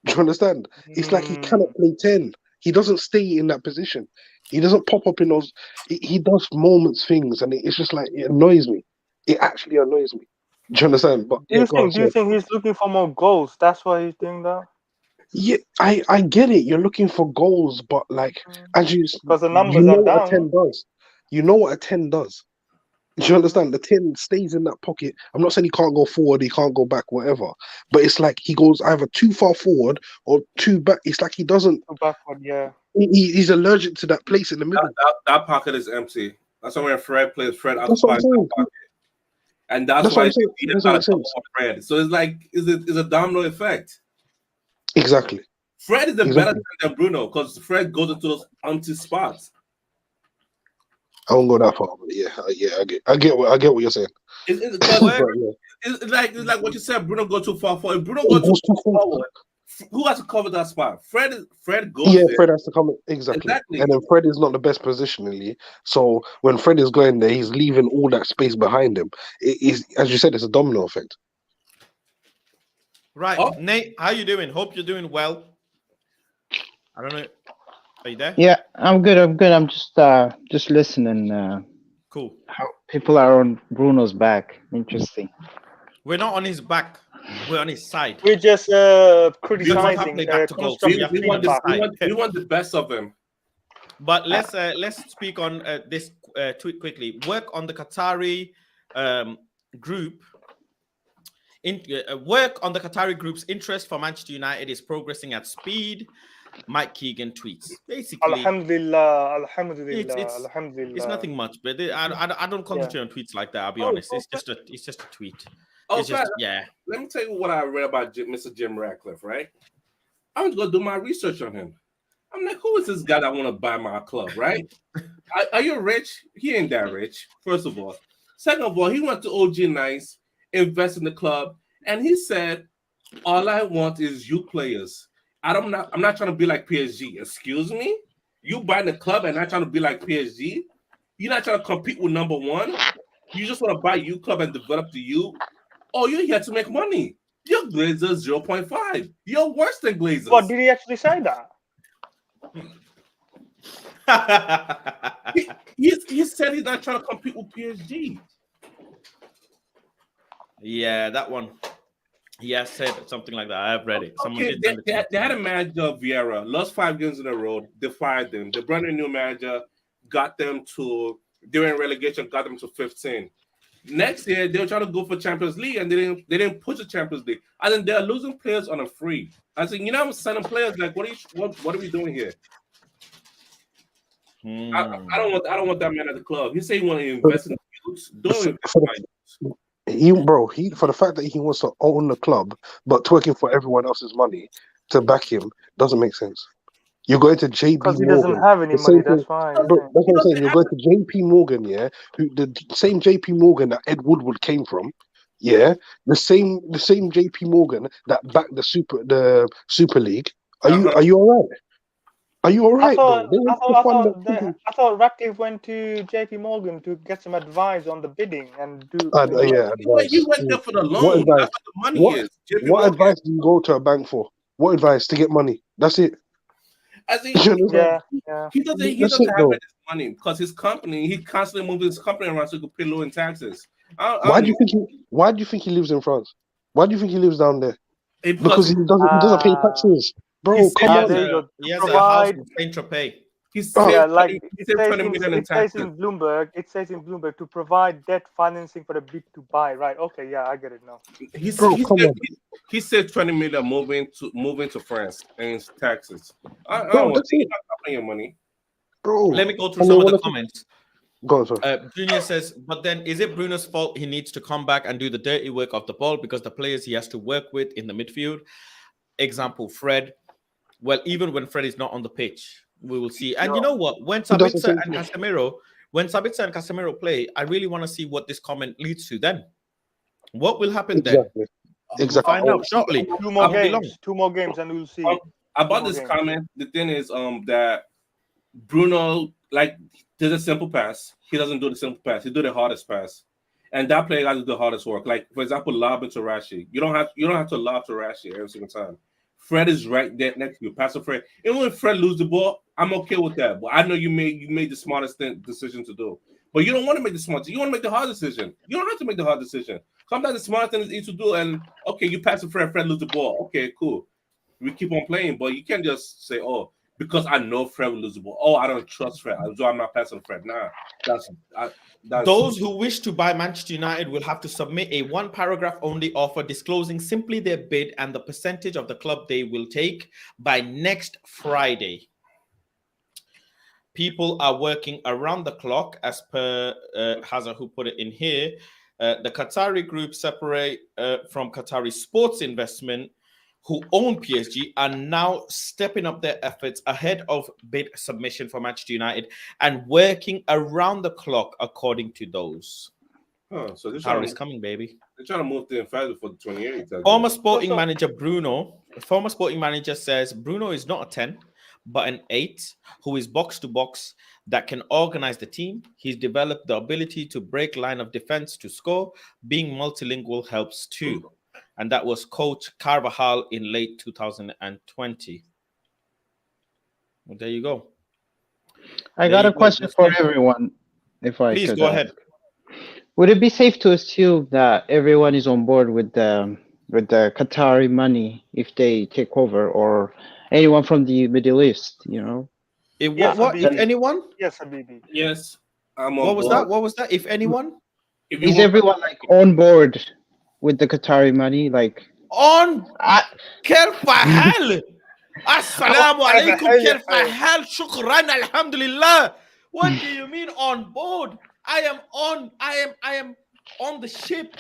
Do you understand? It's like he cannot play 10. He doesn't stay in that position. He doesn't pop up in those. He does moments things, and it's just like it annoys me. It actually annoys me. Do you understand? But do you think he's looking for more goals? That's why he's doing that. Yeah, I get it. You're looking for goals, but like as because the numbers are down. What a 10 does. You know what a 10 does. Do you understand? The 10 stays in that pocket. I'm not saying he can't go forward, he can't go back, whatever. But it's like he goes either too far forward or too back. It's like he doesn't. Too backward, yeah. He's allergic to that place in the middle. That pocket is empty. That's why when Fred plays, Fred occupies that pocket. And that's why he has got a Fred. So it's like, it's a domino effect. Exactly. Fred is a better Exactly. than Bruno because Fred goes into those empty spots. I won't go that far, but yeah, I get what you're saying. It's like what you said. Bruno go too far forward. If Bruno go too far forward, who has to cover that spot? Fred goes there. Fred has to come exactly. And then Fred is not the best positionally. So when Fred is going there, he's leaving all that space behind him. It is, as you said, it's a domino effect. Right, Nate, how you doing? Hope you're doing well. I don't know. Are you there? Yeah, I'm good. I'm just listening. Cool. How people are on Bruno's back. Interesting. We're not on his back. We're on his side. We're just criticizing. We want the best of him. But let's speak on this tweet quickly. Work on the Qatari group. Work on the Qatari group's interest for Manchester United is progressing at speed. Mike Keegan tweets. Basically, Alhamdulillah. It's nothing much, but I don't concentrate on tweets like that. I'll be honest. It's just a tweet. Let me tell you what I read about Mr. Jim Ratcliffe. Right, I was gonna do my research on him. I'm like, who is this guy that want to buy my club? Right? Are you rich? He ain't that rich. First of all. Second of all, he went to OG Nice, invest in the club, and he said, "All I want is you players. I'm not trying to be like PSG. Excuse me? You buy the club and not trying to be like PSG? You're not trying to compete with number one? You just want to buy you club and develop the you? Oh, you're here to make money. Your Glazers 0.5. You're worse than Glazers." What did he actually say that? he said he's not trying to compete with PSG. Yeah, that one. He has said something like that. I've read it. They had a manager, Vieira, lost 5 games in a row. They fired them. They brought in a new manager, got them to, during relegation, got them to 15. Next year, they were trying to go for Champions League, and they didn't push the Champions League. And then they're losing players on a free. I said, I'm signing players. Like, what are we doing here? I don't want that man at the club. He said he want to invest in the youths. Don't invest in my youths. He for the fact that he wants to own the club but working for everyone else's money to back him doesn't make sense. You're going to JP Morgan. Because he doesn't have any money, that's fine. Bro, that's what I'm saying. You're going to JP Morgan, yeah, who the same JP Morgan that Ed Woodward came from, yeah, the same JP Morgan that backed the Super League. Are you all right? Are you all right? I thought Ratcliffe went to JP Morgan to get some advice on the bidding and do. He went there for the loan. That's what the money is. What advice do you go to a bank for? What advice to get money? That's it. He doesn't have any money because his company. He constantly moves his company around so he can pay low in taxes. Why do you think he lives in France? Why do you think he lives down there? Because he doesn't pay taxes. Bro, come on. He has a house in Saint-Tropez. It says in Bloomberg. It says in Bloomberg to provide debt financing for the bid to buy. Right? Okay, yeah, I get it now. He said 20 million moving to France and taxes. I don't want to not paying your money, bro. Let me go through some of the comments. Go on, Junior says, but then is it Bruno's fault he needs to come back and do the dirty work of the ball because the players he has to work with in the midfield? Example, Fred. Well, even when Fred is not on the pitch, we will see. And you know what? When Sabitzer and Casemiro play, I really want to see what this comment leads to then. What will happen then? Exactly. We'll find out shortly. Two more games, and we'll see. About this comment, the thing is that Bruno, like, does a simple pass. He doesn't do the simple pass. He do the hardest pass. And that player got to do the hardest work. Like, for example, lob into Rashi. You don't have to lob to Rashi every single time. Fred is right there next to you. Pass to Fred. Even when Fred loses the ball, I'm okay with that. But I know you made the smartest decision to do. But you don't want to make the smart decision. You want to make the hard decision. You don't have to make the hard decision. Sometimes the smartest thing is easy to do. And okay, you pass to Fred, Fred loses the ball. Okay, cool. We keep on playing. But you can't just say, oh, because I know Fred will lose the ball. Oh, I don't trust Fred, so I'm not passing Fred. Nah, that's those who wish to buy Manchester United will have to submit a 1-paragraph only offer disclosing simply their bid and the percentage of the club they will take by next Friday. People are working around the clock, as per Hazard, who put it in here. The Qatari group separate from Qatari sports investment. who own PSG, are now stepping up their efforts ahead of bid submission for Manchester United and working around the clock according to those. Oh, so Power is coming, baby. They're trying to move the fast before the 28th. Former sporting manager says Bruno is not a 10, but an 8 who is box to box that can organize the team. He's developed the ability to break line of defense to score. Being multilingual helps too. And that was Coach Carvajal in late 2020. Well, there you go. I got a question for everyone, if I Please could. go ahead. Would it be safe to assume that everyone is on board with the Qatari money if they take over, or anyone from the Middle East? You know. If Habibi. anyone? Yes, Habibi. Yes, I'm on What was board. that? What was that? If anyone? Is everyone like on board with the Qatari money? Like on كيف حال السلام عليكم كيف حال شكرا الحمد لله. What do you mean on board? I am on the ship.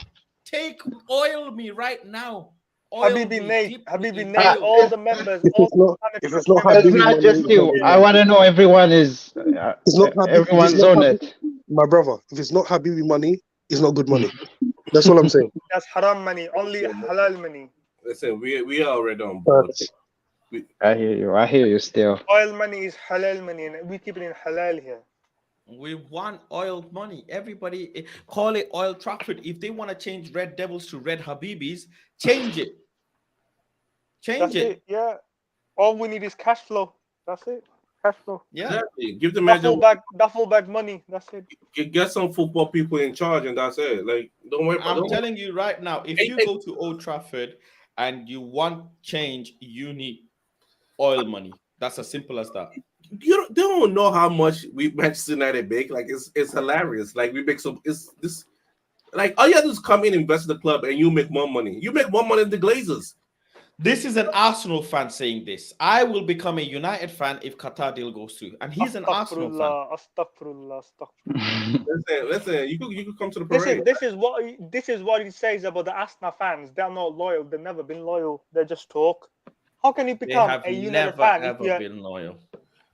Take oil me right now. Habibi Nate, all the members. If it's not it's not just you. I want to know everyone is. It's not Habibi, everyone's on it. My brother, if it's not Habibi money, it's not good money. That's all I'm saying. That's haram money. Only halal money. Listen, we are already on board. I hear you still. Oil money is halal money, and we keep it in halal here. We want oil money. Everybody call it Oil Trafford. If they want to change Red Devils to Red Habibis, change it. That's it. Yeah. All we need is cash flow. That's it. Cash flow. Yeah. Exactly. Give the manager duffel bag money. That's it. Get some football people in charge, and that's it. Like, don't worry about it. I'm telling you right now, if you go to Old Trafford and you want change, you need oil money. That's as simple as that. They don't know how much we Manchester United make. Like, it's hilarious. Like, we make this. Like, all you have to do is come in, invest in the club, and you make more money. You make more money than the Glazers. This is an Arsenal fan saying this. I will become a United fan if Qatar deal goes through, and he's an Arsenal fan. Astaghfirullah. Listen. You could come to the parade. This is what he says about the Arsenal fans. They're not loyal. They've never been loyal. They just talk. How can you become a United fan if you're been loyal?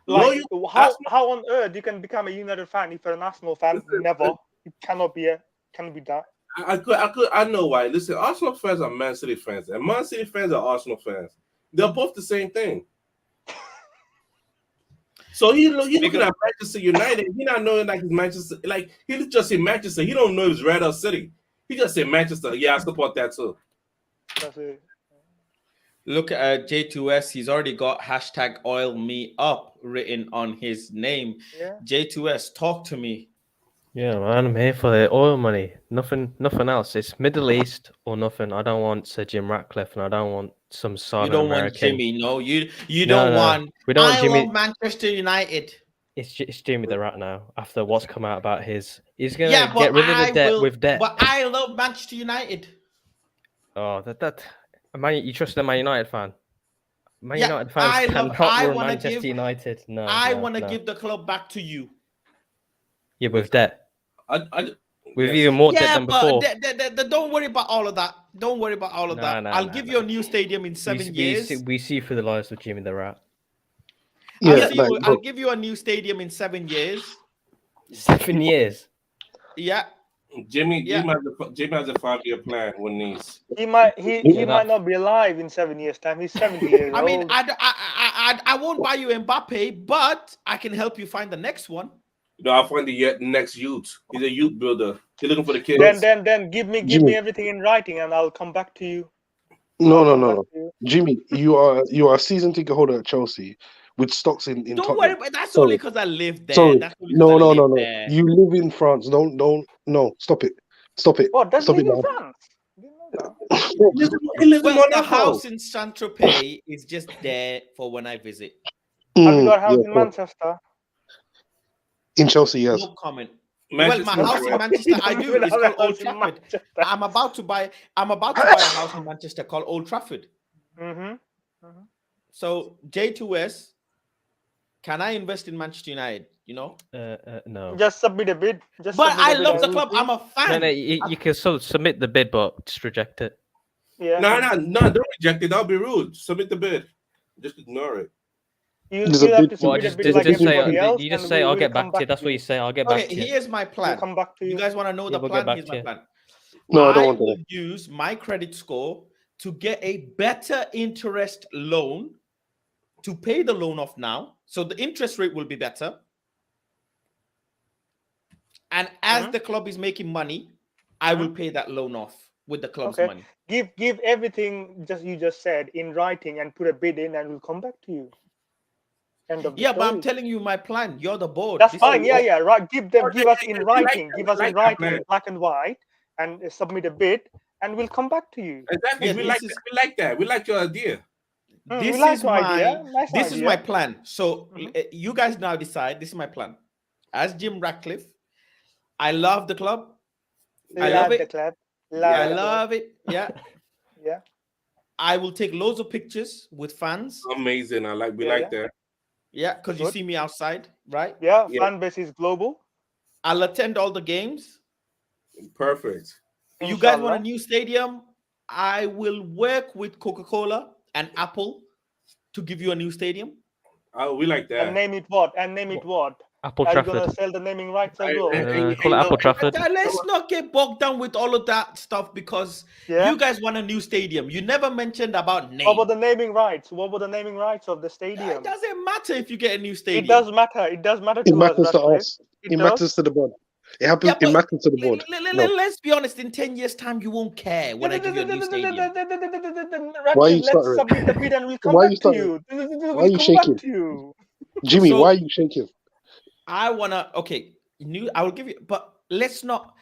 Like, how on earth you can become a United fan if you're an Arsenal fan? Never. It cannot be that. I know why. Listen, Arsenal fans are Man City fans, and Man City fans are Arsenal fans. They're both the same thing. So he looking at Manchester United. He not knowing like his Manchester. Like, he just say Manchester. He don't know his Red or City. He just say Manchester. Yeah, I support that too. That's it. Look at J2S. He's already got hashtag oil me up written on his name. Yeah. J2S, talk to me. Yeah, man, I'm here for the oil money. Nothing else. It's Middle East or nothing. I don't want Sir Jim Ratcliffe, and I don't want some Southern You don't American. want Jimmy, no. You don't want. We don't want Jimmy. Love Manchester United. It's Jimmy the Rat now. After what's come out about he's gonna get rid of the debt with debt. But I love Manchester United. Oh, you trust the Man United fan? United fans cannot run Manchester United. No, I want to give the club back to you. Yeah, with debt. With even more debt than before. Don't worry about all of that. Don't worry about all of that. I'll give you a new stadium in 7 years. We see through the lies of Jimmy the Rat. Yeah, I'll give you a new stadium in 7 years. 7 years? Yeah. Jimmy has a 5-year plan with Nice. He might not be alive in 7 years' time. He's 70 years old. I mean, I won't buy you Mbappe, but I can help you find the next one. I'll find the next youth. He's a youth builder. He's looking for the kids. Then give me everything in writing, and I'll come back to you. No. Jimmy, you are a season ticket holder at Chelsea with stocks in Don't Tottenham. worry, but that's only because I live there. Sorry. No. You live in France. No. Stop it. What? Does Stop he it live now. in France? He lives in Well, the Monaco. house in Saint-Tropez is just there for when I visit. Have you got a house in Manchester? In Chelsea, yes. No comment. Manchester. Well, my house in Manchester, I do. It's called Old Trafford. I'm about to buy a house in Manchester called Old Trafford. So J2S, can I invest in Manchester United? You know? No. Just submit a bid. But I love the club. I'm a fan. No, you can submit the bid, but just reject it. Yeah. No, don't reject it. That'll be rude. Submit the bid. Just ignore it. You There's a have bid. to Well, submit a just bid just, like just say everybody else, you just and say I'll we'll get come back to you. That's what you say. I'll get back Okay, to you. here's my We'll plan. come back to You you. guys want to know Yeah, the we'll get plan? back Here's to my you. plan. No, I don't I want will that. use my credit score to get a better interest loan to pay the loan off now. So the interest rate will be better. And as the club is making money, I will pay that loan off with the club's Okay. money. Give everything you just said in writing and put a bid in, and we'll come back to you. End of the Yeah, but I'm story. telling you my plan. You're the board. That's This fine. is- Yeah. Right. Give us in We writing. Give us in like that writing, plan. black and white, and submit a bid, and we'll come back to you. Exactly. Yeah, We this like is that. We like that. We like your idea. We this like is your idea. my Nice this is my idea. plan. So you guys now decide. This is my plan. As Jim Ratcliffe, I love the club. I love Love the it. club. I Love the club. love it. Yeah. Yeah. I will take loads of pictures with fans. Amazing. We Yeah, like that. Yeah, because you Good. see me outside, right? Yeah. Yeah. Fan base is global. I'll attend all the games. Perfect. You guys want a Inshallah. new stadium? I will work with Coca-Cola and Apple to give you a new stadium. We like that. And name it what? And name it what? Apple Are you Trafford. gonna sell the naming rights as well? Call it Apple Trafford. Let's not get bogged down with all of that stuff because Yeah. you guys want a new stadium. You never mentioned about name. What about the naming rights? What about the naming rights of the stadium? It doesn't matter if you get a new stadium. It does matter. It does matter It to matters us, to Ratcliffe. us. It It does. matters to the board. It happens. Yeah, It but matters to the board. No. Let's be honest. In 10 years' time, you won't care when I give you a new stadium. Why are you Ratcliffe, let's stuttering? submit the bid and we'll come Why are back you to stuttering? you. Why are We'll you come back shaking? to you. Jimmy, So- why are you shaking? I wanna I will give you, but let's not.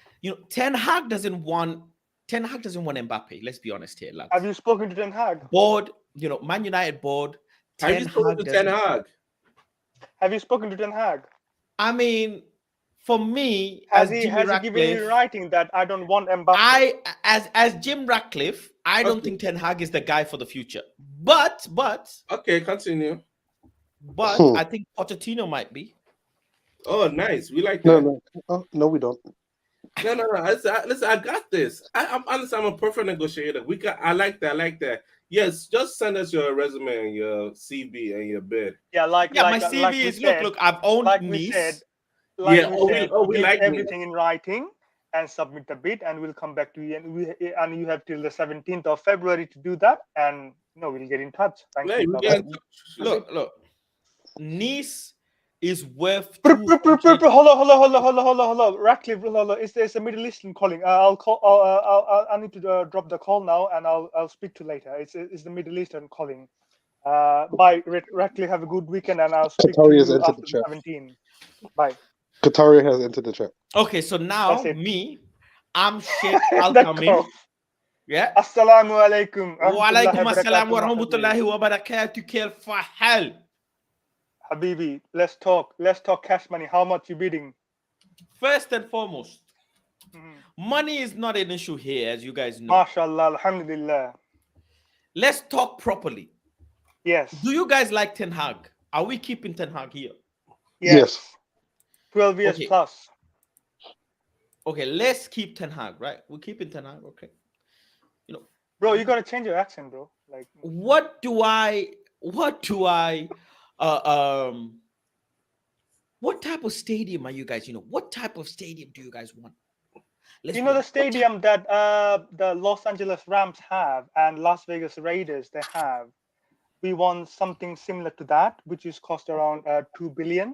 Ten Hag doesn't want Mbappe. Let's be honest here, lads. Have you spoken to Ten Hag? Board, Man United board. Have you spoken to Ten Hag? Have you spoken to Ten Hag? I mean, for me, Has as he Jimmy given you in Ratcliffe, writing that I don't want Mbappe? as Jim Ratcliffe, I don't think Ten Hag is the guy for the future. But Okay, continue. I think Pochettino might be. Oh, nice. We like that. No. Oh, no, we don't. No. Listen, I got this. I'm honestly, I'm a perfect negotiator. I like that. Yes, just send us your resume and your CV and your bid. Yeah, My CV is look. I've owned like we Nice. said, We give like everything in writing and submit the bid, and we'll come back to you. And you have till the 17th of February to do that, and we'll get in touch. Thank Hey, you. we Bye-bye. get Look. Nice is worth. Hold on. Ratcliffe, it's a Middle Eastern calling. I'll call. I need to drop the call now, and I'll speak to you later. It's the Middle Eastern calling. Bye, Ratcliffe. Have a good weekend, and I'll speak Qatari to has you entered after the the chat. 17. Bye. Qatari has entered the chat. Okay, so now That's it. me, I'm Sheikh Al That Tamim. call. Yeah. Assalamu alaikum. Wa alaikum assalam wa Rahmatullahi rahmatullahi wa barakatuh. Khair fahal. Habibi, let's talk cash money. How much you bidding? First and foremost, money is not an issue here, as you guys know. MashaAllah, alhamdulillah. Let's talk properly. Yes. Do you guys like Ten Hag? Are we keeping Ten Hag here? Yes. 12 years Okay. plus. Okay, let's keep Ten Hag, right? We're keeping Ten Hag, okay. Bro, you gotta change your accent, bro. Like, What type of stadium are you guys? What type of stadium do you guys want? the stadium that the Los Angeles Rams have and Las Vegas Raiders they have. We want something similar to that, which is cost around 2 billion.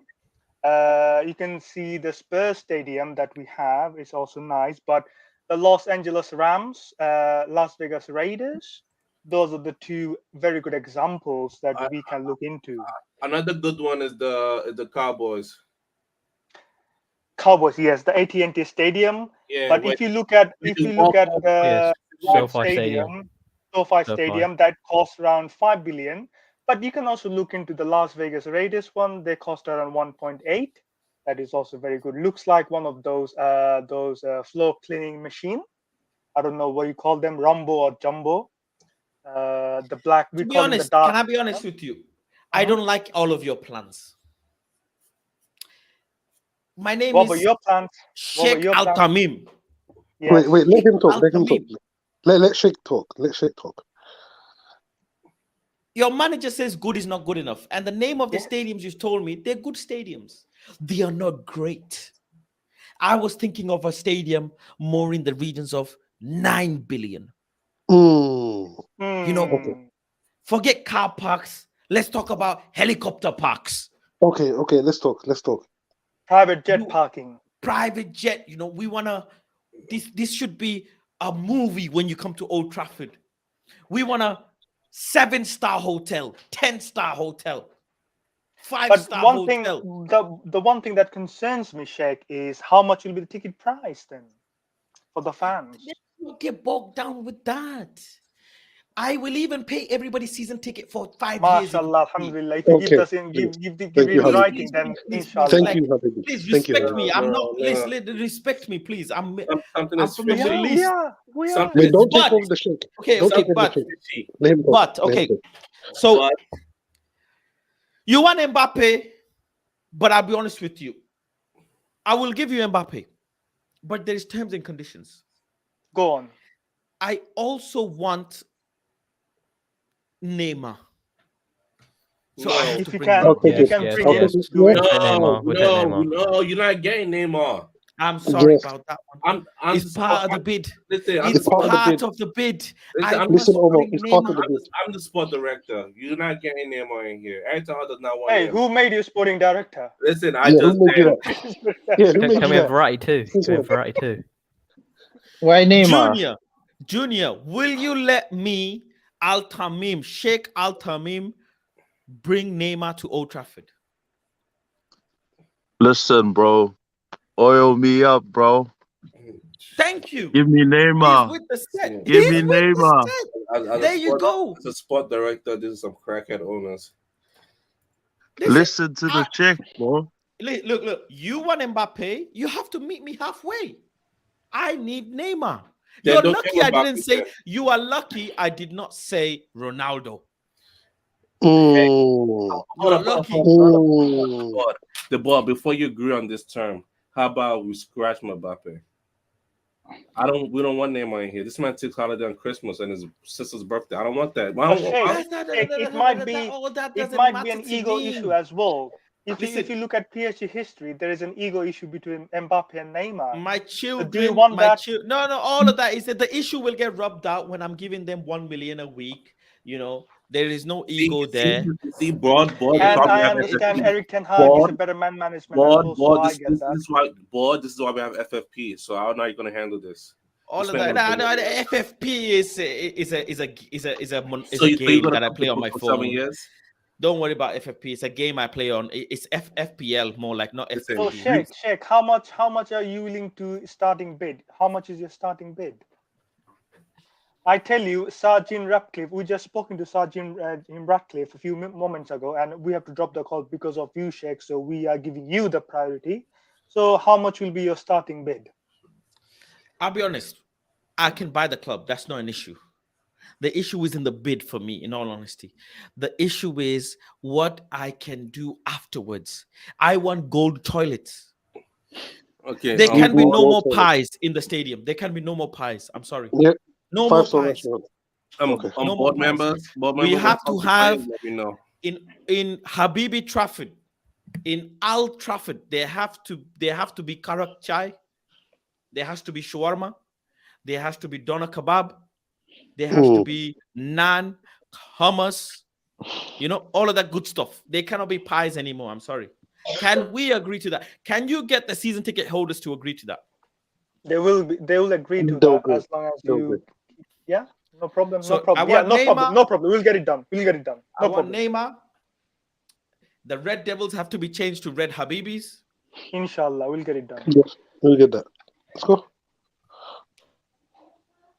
You can see the Spurs stadium that we have is also nice, but the Los Angeles Rams, Las Vegas Raiders, those are the two very good examples that we can look into. Another good one is the Cowboys. Cowboys, yes, the AT&T Stadium. Yeah, but if you look at the Yes, SoFi Stadium, SoFi Stadium, that costs around 5 billion. But you can also look into the Las Vegas Raiders one. They cost around 1.8. That is also very good. Looks like one of those floor cleaning machine. I don't know what you call them, Rumbo or Jumbo. The black. We To be call them honest, the dark. can I be honest with you? I don't like all of your plans. My name What about is your plans? Sheikh Al Tamim. Yes. Wait, let him talk. Al Let him talk. Tamim. Let Sheikh talk. Let Sheikh talk. Your manager says good is not good enough. And the name of the Yeah. stadiums you told me, they're good stadiums. They are not great. I was thinking of a stadium more in the regions of 9 billion. Mm. You know, Hmm. forget car parks. Let's talk about helicopter parks. Okay. Let's talk. Private jet You- parking. Private jet. You know, we wanna. This should be a movie when you come to Old Trafford. We want a 7-star hotel, 10-star hotel, But 5-star one thing, hotel. the one thing that concerns me, Sheikh, is how much will be the ticket price then for the fans? Don't get bogged down with that. I will even pay everybody season ticket for 5 years. if MashaAllah, need be. alhamdulillah. If you give Okay. us in, give Thank it you, in Habib. writing, then inshallah. Thank Like, you, Habibi. please Thank you, respect Habibi. me. I'm not. No. Respect me, please. I'm Something I'm is from the We fishy. are, Middle we East. are, we are. Something Wait, is don't take But- over the Sheikh. Okay, Don't okay, take over but the Sheikh. fishy. Let him talk. but Let him okay. talk. So But you want Mbappe, but I'll be honest with you. I will give you Mbappe, but there is terms and conditions. Go on. I also want Neymar. So I have If to you bring can, Neymar. if you Yes, can yes, bring yes. him, do it. We'll take Neymar. We'll take Neymar. No, you're not getting Neymar. I'm sorry Yes. about that one. I'm It's part of the bid. Listen, It's part of the part bid. of the bid. Listen, I I'm- must Listen, Omar, bring it's part of Neymar. the I'm the sport director. You're not getting Neymar in here. Every time does not want Hey, Neymar. who made you sporting director? Listen, I Yeah, just who made you said that? Yeah, who made Can you we have that? variety too? Since Can we have when? variety too? Why Neymar? Junior, will you let me, Al Tamim, Sheikh Al Tamim, bring Neymar to Old Trafford? Listen, bro. Oil me up, bro. Thank you. Give me He's Neymar. with the set. Give He's me with Neymar. the set. There you go. As a sport director, this is some crackhead owners. Listen to the check, bro. Look. You want Mbappe? You have to meet me halfway. I need Neymar. Then You're don't lucky care I about didn't me say. then. You are lucky I did not say Ronaldo. Mm. You're lucky. Mm. The ball, before you agree on this term, how about we scratch Mbappe? We don't want Neymar in here. This man takes holiday on Christmas and his sister's birthday. I don't want that. But Sheikh, it might be an an ego issue as well. If Listen. you look at PSG history, there is an ego issue between Mbappe and Neymar. My So children, do you want that? No, all of that is that the issue will get rubbed out when I'm giving them 1 million a week. You know, there is no ego there. See, broad. And I understand Eric Ten Hag is a better man management as well, so I get that. This is why we have FFP. So how are you going to handle this? All This of man that. will No, do the it. FFP is a So you're game gonna that I come play to on my for 7 phone. years? Don't worry about FFP. It's a game I play on. It's FPL more like, not Listen, So FFP. Sheikh, how much are you willing to starting bid? How much is your starting bid? I tell you, Sir Jim Ratcliffe, we just spoken to Sir Jim Ratcliffe a few moments ago, and we have to drop the call because of you, Sheikh. So we are giving you the priority. So how much will be your starting bid? I'll be honest. I can buy the club. That's not an issue. The issue isn't the bid for me, in all honesty. The issue is what I can do afterwards. I want gold toilets. Okay. There can be no gold more toilets. pies in the stadium. There can be no more pies. I'm sorry. Yeah. No more 5-star pies. restaurant. Okay. No board more pies. members. We have to have Let me know. in Habibi Trafford, in Al Trafford, there have to be karak chai. There has to be shawarma. There has to be doner kebab. There has to be naan, hummus, all of that good stuff. They cannot be pies anymore. I'm sorry. Can we agree to that? Can you get the season ticket holders to agree to that? They will agree to They'll that agree. as long as They'll you. agree. Yeah, no problem. So No problem. I Yeah, want no Neymar. problem. No problem. We'll get it done. I No want problem. Neymar. The Red Devils have to be changed to Red Habibis. Inshallah, we'll get it done. Yes, we'll get that. Let's go.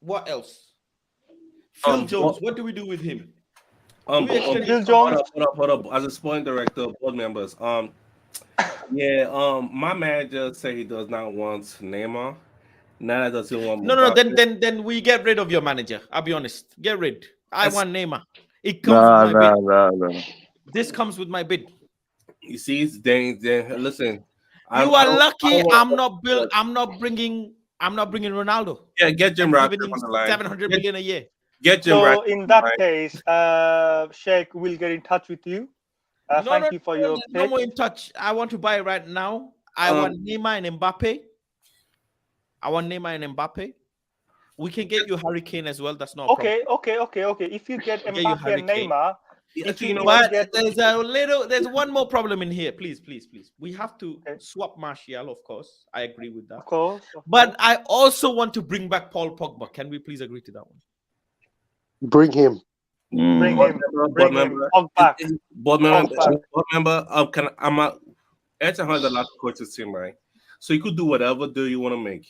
What else? Phil Jones. What do we do with him? Do we extend his Phil contract? Jones. Hold up. As a sporting director, board members. My manager said he does not want Neymar. Nana doesn't want. No. Then we get rid of your manager. I'll be honest. Get rid. I want Neymar. It comes with my bid. This comes with my bid. You see, then listen. You are lucky. I'm not bringing I'm not bringing Ronaldo. Yeah, get Jim I'm Ratcliffe giving him on the line. 700 million a year. Get Jim So Ratcliffe in on the that line. case, Sheikh will get in touch with you. Thank you for your there's pick. no more in touch. I want to buy right now. I want Neymar and Mbappe. We can get you Hurricane as well. That's not a problem. Okay. If you get We'll get you Mbappe and Hurricane. Neymar, there's one more problem in here. Please. We have to swap Martial, of course. I agree with that. Of course. But I also want to bring back Paul Pogba. Can we please agree to that one? Bring him. Bring him. Board member. Etihad has a lot to coach his team, right? So you could do whatever deal you want to make.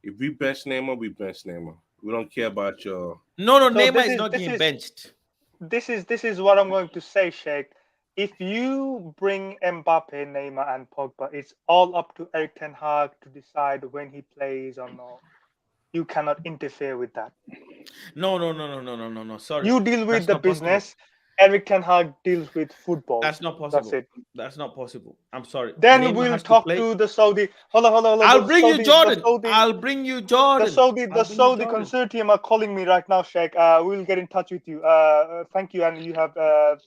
If we bench Neymar, we bench Neymar. We don't care about your. No, Neymar is not getting benched. This is what I'm going to say, Sheikh. If you bring Mbappe, Neymar, and Pogba, it's all up to Erik ten Hag to decide when he plays or not. You cannot interfere with that. No. Sorry. You deal with the business. Erik ten Hag deals with football. That's not possible. That's it. That's not possible. I'm sorry. Then Neymar we'll talk to the Saudi. Hold on. I'll bring you Jordan. The Saudi consortium are calling me right now, Sheikh. We'll get in touch with you. Thank you, and you have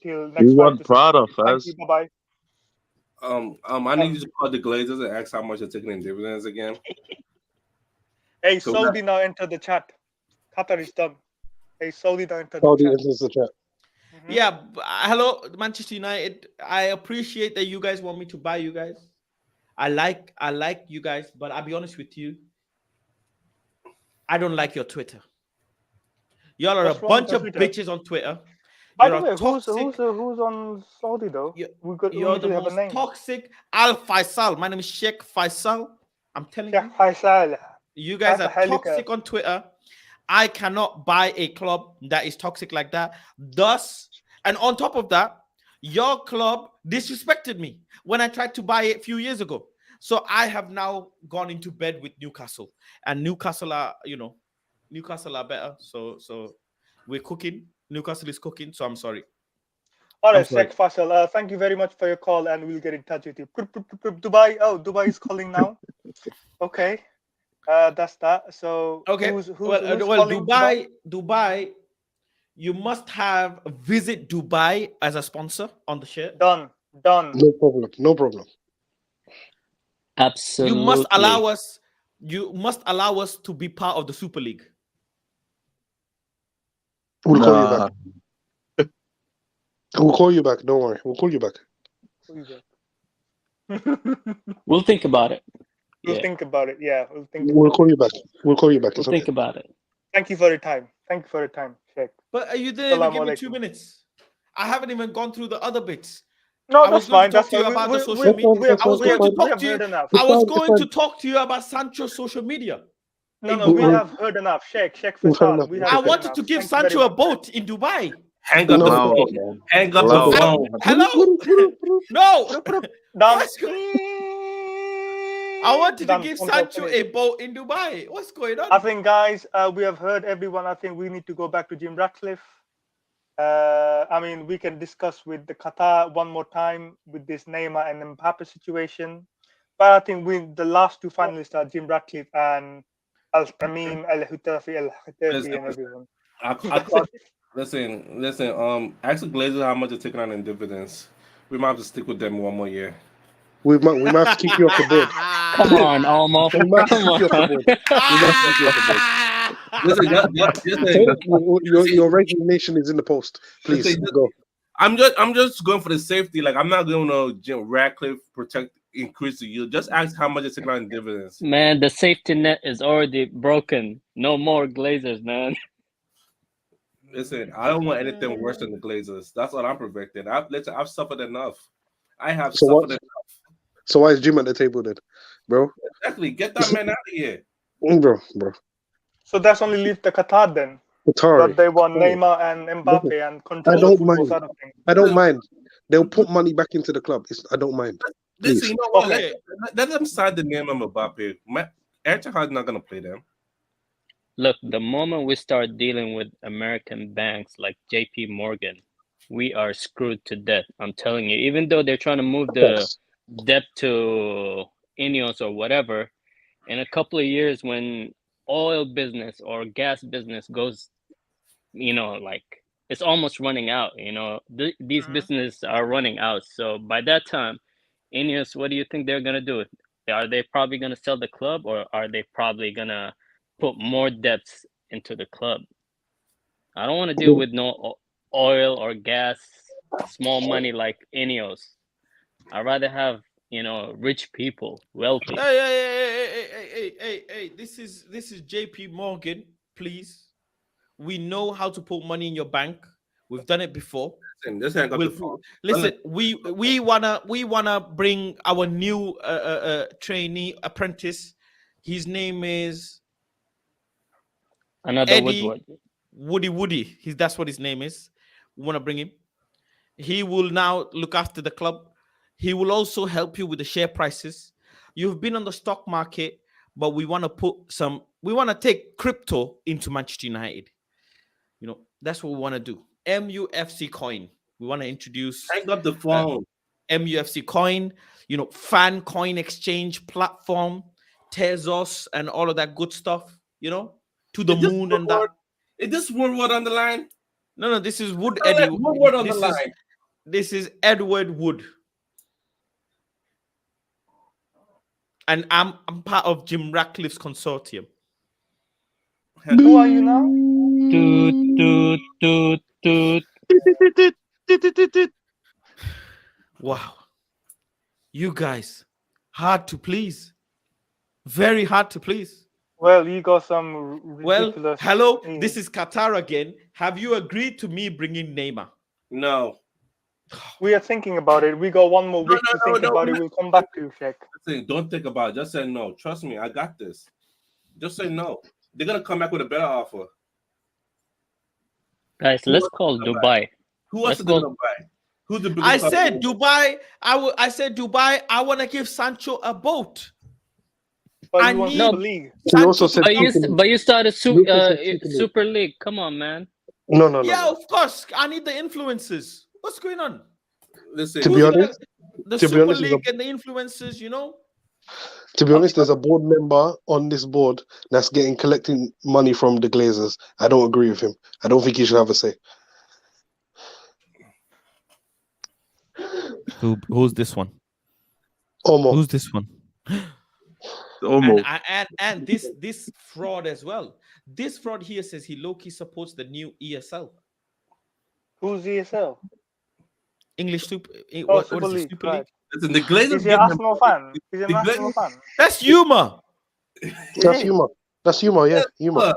till next. We want Prada, Thank you. Bye. I need you to call the Glazers and ask how much they're taking in dividends again. Hey, Saudi now enter the chat. Qatar is done. Hey, Saudi now enter Saudi the enters the chat. Yeah, hello, Manchester United. I appreciate that you guys want me to buy you guys. I like you guys, but I'll be honest with you. I don't like your Twitter. Y'all are a bunch of bitches on Twitter. By the way, who's on Saudi though? You're the most toxic. Al Faisal. My name is Sheikh Faisal. I'm telling you. Faisal. You guys are toxic on Twitter. I cannot buy a club that is toxic like that. Thus, and on top of that, your club disrespected me when I tried to buy it a few years ago. So I have now gone into bed with Newcastle, and Newcastle are better. So we're cooking. Newcastle is cooking. So I'm sorry. All right, Sheikh Faisal. Thank you very much for your call, and we'll get in touch with you. Dubai. Oh, Dubai is calling now. Okay. That's that. So okay. Who's Dubai. You must have Visit Dubai as a sponsor on the shirt. Done. No problem. Absolutely. You must allow us to be part of the Super League. We'll call you back. We'll call you back. Don't worry. We'll call you back. We'll think about it. We'll think about it. Yeah, we'll call you back. We'll call you back. We'll think about it. Thank you for your time. Sheikh. But you didn't even give me 2 minutes. I haven't even gone through the other bits. No, that's fine. That's fine. About the social media. I was going to talk to you. I was going to talk to you about Sancho's social media. No, we have heard enough. Sheikh Faisal. I wanted to give Sancho a boat in Dubai. Hang up the phone. Hang up the phone. Hello? No. Done. I wanted to give Sancho a boat in Dubai. What's going on? I think, guys, we have heard everyone. I think we need to go back to Jim Ratcliffe. I mean, we can discuss with the Qatar one more time with this Neymar and Mbappe situation. But I think the last two finalists are Jim Ratcliffe and Al-Tamim Al-Hutafi and everyone. Listen. Ask the Glazers how much they're taking on in dividends. We might have to stick with them one more year. We might have to kick you off the board. Come on, Almo. We might have to kick you off the board. Your resignation is in the post. Please go. I'm just going for the safety. Like, I'm not going to Jim Ratcliffe increase the yield. Just ask how much it's taking on in dividends. Man, the safety net is already broken. No more Glazers, man. Listen, I don't want anything worse than the Glazers. That's what I'm predicting. I've suffered enough. I have suffered enough. So why is Jim at the table then, bro? Exactly. Get that man out of here. Bro. So that's only leave the Qatar then. Qatari. But they want Neymar and Mbappe and control I don't the mind. side of things. I don't mind. They'll put money back into the club. I don't mind. Listen, you know what? Let them sign the name of Mbappe. Etihad's not going to play them. Look, the moment we start dealing with American banks like JP Morgan, we are screwed to death. I'm telling you, even though they're trying to move the debt to Ineos or whatever, In a couple of years, when oil business or gas business goes, like it's almost running out. These businesses are running out. So by that time, Ineos, what do you think they're gonna do? Are they probably gonna sell the club, or are they probably gonna put more debts into the club? I don't want to deal with no oil or gas, small money like Ineos. I'd rather have rich people, wealthy. Hey. This is JP Morgan, please. We know how to put money in your bank. We've done it before. This ain't got the phone. Listen, we wanna bring our new trainee apprentice. His name is Another Eddie Woodward. Woody. That's what his name is. We want to bring him. He will now look after the club. He will also help you with the share prices. You've been on the stock market, but we want to take crypto into Manchester United. That's what we want to do. MUFC coin. We want to introduce. Hang up the phone. MUFC coin, fan coin exchange platform, Tezos, and all of that good stuff, to the moon and that. Is this Woodward on the line? No, this is Wood Eddie. Woodward on the line. This is Edward Wood. And I'm part of Jim Ratcliffe's consortium. Who are you now? Wow. You guys, hard to please. Very hard to please. Well, you got some ridiculous... hello, this is Qatar again. Have you agreed to me bringing Neymar? No. We are thinking about it. We got one more week to think about it. We'll come back to you, Sheikh. Don't think about it. Just say no. Trust me, I got this. Just say no. They're going to come back with a better offer. Guys, let's call Dubai. Who wants to go to Dubai? Who's the biggest I said Dubai. I said Dubai. I want to give Sancho a boat. But I need need league. He also said but you started Super League. Come on, man. No. Yeah, of course. I need the influences. What's going on? Listen, To be honest, the Super League and the influencers, To be honest, there's a board member on this board that's collecting money from the Glazers. I don't agree with him. I don't think he should have a say. Who's this one? Omo. Who's this one? Omo. And this fraud as well. This fraud here says he low-key supports the new ESL. Who's ESL? English Super. Super League. Super League? Listen, the Glazers. He's an Arsenal fan. He's an Arsenal fan. That's humor. That's humor. That's humor. Yeah, humor.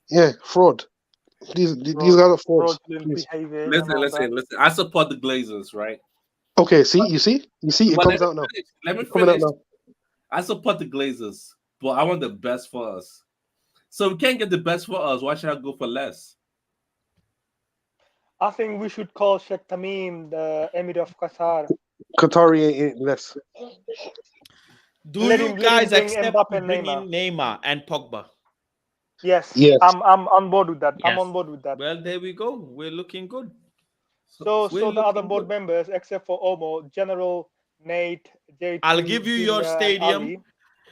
Yeah, fraud. These guys are frauds. Listen. I support the Glazers, right? Okay, you see, it comes out now. Let me finish. I support the Glazers, but I want the best for us. So we can't get the best for us. Why should I go for less? I think we should call Sheikh Tamim the Emir of Qatar. Qatari ain't less. Do you guys accept bringing Neymar and Pogba? Yes. I'm on board with that. Yes. I'm on board with that. Well, there we go. We're looking good. So the other board members, except for Omo, General, Nate, JT, I'll give you your stadium, Ali.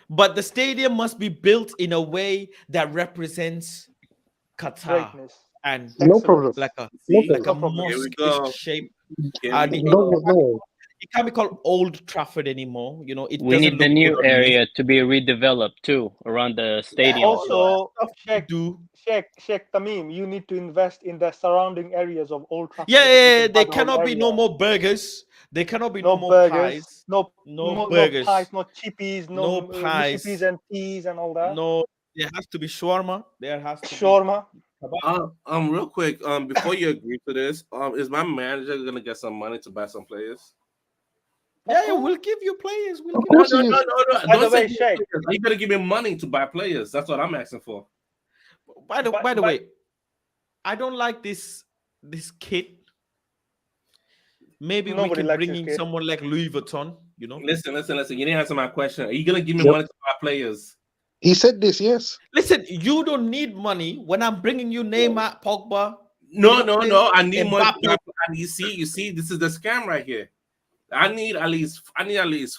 but the stadium must be built in a way that represents Qatar. Greatness. And no problem. Like a problem. mosque shape. No. It can't be called Old Trafford anymore. We need the new area to be redeveloped too around the stadium. Also, Sheikh Tamim, you need to invest in the surrounding areas of Old Trafford. Yeah. There cannot be no more burgers. There cannot be no more pies. No burgers. No pies, no chippies, no pies. recipes and teas and all that. No, there has to be shawarma. There has to shawarma. Real quick, before you agree to this, is my manager gonna get some money to buy some players? Yeah, we'll give you players. No. Don't say Sheikh. Are you gonna give me money to buy players? That's what I'm asking for. By the way, I don't like this kit. Maybe we can bring in someone like Louis Vuitton. Listen. You didn't answer my question. Are you gonna give me money to buy players? He said this, yes. Listen, you don't need money when I'm bringing you Neymar, Pogba. No. I need money. You see, this is the scam right here. I need at least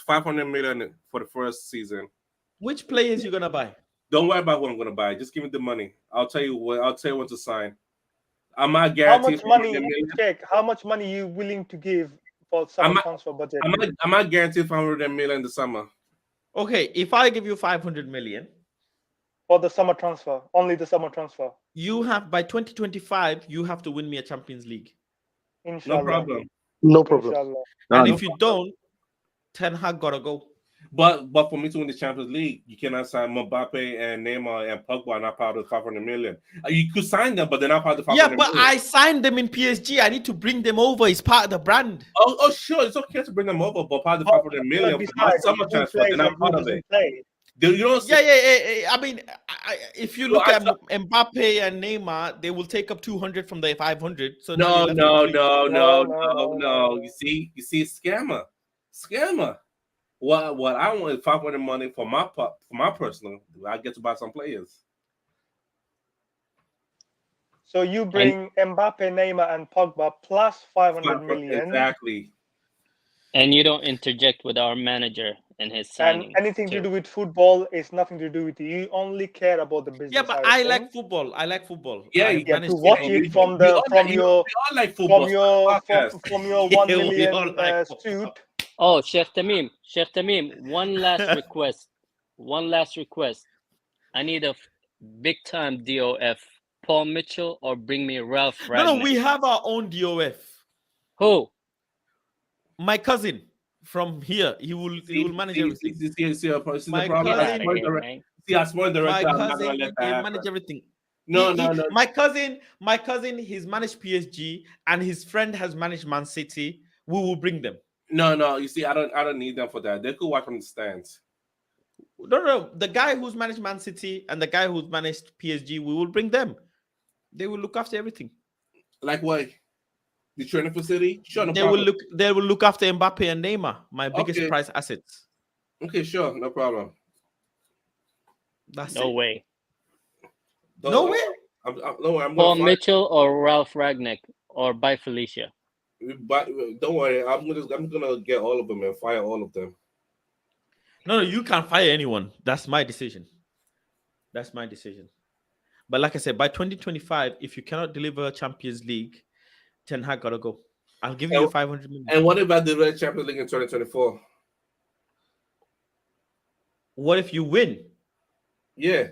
500 million for the first season. Which players you gonna buy? Don't worry about what I'm gonna buy. Just give me the money. I'll tell you when to sign. I'm not How guaranteed much money, 500 million. check, how much money you willing to give for summer transfer budget? I'm not guaranteed 500 million in the summer. Okay, if I give you 500 million for the summer transfer, only the summer transfer, you have by 2025, you have to win me a Champions League. Inshallah. No problem. No problem. Inshallah. And if you don't, Ten Hag gotta go. But for me to win the Champions League, you cannot sign Mbappe and Neymar and Pogba are not part of the 500 million. You could sign them, but they're not part of the 500 million. I signed them in PSG. I need to bring them over. It's part of the brand. Oh, sure. It's okay to bring them over, but part of the 500 million for my summer transfer, they're not part of it. You don't see... Yeah. I mean, if you look at Mbappe and Neymar, they will take up 200 from the 500. So no. You see, scammer. What I want is 500 money for my personal. I get to buy some players. So you bring Mbappe, Neymar, and Pogba plus 500 million. Exactly. And you don't interject with our manager and his signings. And anything to do with football is nothing to do with you. You only care about the business. Yeah, but I like football. Yeah, you get to watch it from your 1 million suit. Oh, Sheikh Tamim, one last request. I need a big time DOF. Paul Mitchell or bring me Ralph Ragnick. No, we have our own DOF. Who? My cousin from here. He will manage everything. My cousin will manage everything. No. My cousin, he's managed PSG and his friend has managed Man City. We will bring them. No. You see, I don't need them for that. They could watch from the stands. No. The guy who's managed Man City and the guy who's managed PSG, we will bring them. They will look after everything. Like what? The training facility? Sure, no They will look after Mbappe and Neymar, my biggest prize assets. Okay, sure, no problem. That's no way. No way. I'm Paul Mitchell or Ralph Ragnick or by Felicia. But don't worry, I'm gonna get all of them and fire all of them. No, you can't fire anyone. That's my decision. But like I said, by 2025, if you cannot deliver Champions League, Ten Hag gotta go. I'll give you 500 million. And what about the Red Champions League in 2024? What if you win? Yeah.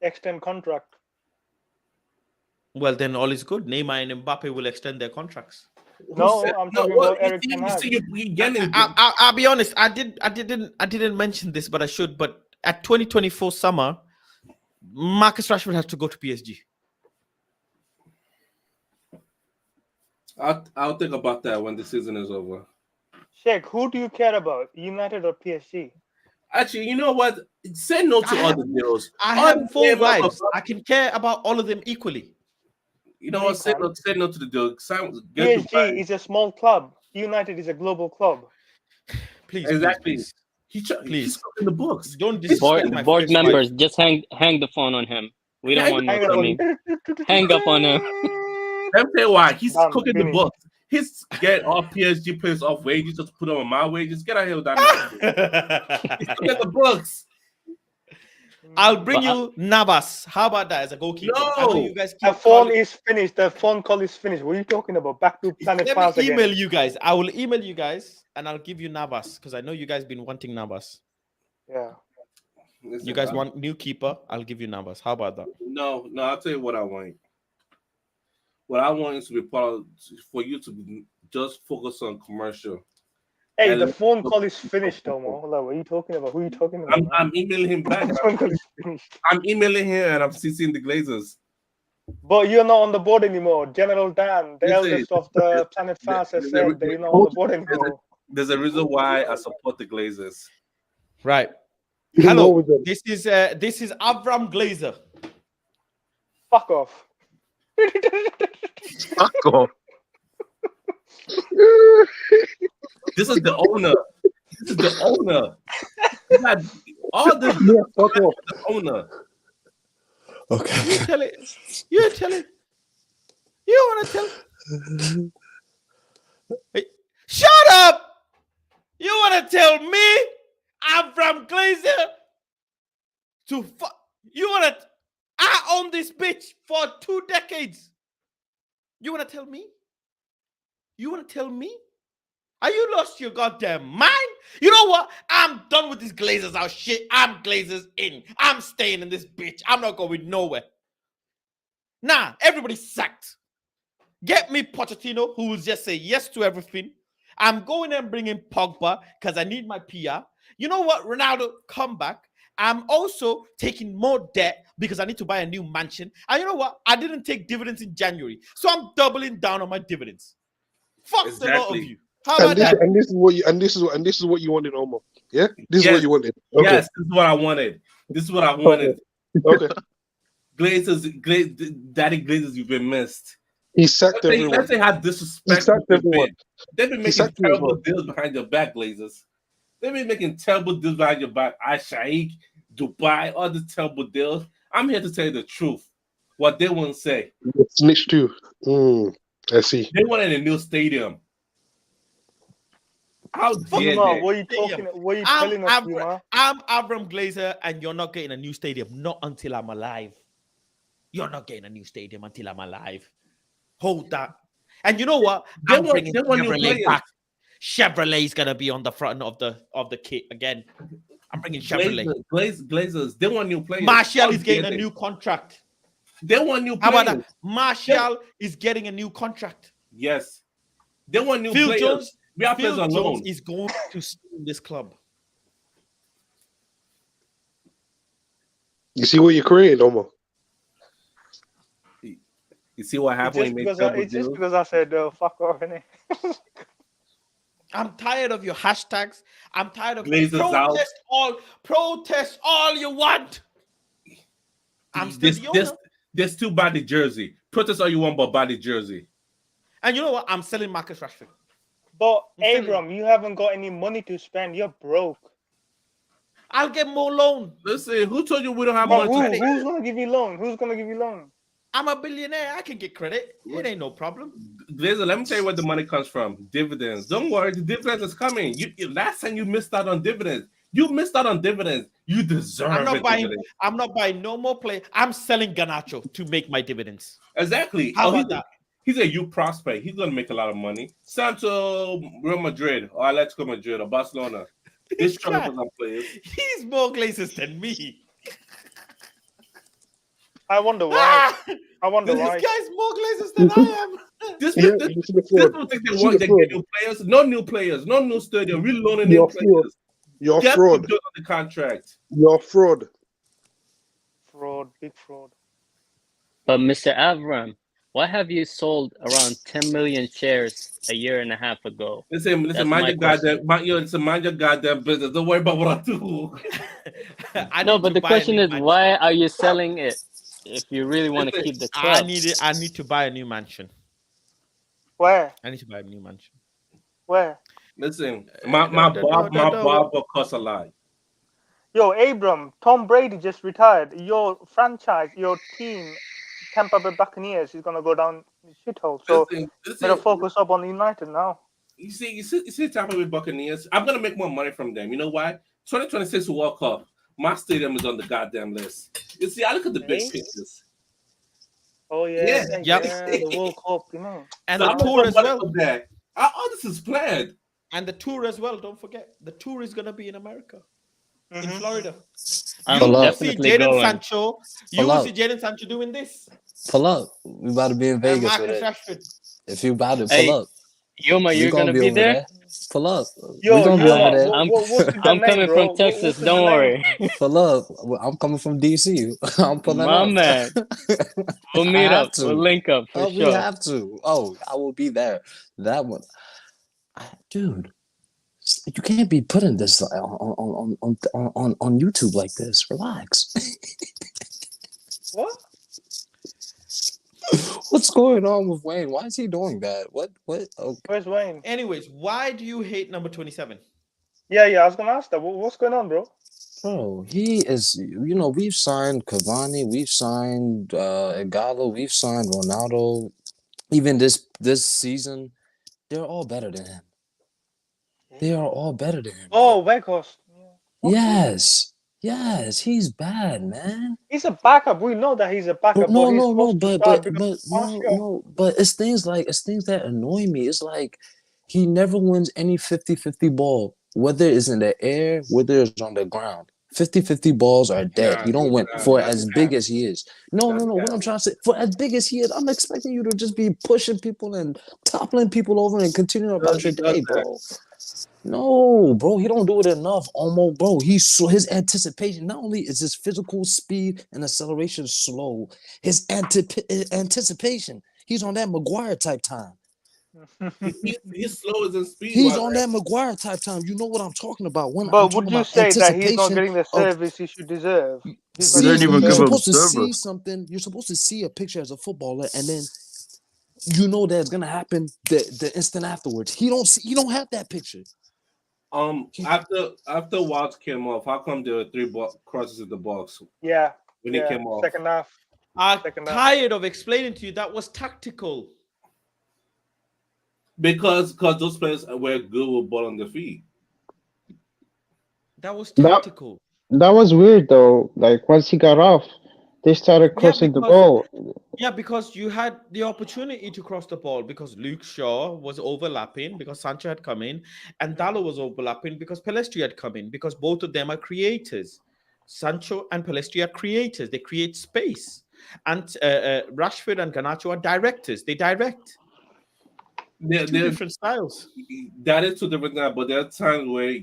Extend contract. Well, then all is good. Neymar and Mbappe will extend their contracts. No, I'm talking about Eric Ten Hag. I'll be honest. I didn't mention this, but I should. But at 2024 summer, Marcus Rashford has to go to PSG. I'll think about that when the season is over. Sheikh, who do you care about, United or PSG? Actually, you know what? Say no to all the deals. I have 4 wives. I can care about all of them equally. You know what? Say no to the deal. PSG is a small club. United is a global club. Please, exactly. Please. He's in the books. Don't board members. Just hang the phone on him. We don't want no coming. Hang up on him. Let me tell you why. He's cooking the books. He's getting all PSG players off wages just to put them on my wages. Get out here with that. He's cooking the books. I'll bring you Navas. How about that as a goalkeeper? No, I know you guys the phone is finished. The phone call is finished. What are you talking about? Back to PlanetFaz again. Email you guys. I will email you guys and I'll give you Navas because I know you guys been wanting Navas. Yeah. Listen, you guys want new keeper? I'll give you Navas. How about that? No. I'll tell you what I want. What I want is to be part of, for you to just focus on commercial. Hey, the phone call is finished, Tomo. Like, what are you talking about? Who are you talking about? I'm emailing him back. I'm emailing him and I'm CCing the Glazers. But you're not on the board anymore. General Dan, the eldest of the PlanetFaz, has said that you're not on the board anymore. There's a reason why I support the Glazers. Right. Hello. This is Avram Glazer. Fuck off. Fuck off. This is the owner. All this the owner. Okay. You tell it. You want to tell? Hey, shut up! You want to tell me I'm from Glazer? to fuck. You wanna? I own this bitch for 2 decades. You wanna tell me? You wanna tell me? Are you lost your goddamn mind? You know what? I'm done with this Glazers out shit. I'm Glazers in. I'm staying in this bitch. I'm not going nowhere. Nah, everybody's sacked. Get me Pochettino, who will just say yes to everything. I'm going and bringing Pogba because I need my PR. You know what? Ronaldo, come back. I'm also taking more debt because I need to buy a new mansion. And you know what? I didn't take dividends in January. So I'm doubling down on my dividends. Fuck the lot of you. How about that? And this is what you wanted, Omo. Yeah, this is what you wanted. Okay. Yes, this is what I wanted. This is what I wanted. Okay. Daddy Glazers, you've been missed. He sacked everyone. Let's say how disrespectful they've been. They've been making sacked terrible deals behind your back, Glazers. They've been making terrible deals behind your back. Shaikh, Dubai, all the terrible deals. I'm here to tell you the truth. What they won't say. Snitch too. I see. They wanted a new stadium. How dare What they? are you talking? What are you telling us, Yuma? I'm Avram Glazer, and you're not getting a new stadium. Not until I'm alive. You're not getting a new stadium until I'm alive. Hold that. And you know what? I'm bringing Chevrolet back. Chevrolet's gonna be on the front of the kit again. I'm bringing Chevrolet. Glazers. They want new players. Martial is getting a new contract. They want new players. How about that? Martial is getting a new contract. Yes. They want new Phil players. Jones, we are Phil players alone. Jones is going to stay in this club. You see what you're creating, Omo? You see what happened? It's just because I said fuck off, innit? I'm tired of your hashtags. I'm tired of Glazers protest all you want. I'm still the owner. They still buy the jersey. Protest all you want, but buy the jersey. And you know what? I'm selling Marcus Rashford. But Abram, you haven't got any money to spend. You're broke. I'll get more loan. Listen, who told you we don't have money? Who's gonna give you loan? Who's gonna give you loan? I'm a billionaire. I can get credit. It ain't no problem. Glazer, let me tell you where the money comes from. Dividends. Don't worry, the dividends is coming. Last time you missed out on dividends. You missed out on dividends. You deserve I'm not buying no more play. I'm selling Garnacho to make my dividends. Exactly. How about that? He's a youth prospect. He's gonna make a lot of money. Santo, Real Madrid, or Atletico Madrid, or Barcelona. This players. He's more Glazers than me. I wonder why. I wonder why. This guy's more Glazers than I am. This don't think they want to get new players. No new players. No new stadium. We're loaning new players. You're fraud. On the contract. You're fraud. Fraud. Big fraud. But Mr. Avram, why have you sold around 10 million shares a year and a half ago? Listen, mind your goddamn business. Don't worry about what I do. I know, but the question is, why are you selling it if you really want to keep the club? I need to buy a new mansion. Where? I need to buy a new mansion. Where? Listen, my barber costs a lot. Yo, Abram, Tom Brady just retired. Your franchise, your team, Tampa Bay Buccaneers, is gonna go down the shithole. So better focus up on United now. You see, Tampa Bay Buccaneers. I'm gonna make more money from them. You know why? 2026 World Cup. My stadium is on the goddamn list. You see, I look at the big pictures. Oh yeah, the World Cup, you know, and so the tour as well. All this is planned. And the tour as well. Don't forget, the tour is gonna be in America, in Florida. You see Jadon Sancho. You will see Jadon Sancho doing this. Pull up. We about to be in Vegas with it. If you about to pull up, Yuma, you're gonna be there. Pull up. Yo, gonna be over there. I'm coming from Texas. Don't worry. Pull up. I'm coming from DC. I'm pulling up. My man. We'll meet up. We'll link up for sure. We have to. Oh, I will be there. That one. Dude, you can't be putting this on YouTube like this. Relax. What? What's going on with Wayne? Why is he doing that? What? Oh. Where's Wayne? Anyways, why do you hate number 27? Yeah, I was gonna ask that. What's going on, bro? Bro, he is. You know, we've signed Cavani, we've signed Igalo, we've signed Ronaldo. Even this season, they're all better than him. They are all better than him. Oh, Weghorst. Yes. Yes, he's bad, man. He's a backup. We know that he's a backup, No, but he's no, no, supposed to but start because but it's things that annoy me. It's like he never wins any 50-50 ball, whether it's in the air, whether it's on the ground. 50-50 balls are dead. He don't win for as big as he is. No. What I'm trying to say, for as big as he is, I'm expecting you to just be pushing people and toppling people over and continuing about your day, bro. No, bro, he don't do it enough. Almost, bro. His anticipation. Not only is his physical speed and acceleration slow, his anticipation. He's on that Maguire type time. He's slow as in speed. He's on that Maguire type time. You know what I'm talking about when I'm But talking would you about say that he's not anticipation getting the of. service he should deserve? He's not See, getting the you're service. supposed to see something. You're supposed to see a picture as a footballer, and then you know that's gonna happen the instant afterwards. He don't have that picture. After Watts came off, how come there were 3 crosses in the box? Yeah. When he came off. Second half. I'm tired of explaining to you that was tactical. Because those players were good with ball on the feet. That was tactical. That was weird though. Like once he got off, they started crossing the ball. Yeah, because you had the opportunity to cross the ball because Luke Shaw was overlapping because Sancho had come in, and Dallo was overlapping because Pellistri had come in, because both of them are creators. Sancho and Pellistri are creators. They create space. And Rashford and Garnacho are directors. They direct. Two different styles. That is 2 different things, but there are times where,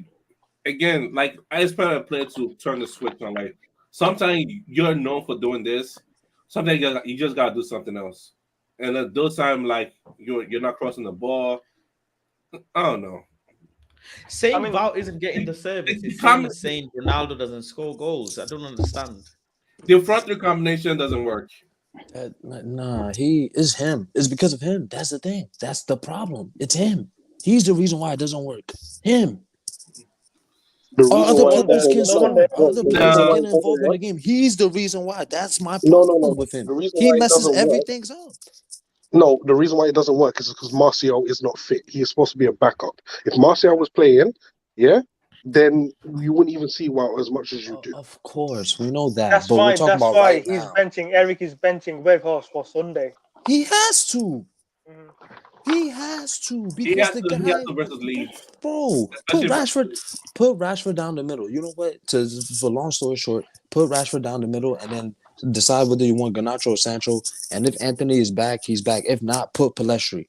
again, like I expect a player to turn the switch on. Like sometimes you're known for doing this. Sometimes you just gotta do something else. And at those times, like you're not crossing the ball. I don't know. Saying Val isn't getting the service. It's same as saying Ronaldo doesn't score goals. I don't understand. The front 3 combination doesn't work. Nah, it's him. It's because of him. That's the thing. That's the problem. It's him. He's the reason why it doesn't work. Him. Other players can score. Other players are getting involved in the game. He's the reason why. That's my problem with him. He messes everything up. No, the reason why it doesn't work is because Martial is not fit. He is supposed to be a backup. If Martial was playing, then you wouldn't even see Wow as much as you do. Of course, we know that. That's but why. we're talking That's about why right he's now. benching. Eric is benching Weghorst for Sunday. He has to. He has to because the guy. He has to versus Leeds. Bro, put Rashford down the middle. You know what? For long story short, put Rashford down the middle and then decide whether you want Garnacho or Sancho. And if Anthony is back, he's back. If not, put Pellistri.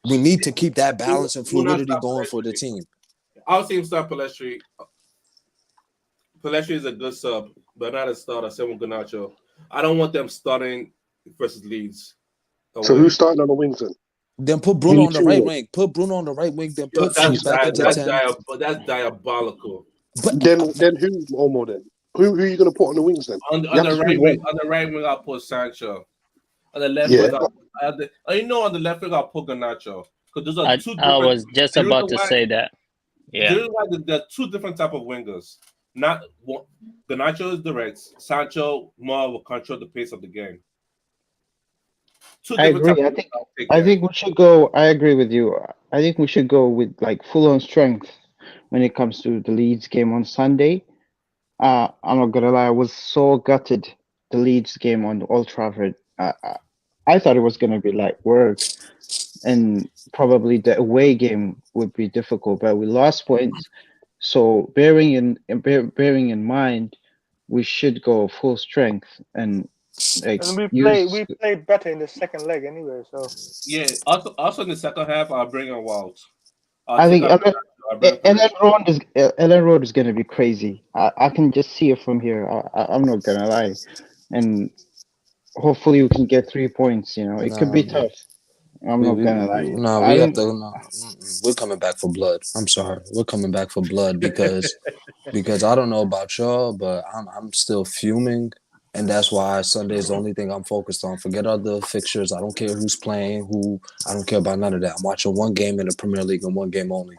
We need to keep that balance and fluidity going for the team. I would say start Pellistri. Pellistri is a good sub, but not a starter. Same with Garnacho. I don't want them starting versus Leeds. So who's starting on the wings then? Then put Bruno on the right wing. Put Bruno on the right wing. Then put Fee back into 10. That's diabolical. But then who, Omo? Then who are you going to put on the wings then? On the right wing, I'll put Sancho. On the left wing, on the left wing, I'll put Garnacho. Because those are 2 different. I was just about to say that. Yeah. There are 2 different type of wingers. Not one, Garnacho is direct. Sancho more will control the pace of the game. I agree. I think we should go. I agree with you. I think we should go with like full on strength when it comes to the Leeds game on Sunday. I'm not gonna lie. I was so gutted the Leeds game on Old Trafford. I thought it was gonna be like work, and probably the away game would be difficult. But we lost points. So bearing in mind, we should go full strength and. And we played better in the second leg anyway. So yeah. Also in the second half, I'll bring on Walt. I think Ellen Road is gonna be crazy. I can just see it from here. I'm not gonna lie, and hopefully we can get 3 points. You know, it could be tough. I'm not gonna lie. No, we have to. No, we're coming back for blood. I'm sorry, we're coming back for blood because I don't know about y'all, but I'm still fuming. And that's why Sunday is the only thing I'm focused on. Forget other fixtures. I don't care who's playing, who. I don't care about none of that. I'm watching one game in the Premier League and one game only.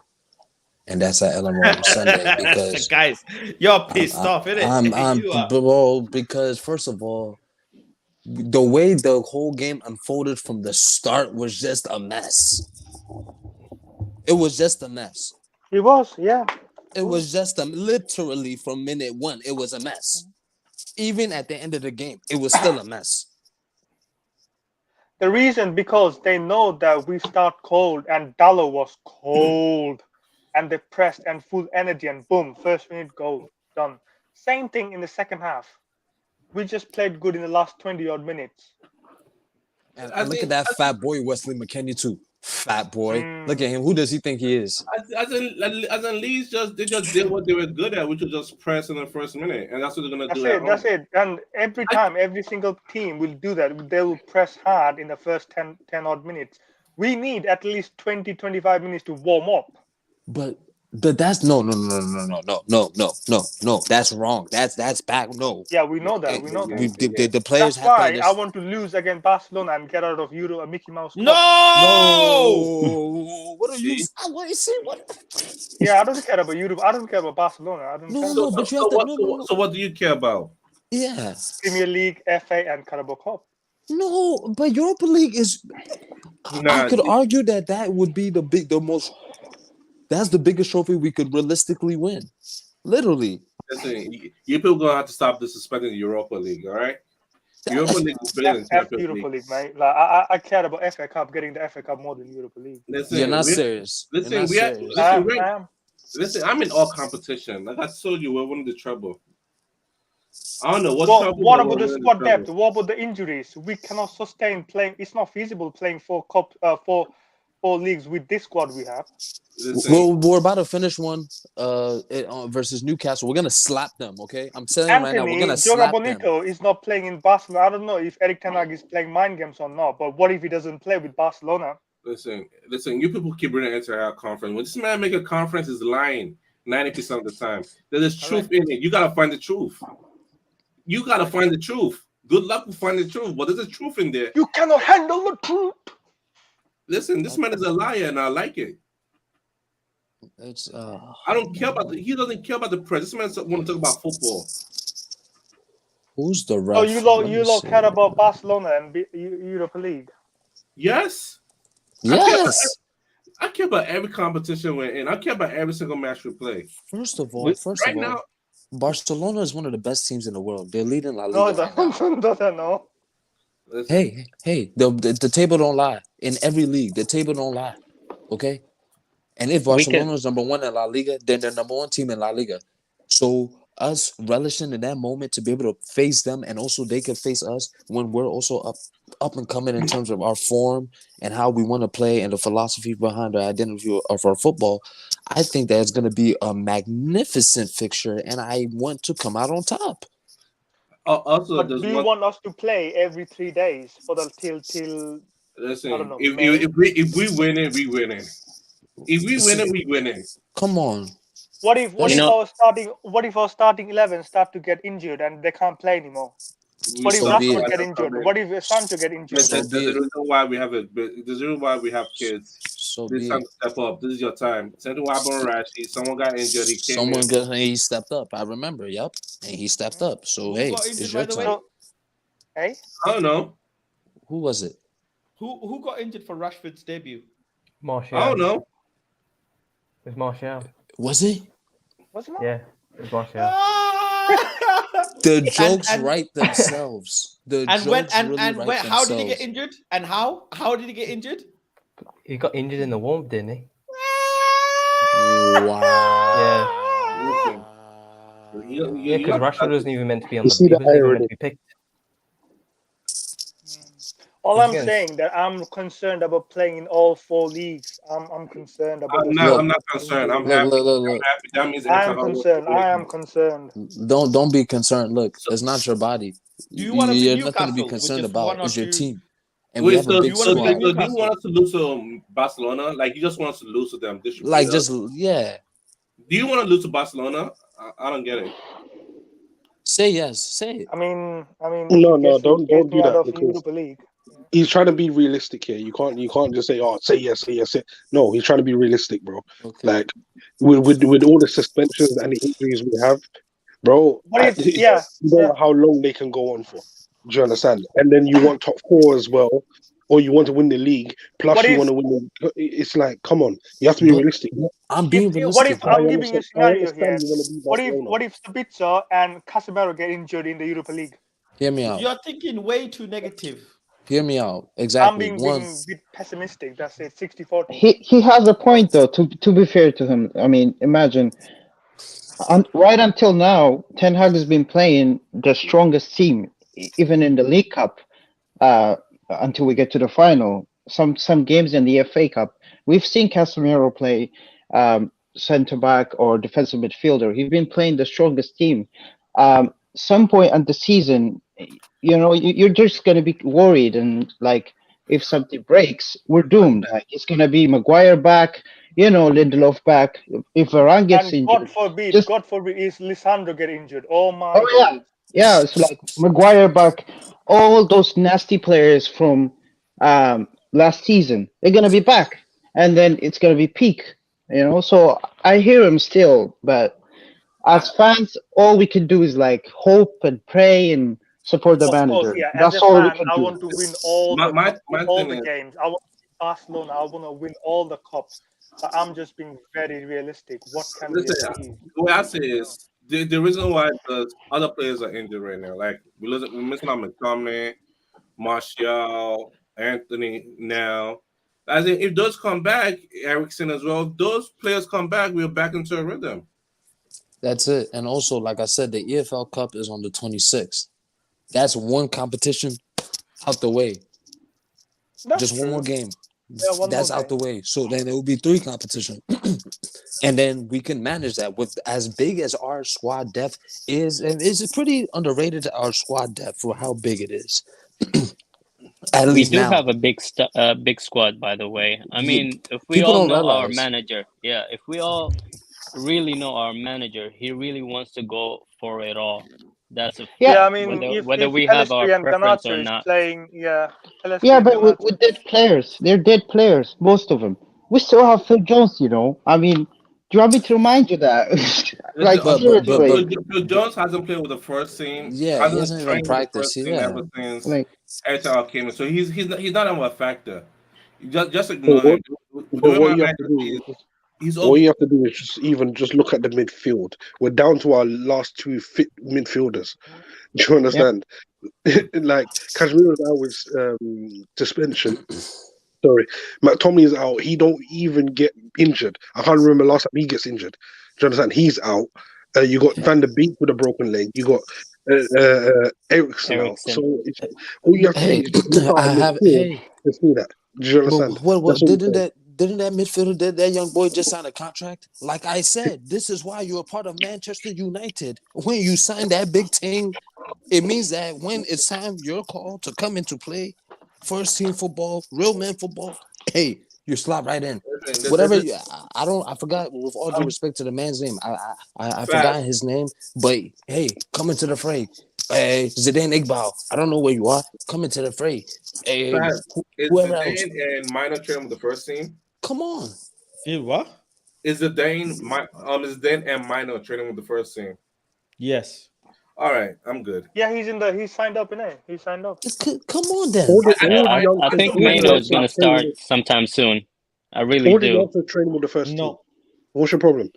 And that's at Ellen Road on Sunday because... Guys, you're pissed off, innit? Bro, because first of all, the way the whole game unfolded from the start was just a mess. It was just a mess. It was, yeah. It was just literally from minute 1, it was a mess. Even at the end of the game, it was still a mess. The reason because they know that we start cold, and Dallo was cold, and they pressed and full energy, and boom, first minute goal done. Same thing in the second half. We just played good in the last 20-odd minutes. And look at that fat boy Wesley McKennie too. Fat boy. Look at him. Who does he think he is? As in Leeds, they just did what they were good at, which was just press in the first minute, and that's what they're gonna do. That's it. And every time, every single team will do that. They will press hard in the first 10 odd minutes. We need at least 20-25 minutes to warm up. But that's no. That's wrong. That's back. No. Yeah, we know that. We know that. The players that's have why to I want to lose against Barcelona and get out of Euro and Mickey Mouse. No! What are you? What is it? What? Yeah, I don't care about Europe. I don't care about Barcelona. I don't care. But you have to. So what do you care about? Yeah. Premier League, FA, and Carabao Cup. No, but Europa League is. I could argue that would be the most. That's the biggest trophy we could realistically win. Literally. Listen, you people gonna have to stop suspending the Europa League, all right? Europa League is better than Champions Europa League, mate. Like I care about FA Cup, getting the FA Cup more than Europa League. You're not serious. Listen, I'm in all competition. Like I told you, we're winning the treble. I don't know what about the squad depth? What about the injuries? We cannot sustain playing. It's not feasible playing four leagues with this squad we have. Well, we're about to finish one versus Newcastle. We're gonna slap them, okay? I'm telling you right now, we're gonna slap them. Bonito is not playing in Barcelona. I don't know if Eric Ten Hag is playing mind games or not, but what if he doesn't play with Barcelona? Listen, you people keep bringing it into our conference. When this man make a conference, is lying 90% of the time. There's truth in it. You gotta find the truth. You gotta find the truth. Good luck with finding the truth, but there's a truth in there. You cannot handle the truth. Listen, this man is a liar, and I like it. It's I don't care about he doesn't care about the press. This man want to talk about football. Who's the ref? Oh, you lot care about Barcelona and Europa League? Yes. Yes. I care about every competition we're in. I care about every single match we play. First of all, Barcelona is one of the best teams in the world. They're leading La Liga. No. Hey, the table don't lie. In every league, the table don't lie. Okay? And if Barcelona is number 1 in La Liga, then they're number 1 team in La Liga. So us relishing in that moment to be able to face them, and also they can face us when we're also up and coming in terms of our form and how we want to play and the philosophy behind the identity of our football. I think that it's going to be a magnificent fixture, and I want to come out on top. Also, but do you want us to play every 3 days for the till? Listen, I don't know, if we win it, we win it. If we win it, we win it. Come on. What if our starting 11 start to get injured and they can't play anymore? What if Rashford get injured? What if Sancho get injured? There's a reason why we have kids. This time to step up. This is your time. Same thing what happened with Rashi. Someone got injured. He stepped up. I remember. Yep, and he stepped up. So hey, it's your time. Hey, I don't know. Who was it? Who got injured for Rashford's debut? Martial. I don't know. It was Martial. Was it? Was it not? Yeah, it was Martial. The jokes write themselves. How did he get injured? And how? How did he get injured? He got injured in the warm, didn't he? Wow. Yeah, because Rashford wasn't even meant to be on he wasn't even meant to be picked. All I'm saying that I'm concerned about playing in all 4 leagues. I'm concerned about. I'm not concerned. I'm happy. That means I am concerned. Don't be concerned. Look, it's not your body. You want to be You're nothing to be concerned about. It's your team. And wait, do you want us to lose to Barcelona? Like you just want us to lose to them? Like just yeah. Do you want to lose to Barcelona? I don't get it. Say yes. Say it. I mean. No, don't do that. Europa League. He's trying to be realistic here. You can't just say, "Oh, say yes." No, he's trying to be realistic, bro. Okay. Like with all the suspensions and the injuries we have, bro. You don't know how long they can go on for. Do you understand? And then you want top 4 as well. or you want to win the league, plus What you if- want to win the. It's like, come on, you have to be realistic. I'm being realistic. What if bro. I'm giving you a scenario here? You want to be Barcelona. What if Sabitzer and Casemiro get injured in the Europa League? Hear me out. You're thinking way too negative. Hear me out. I'm Exactly. being a bit pessimistic. That's it. 60-40. He has a point though. To be fair to him, I mean, imagine. Right until now, Ten Hag has been playing the strongest team, even in the League Cup, until we get to the final. Some games in the FA Cup, we've seen Casemiro play centre back or defensive midfielder. He's been playing the strongest team. Some point in the season, you're just gonna be worried, and like if something breaks, we're doomed. Like it's gonna be Maguire back. Lindelof back. If Varane gets And injured, God forbid, is Lisandro get injured? Oh my oh God. yeah, it's like Maguire back. All those nasty players from last season, they're gonna be back, and then it's gonna be peak. So I hear him still, but as fans, all we can do is like hope and pray and support the Of manager. course, yeah. That's As a all we fan, can I do. want to win all My the thing is, games. I want Barcelona. I want to win all the cup. But I'm just being very realistic. What can we listen, achieve? the way I say is the reason why the other players are injured right now, like we're missing out McTominay, Martial, Anthony now. As in, if those come back, Ericsson as well, those players come back, we're back into a rhythm. That's it. And also, like I said, the EFL Cup is on the 26th. That's one competition out the way. Just one more game. Yeah, That's out the way. So then it will be 3 competitions. And then we can manage that with as big as our squad depth is. And it's pretty underrated, our squad depth, for how big it is. At We least do now. have a big squad, by the way. I mean, if we people all don't know our realize. manager, if we all really know our manager, he really wants to go for it all. That's a fact. Yeah, I mean, whether if we have our Pelistri and preference or Garnacho is not. playing, Pelistri Yeah, and but with Garnacho. dead players, they're dead players, most of them. We still have Phil Jones, I mean, do you want me to remind you that? Like, seriously. Phil Jones hasn't played with the first team. Yeah, he hasn't even trained with the practiced. first team ever since Like, Airtel came in. So he's not a factor. Just But ignore him. what you have to do He's is just look at the midfield. We're down to our last 2 fit midfielders. Do you understand? Like Casemiro's out with suspension. Sorry, McTominay is out. He don't even get injured. I can't remember last time he gets injured. Do you understand? He's out. You got Van der Beek with a broken leg. You got Ericsson out. So all you have to do is just look at midfield to see that. Do you understand? What didn't that midfielder, that young boy, just sign a contract? Like I said, this is why you're a part of Manchester United. When you sign that big team, it means that when it's time your call to come into play, first team football, real man football, hey, you slot right in. Whatever. I forgot. With all due respect to the man's name, I forgot his name. But hey, come into the fray. Hey, Zidane Iqbal. I don't know where you are. Come into the fray. Hey, whoever else. and Minor training with the first team. Come on. What? Is Zidane and Minor training with the first team? Yes. All right, I'm good. Yeah, he's signed up in it. He signed up. Come on then. I think Maino is going to start sometime soon. I really All do. the training with the first team. What's your problem?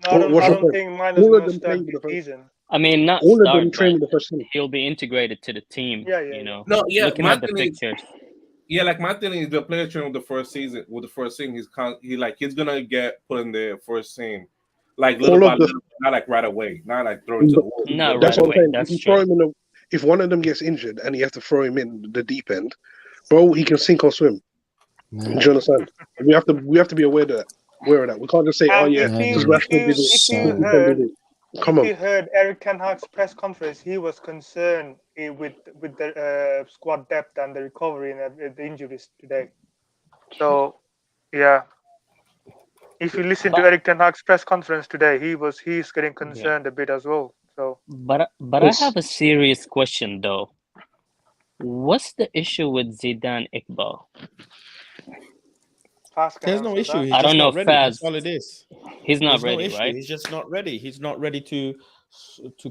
No, I don't think Mino's going to start the season. I mean, not all start, of them training with the first team. He'll be integrated to the team. Yeah. No, yeah. Looking at the pictures. Yeah, like my thing is the player training with the first season. With the first team, he's gonna get put in the first team, like little by little, not like right away, not like throw it to the wall. Not That's right what away. I'm saying. That's if you true. throw him in if one of them gets injured and you have to throw him in the deep end, bro, he can sink or swim. Man. Do you understand? We have to be aware of that. We can't just say, And "Oh yeah, if you heard Eric Ten Hag's press conference, he was concerned with the squad depth and the recovery and the injuries today. So, yeah. If you listen to Eric Ten Hag's press conference today, he's getting concerned a bit as well. So, but I have a serious question though. What's the issue with Zidane Iqbal? There's no issue. He's I don't just know, not ready. Faz. That's all it is. He's not There's ready, no issue. right? He's just not ready. He's not ready to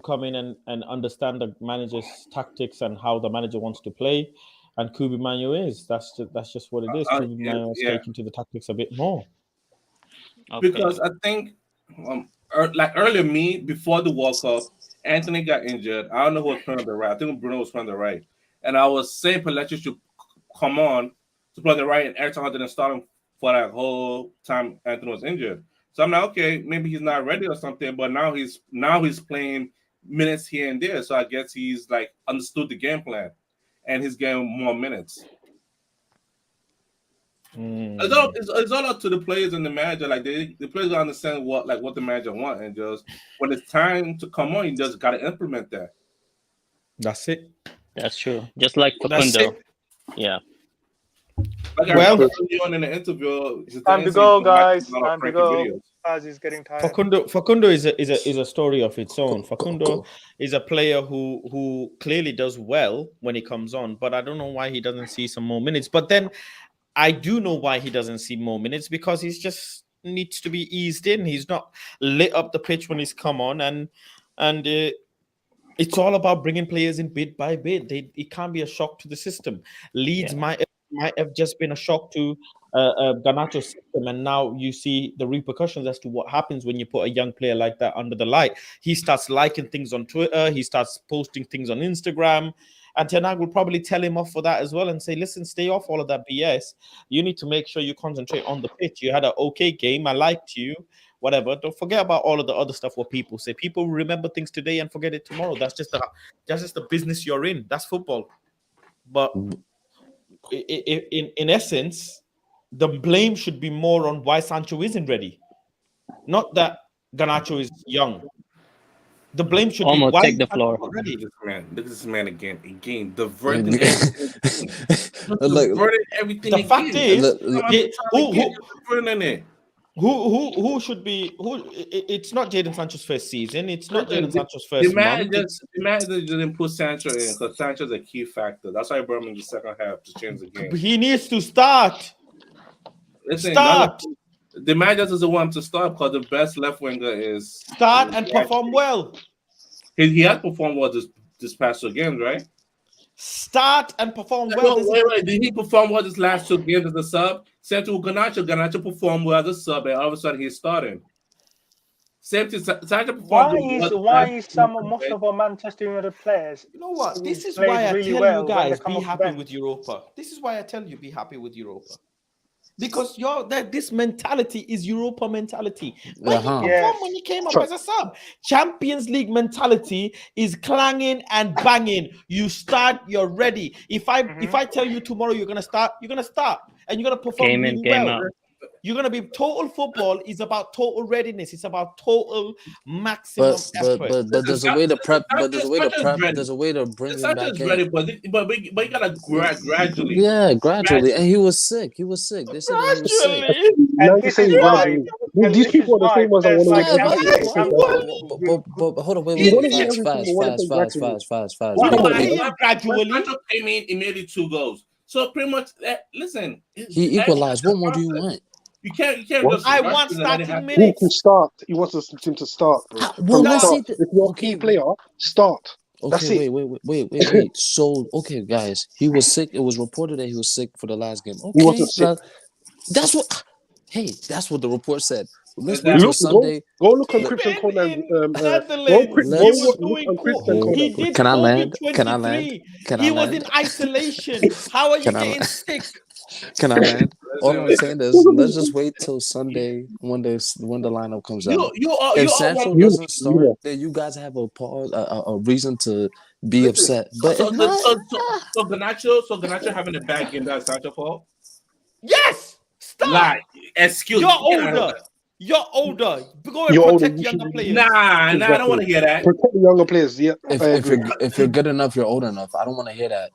come in and understand the manager's tactics and how the manager wants to play. and Kubi Manu is. That's just what it is. Kubi Manu is taking to the tactics a bit more. Because I think, like earlier, before the World Cup, Anthony got injured. I don't know who was playing on the right. I think Bruno was playing on the right, and I was saying Paletti should come on to play on the right, and Ayrton didn't start him for that whole time Anthony was injured. So I'm like, okay, maybe he's not ready or something. But now he's playing minutes here and there. So I guess he's like understood the game plan, and he's getting more minutes. It's all up to the players and the manager. Like the players understand what the manager wants, and just when it's time to come on, you just gotta implement that. That's it. That's true. Just like Facundo. Yeah. Like I remember on in the interview. Time to go, guys. Time to go. Faz is getting tired. Facundo is a story of its own. Facundo is a player who clearly does well when he comes on, but I don't know why he doesn't see some more minutes. But then I do know why he doesn't see more minutes, because he's just needs to be eased in. He's not lit up the pitch when he's come on, and it's all about bringing players in bit by bit. It can't be a shock to the system. Leeds might have just been a shock to Garnacho's system, and now you see the repercussions as to what happens when you put a young player like that under the light. He starts liking things on Twitter, he starts posting things on Instagram, and Ten Hag will probably tell him off for that as well and say, listen, stay off all of that BS. You need to make sure you concentrate on the pitch. You had an okay game, I liked you, whatever. Don't forget about all of the other stuff what people say. People remember things today and forget it tomorrow. That's just the business you're in. That's football. But in essence, the blame should be more on why Sancho isn't ready, not that Garnacho is young. The blame should be why take the floor. Look at this man again, diverting everything. Everything. The fact is, who should be who? It's not Jadon Sancho's first season. It's not Jadon Sancho's first month. The manager didn't put Sancho in because Sancho's a key factor. That's why I brought him in the second half to change the game. He needs to start. The manager doesn't want him to start because the best left winger is start and perform well. He has performed well this past 2 games, right? Start and perform well. Wait. Did he perform well this last 2 games as a sub? Same to Garnacho performed well as a sub, and all of a sudden he's starting. Same to Sancho performed well. Why is most of our Manchester United players? You know what? This is why I tell you guys be happy with Europa. This is why I tell you be happy with Europa. Because this mentality is Europa mentality. When you came up as a sub, Champions League mentality is clanging and banging. You start, you're ready. If I tell you tomorrow you're gonna start, and you're gonna perform really well. You're gonna be total football is about total readiness. It's about total maximum effort. But there's a way to prep. But there's a way to prep. There's a way to bring him back in. Ready, but you gotta gradually. Yeah, gradually. And he was sick. They said he was sick. And this is why. These people are the same ones that want to win. But hold on, wait, fast. Gradually, Sancho came in, he made 2 goals. So pretty much, listen. He equalized. What more do you want? You can't. I want starting minutes. He can start. He wants him to start. Bro. If you're a key player, start. That's it. Wait. So, okay, guys, he was sick. It was reported that he was sick for the last game. Okay, he wasn't sick. That's what the report said. Let's wait till Sunday. Go look on Christian Conan. Can I land? He was in isolation. How are you getting sick? Can I land? All I'm saying is, let's just wait till Sunday when the lineup comes out. If Sancho doesn't start, then you guys have a reason to be upset. But so Garnacho having a bad game, that's Sancho's fault? Yes. Stop. Like, excuse. You're older. Go and protect younger players. Nah, I don't want to hear that. Protect the younger players. Yeah. If you're good enough, you're old enough. I don't want to hear that.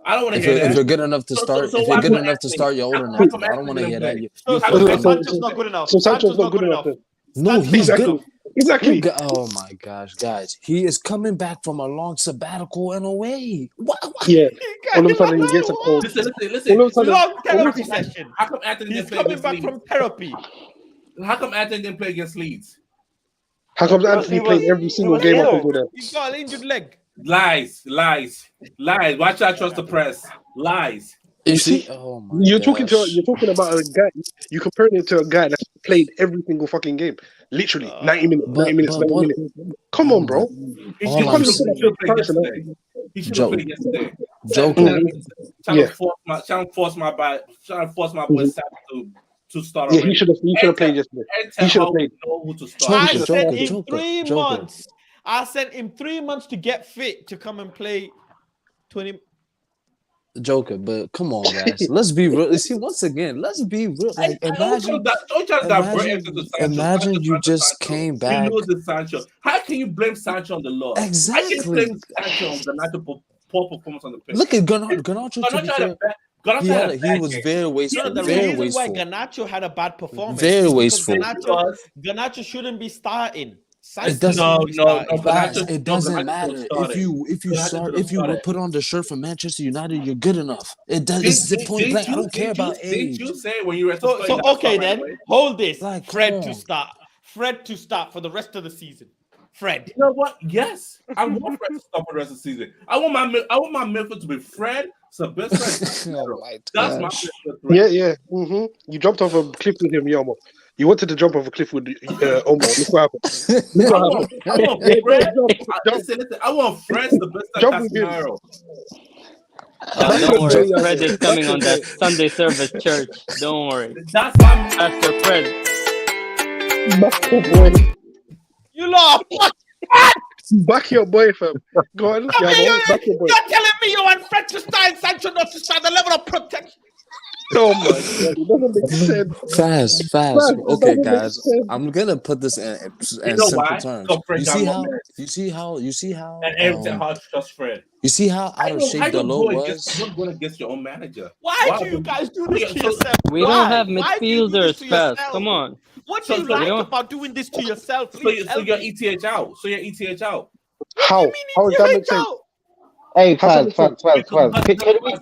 I don't want to hear that. If you're good enough to start, if you're good enough to start, you're old enough. I don't want to hear that. Sancho's not good enough. So Sancho's not good enough. No, he's good. Exactly. Oh my gosh, guys. He is coming back from a long sabbatical and away. What? Yeah. All of a sudden he gets a cold. Listen. Long therapy session. How come Anthony He's coming back from therapy. How come Anthony didn't play against Leeds? How come Anthony played every single game up until that? He's got an injured leg. Lies. Why should I trust the press? Lies. You see, see? Oh my you're gosh. talking about a guy. You comparing it to a guy that's played every single fucking game, literally 90 minutes, 90 minutes, 90 minutes. Come on, bro. He All should I'm have saying- played yesterday. He should have played yesterday. Joker. Trying to force my boy Sam to start Yeah, already. he should have played yesterday. He should have played. Know who to start. I Joker, sent Joker, him 3 Joker. months. I sent him 3 months to get fit to come and play 20. Joker, but come on, guys. Let's be real. You see, once again, let's be real. Like, imagine you just came back. He knows the Sancho. How can you blame Sancho on the loss? Exactly. I can blame Sancho on the poor performance on the pitch. Look at Garnacho. He was very wasteful. No, the very reason why wasteful. Garnacho had a bad performance. Very is wasteful. Garnacho shouldn't be starting. It doesn't. It It doesn't matter if you put on the shirt for Manchester United, you're good enough. It does. It's the point blank. I don't care about age. Did you say when you were so okay then? Hold this. Like, Fred to start. Fred to start for the rest of the season. Fred. You know what? Yes, I want Fred to start for the rest of the season. I want my midfield to be Fred, Sabitzer. That's my midfield. Yeah. Mm-hmm. You jumped off a cliff with him, Yomo. You wanted to jump off a cliff with Omar. Look what happened. Listen, I want Fred, Sabitzer, Casemiro. Don't worry, Fred is coming on that Sunday service church. Don't worry. That's my Pastor Fred. You lot. Back your boy, fam. Go on. Back your boy. You're telling me you want Fred to start and Sancho not to start. The level of protection. Oh my god, it doesn't make sense. Fast. Okay, guys, I'm gonna put this in simple terms. You see how and everything hard to trust Fred. You see how out of shape the low was? You're going against your own manager. Why do you guys do this to yourself? We don't have midfielders, Fast. Come on. What do you like about doing this to yourself? So you're ETH out. How? How is that make sense? Hey, Fast.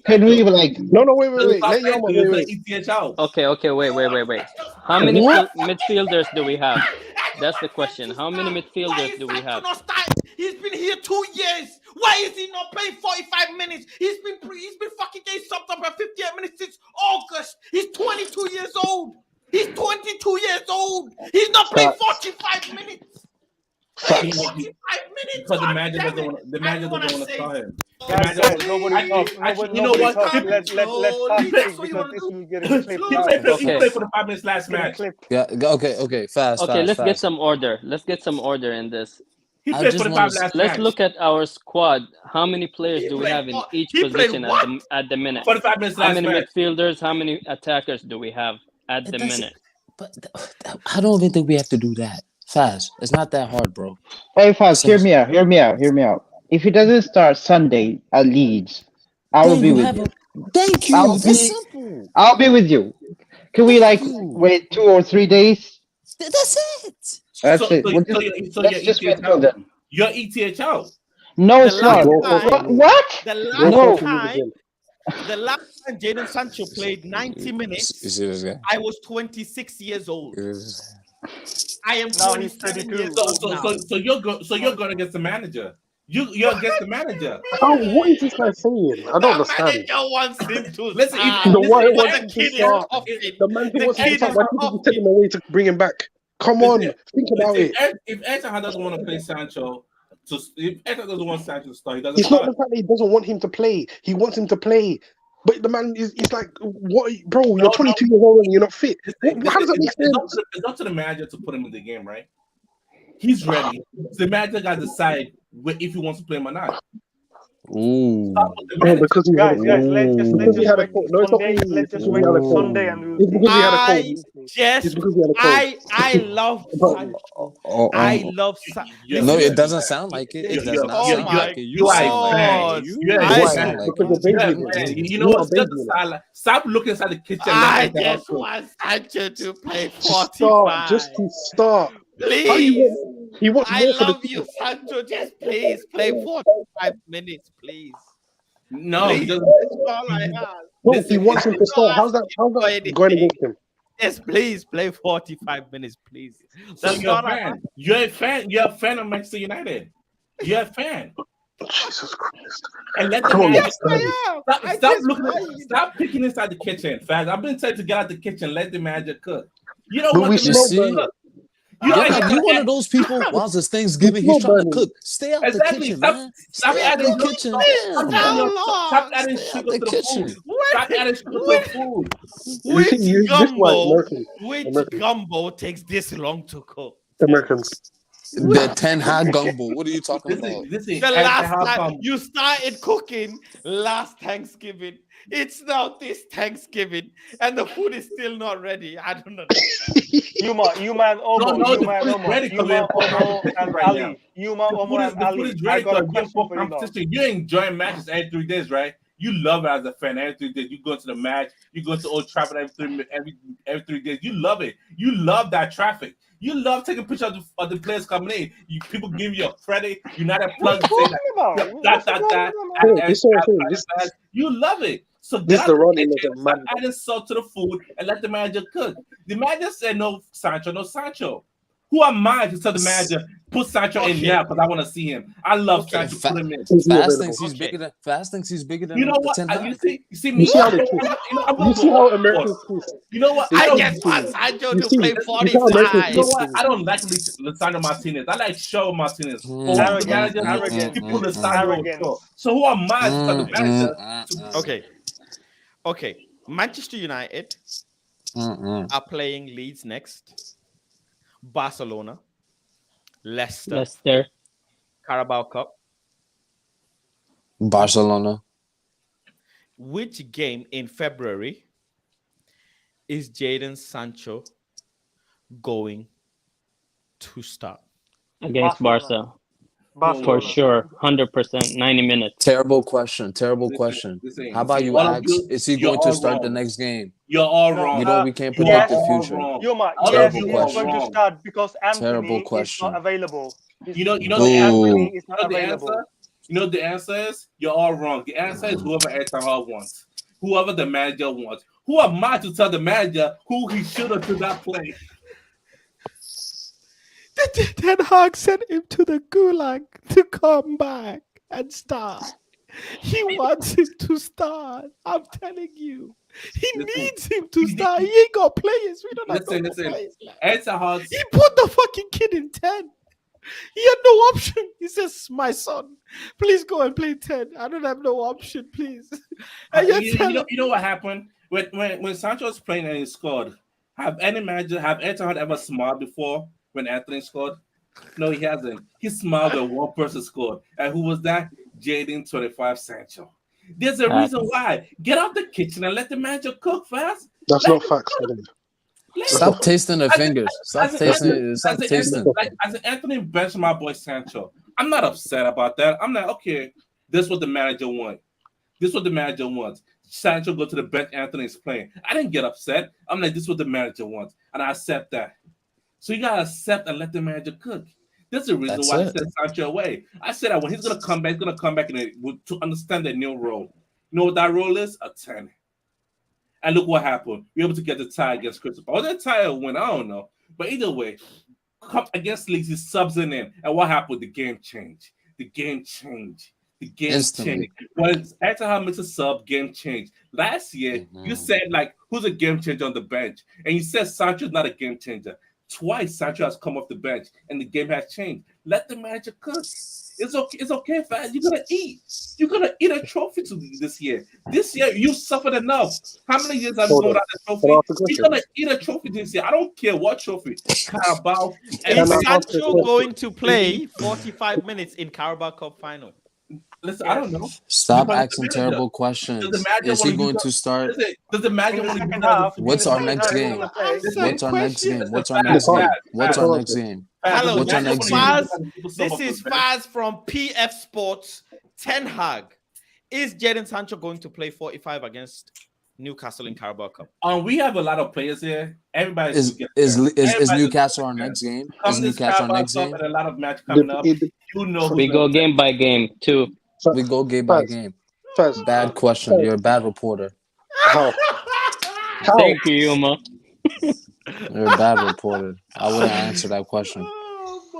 Can we like? No, wait. Let you ETH out. Okay, wait. How many midfielders do we have? That's the question. How many midfielders do we have? He's been here 2 years. Why is he not playing 45 minutes? He's been fucking getting subbed up at 58 minutes since August. He's 22 years old. He's 22 years old. He's not playing 45 minutes. 45 minutes. Because the manager doesn't want to start him. You know what? Let's because this will get a clip. He played for the 5 minutes last match. Yeah. Okay. Fast. Let's get some order. Let's get some order in this. He played for the 5 last match. Let's look at our squad. How many players do we have in each position at the minute? 45 minutes last How many match. midfielders? How many attackers do we have at the minute? But I don't even think we have to do that. Fast. It's not that hard, bro. Hey, Fast. Hear me out. If he doesn't start Sunday at Leeds, I will be with you. Thank you. That's simple. I'll be with you. Can we wait 2 or 3 days? That's it. That's it. Let's just wait now then. You're ETH out. No, it's not. What? The last time Jadon Sancho played 90 minutes, You see this guy? I was 26 years old. I am 27 years old now. So you're going against the manager. You're against the manager. Oh, what is this guy saying? I don't understand. The manager wants him to Listen, the man who wants him to start. Why did you take him away to bring him back? Come on, think about it. If Etihad doesn't want to play Sancho, if Etihad doesn't want Sancho to start, he doesn't. It's start. not the fact that he doesn't want him to play. He wants him to play. But the man is like, what, bro? You're 22 years old and you're not fit. How does that make sense? It's up to the manager to put him in the game, right? He's ready. The manager got to decide if he wants to play him or not. Ooh. Because he Guys, let's just wait Sunday and I love Sancho. I love Sancho. No, it doesn't sound like it. It does not sound like it. You sound like it. You know what? Stop looking inside the kitchen. I just want Sancho to play 45. Just to start. Please. He wants I more for love you, Sancho. Just please play 45 minutes, please. No, please. he doesn't. That's all I have. Well, he wants him to start. How's that going against him? Yes, please play 45 minutes, please. So you're a fan. You're a fan. You're a fan of Manchester United. You're a fan. Jesus Christ. And let I the don't magic understand. stop picking inside the kitchen, Faz. I've been telling you to get out the kitchen, let the magic cook. You don't But want we the You smell magic to see? cook. burning. You don't Yeah, you one of those people. exactly. Whilst it's Thanksgiving, he's smell trying to burning. cook. Stay out the kitchen, Stop man. stop Stay out adding the kitchen. stop adding Stay out sugar the to the food. kitchen. Stop adding sugar to the food. You see, this is why Which gumbo takes this long to cook? Americans. The 10 hot gumbo. What are you talking about? The last time you started cooking last Thanksgiving, it's now this Thanksgiving, and the food is still not ready. I don't know. Yuma, and Omo, No, Yuma and Omo, ready because Yuma, we're in Omo, competition and right Ali. now. Yuma, Omo, and The food Ali. is I ready got a because we're question for you now. competition. You're enjoying matches every 3 days, right? You love it as a fan every 3 days. You go to the match, you go to Old Trafford every 3 days. You love it. You love that traffic. You love taking pictures of the players coming in. People give you a credit. United Plug say that. You love it. So This get the out the running kitchen, of the start man. adding salt to the food, and let the manager cook. The manager said no Sancho, no Sancho. Who am I to tell the manager put Sancho in now because I want to see him? I love Sancho. Put him in. Fast thinks he's bigger than You know what? Ten Hag. You see me. You see how they twist? You see how Americans twist? You know what? I don't just want Sancho to see, play you see how Americans 45. You know twist what? things? I don't like Lisandro Martinez. I like Show Martinez. Arrogance. You put Lisandro. So who am I to tell the manager? Okay. Manchester United are playing Leeds next. Barcelona, Leicester, Carabao Cup. Barcelona. Which game in February is Jadon Sancho going to start? Against Barca. For sure, 100%, 90 minutes. Terrible question. How about you ask? Is he going to start the next game? You're all wrong. We can't predict the future. Yuma, Terrible yes, question. he's going to start because Terrible Anthony is question. not available. You know Anthony is not the available. answer? You know the answer is? You're all wrong. The answer is whoever Etihad wants. Whoever the manager wants. Who am I to tell the manager who he should or should not play? Ten Hag sent him to the gulag to come back and start. He wants him to start. I'm telling you. He needs him to start. He ain't got players. We don't have no players. Etihad. He put the fucking kid in 10. He had no option. He says, my son, please go and play 10. I don't have no option, please. And You know what happened? When Sancho was playing and he scored, have Etihad ever smiled before when Anthony scored? No, he hasn't. He smiled when one person scored. And who was that? Jadon 25 Sancho. There's a reason why. Get out the kitchen and let the manager cook fast. That's not facts. Stop tasting the fingers. Stop tasting. As an Anthony bench my boy Sancho, I'm not upset about that. I'm not okay. This is what the manager wants. Sancho go to the bench. Anthony's playing. I didn't get upset. I'm like, this is what the manager wants, and I accept that. So you gotta accept and let the manager cook. There's a reason why I sent Sancho away. I said that when he's gonna come back, to understand the new role. You know what that role is? A 10. And look what happened. We were able to get the tie against Crystal Palace. Was that tie a win? I don't know. But either way, come against Leeds, he subs in. And what happened? The game changed. Changed. When Etihad makes a sub, game changed. Last year, you said, like, who's a game changer on the bench? And you said Sancho's not a game changer. Twice, Sancho has come off the bench, and the game has changed. Let the manager cook. It's okay, fam. You're gonna eat a trophy this year. This year, you suffered enough. How many years have you gone without a trophy? You're gonna eat a trophy this year. I don't care what trophy. Carabao. Is Sancho going to play 45 minutes in Carabao Cup final? Listen, I don't know. Stop asking terrible questions. Is he going to start? Does the manager want to be What's our next game? What's our next game? What's our next game? Hello, What's our next game? Faz. This is Faz from PF Sports. Ten Hag. Is Jadon Sancho going to play 45 against Newcastle in Carabao Cup? We have a lot of players here. Everybody is Newcastle our next game? Is Newcastle our next game? And a lot of match coming up. You know, we go game by game too. We go game by game. Bad question. You're a bad reporter. How? Thank you, Yuma. You're a bad reporter. I wouldn't answer that question.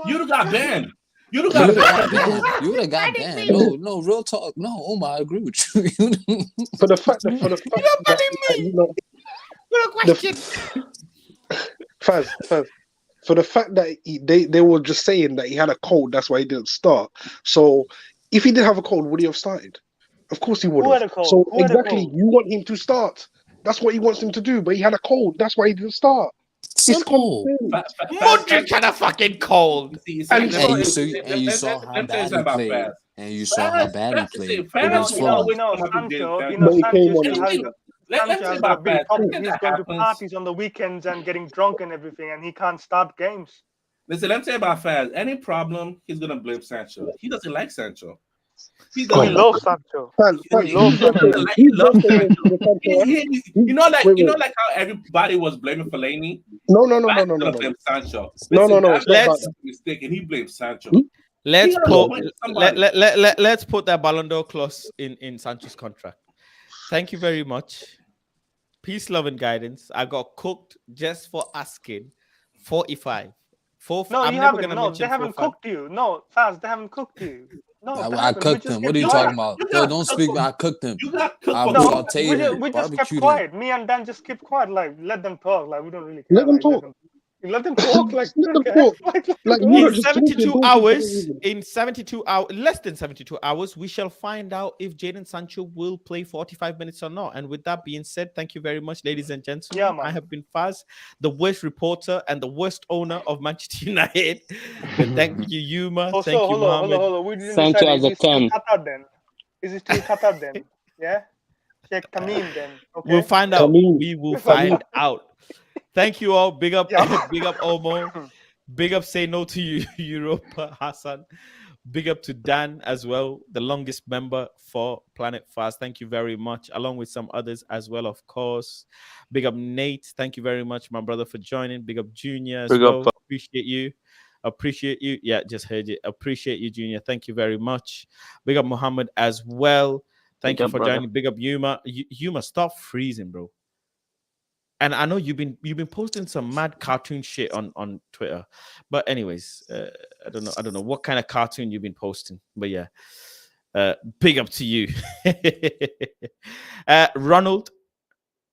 You got banned. You don't You would got have got banned. You would have got banned. No, real talk. No, Omar, I agree with you. For the fact that you know, Faz, for the fact that they were just saying that he had a cold, that's why he didn't start. So if he didn't have a cold, would he have started? Of course he would Who had have. a cold? So Who had a exactly, cold? you want him to start. That's what he wants him to do. But he had a cold. That's why he didn't start. It's Simple. Modric had a fucking cold. And You saw how bad he played. And you saw how bad he played. You know, Sancho still has. Sancho has got a big problem. He's going to parties on the weekends and getting drunk and everything, and he can't start games. Listen, let me tell you about Faz. Any problem, he's gonna blame Sancho. He doesn't like Sancho. He loves Sancho. You know, like how everybody was blaming Fellaini. No. Blame Sancho. Let's mistake, and he blames Sancho. Let's put that Ballon d'Or clause in Sancho's contract. Thank you very much. Peace, love, and guidance. I got cooked just for asking 45. No, you haven't. No, they haven't cooked you. No, Faz, they haven't cooked you. No, I cooked him. What are you talking about? Don't speak. I cooked him. We just kept quiet. Me and Dan just kept quiet. Like, let them talk. Like, we don't really care. Let them talk. Let them talk. Like, let them talk. Like, in 72 hours, less than 72 hours, we shall find out if Jadon Sancho will play 45 minutes or not. And with that being said, thank you very much, ladies and gentlemen. Yeah, man. I have been Faz, the worst reporter and the worst owner of Manchester United. Thank you, Yuma. Also, thank you, hold Mohammed. on. We didn't Sancho decide. as a 10. Qatar then? Is it still Qatar then? Yeah? Check Tamim then. Okay? We'll find out. We will find out. Thank you all. Big up, big up, Omo. Big up, say no to you, Europa, Hassan. Big up to Dan as well, the longest member for PlanetFaz. Thank you very much, along with some others as well, of course. Big up, Nate. Thank you very much, my brother, for joining. Big up, Junior, as well. Appreciate you. Yeah, just heard you. Appreciate you, Junior. Thank you very much. Big up, Muhammad, as well. Thank you for joining. Big up, Yuma. Yuma, stop freezing, bro. And I know you've been posting some mad cartoon shit on Twitter, but anyways, I don't know what kind of cartoon you've been posting, but yeah, big up to you, Ronald.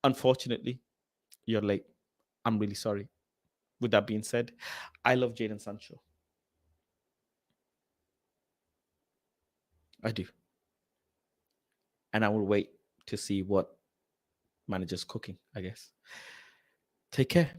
Unfortunately, you're late. I'm really sorry. With that being said, I love Jadon Sancho. I do, and I will wait to see what manager's cooking, I guess. Take care.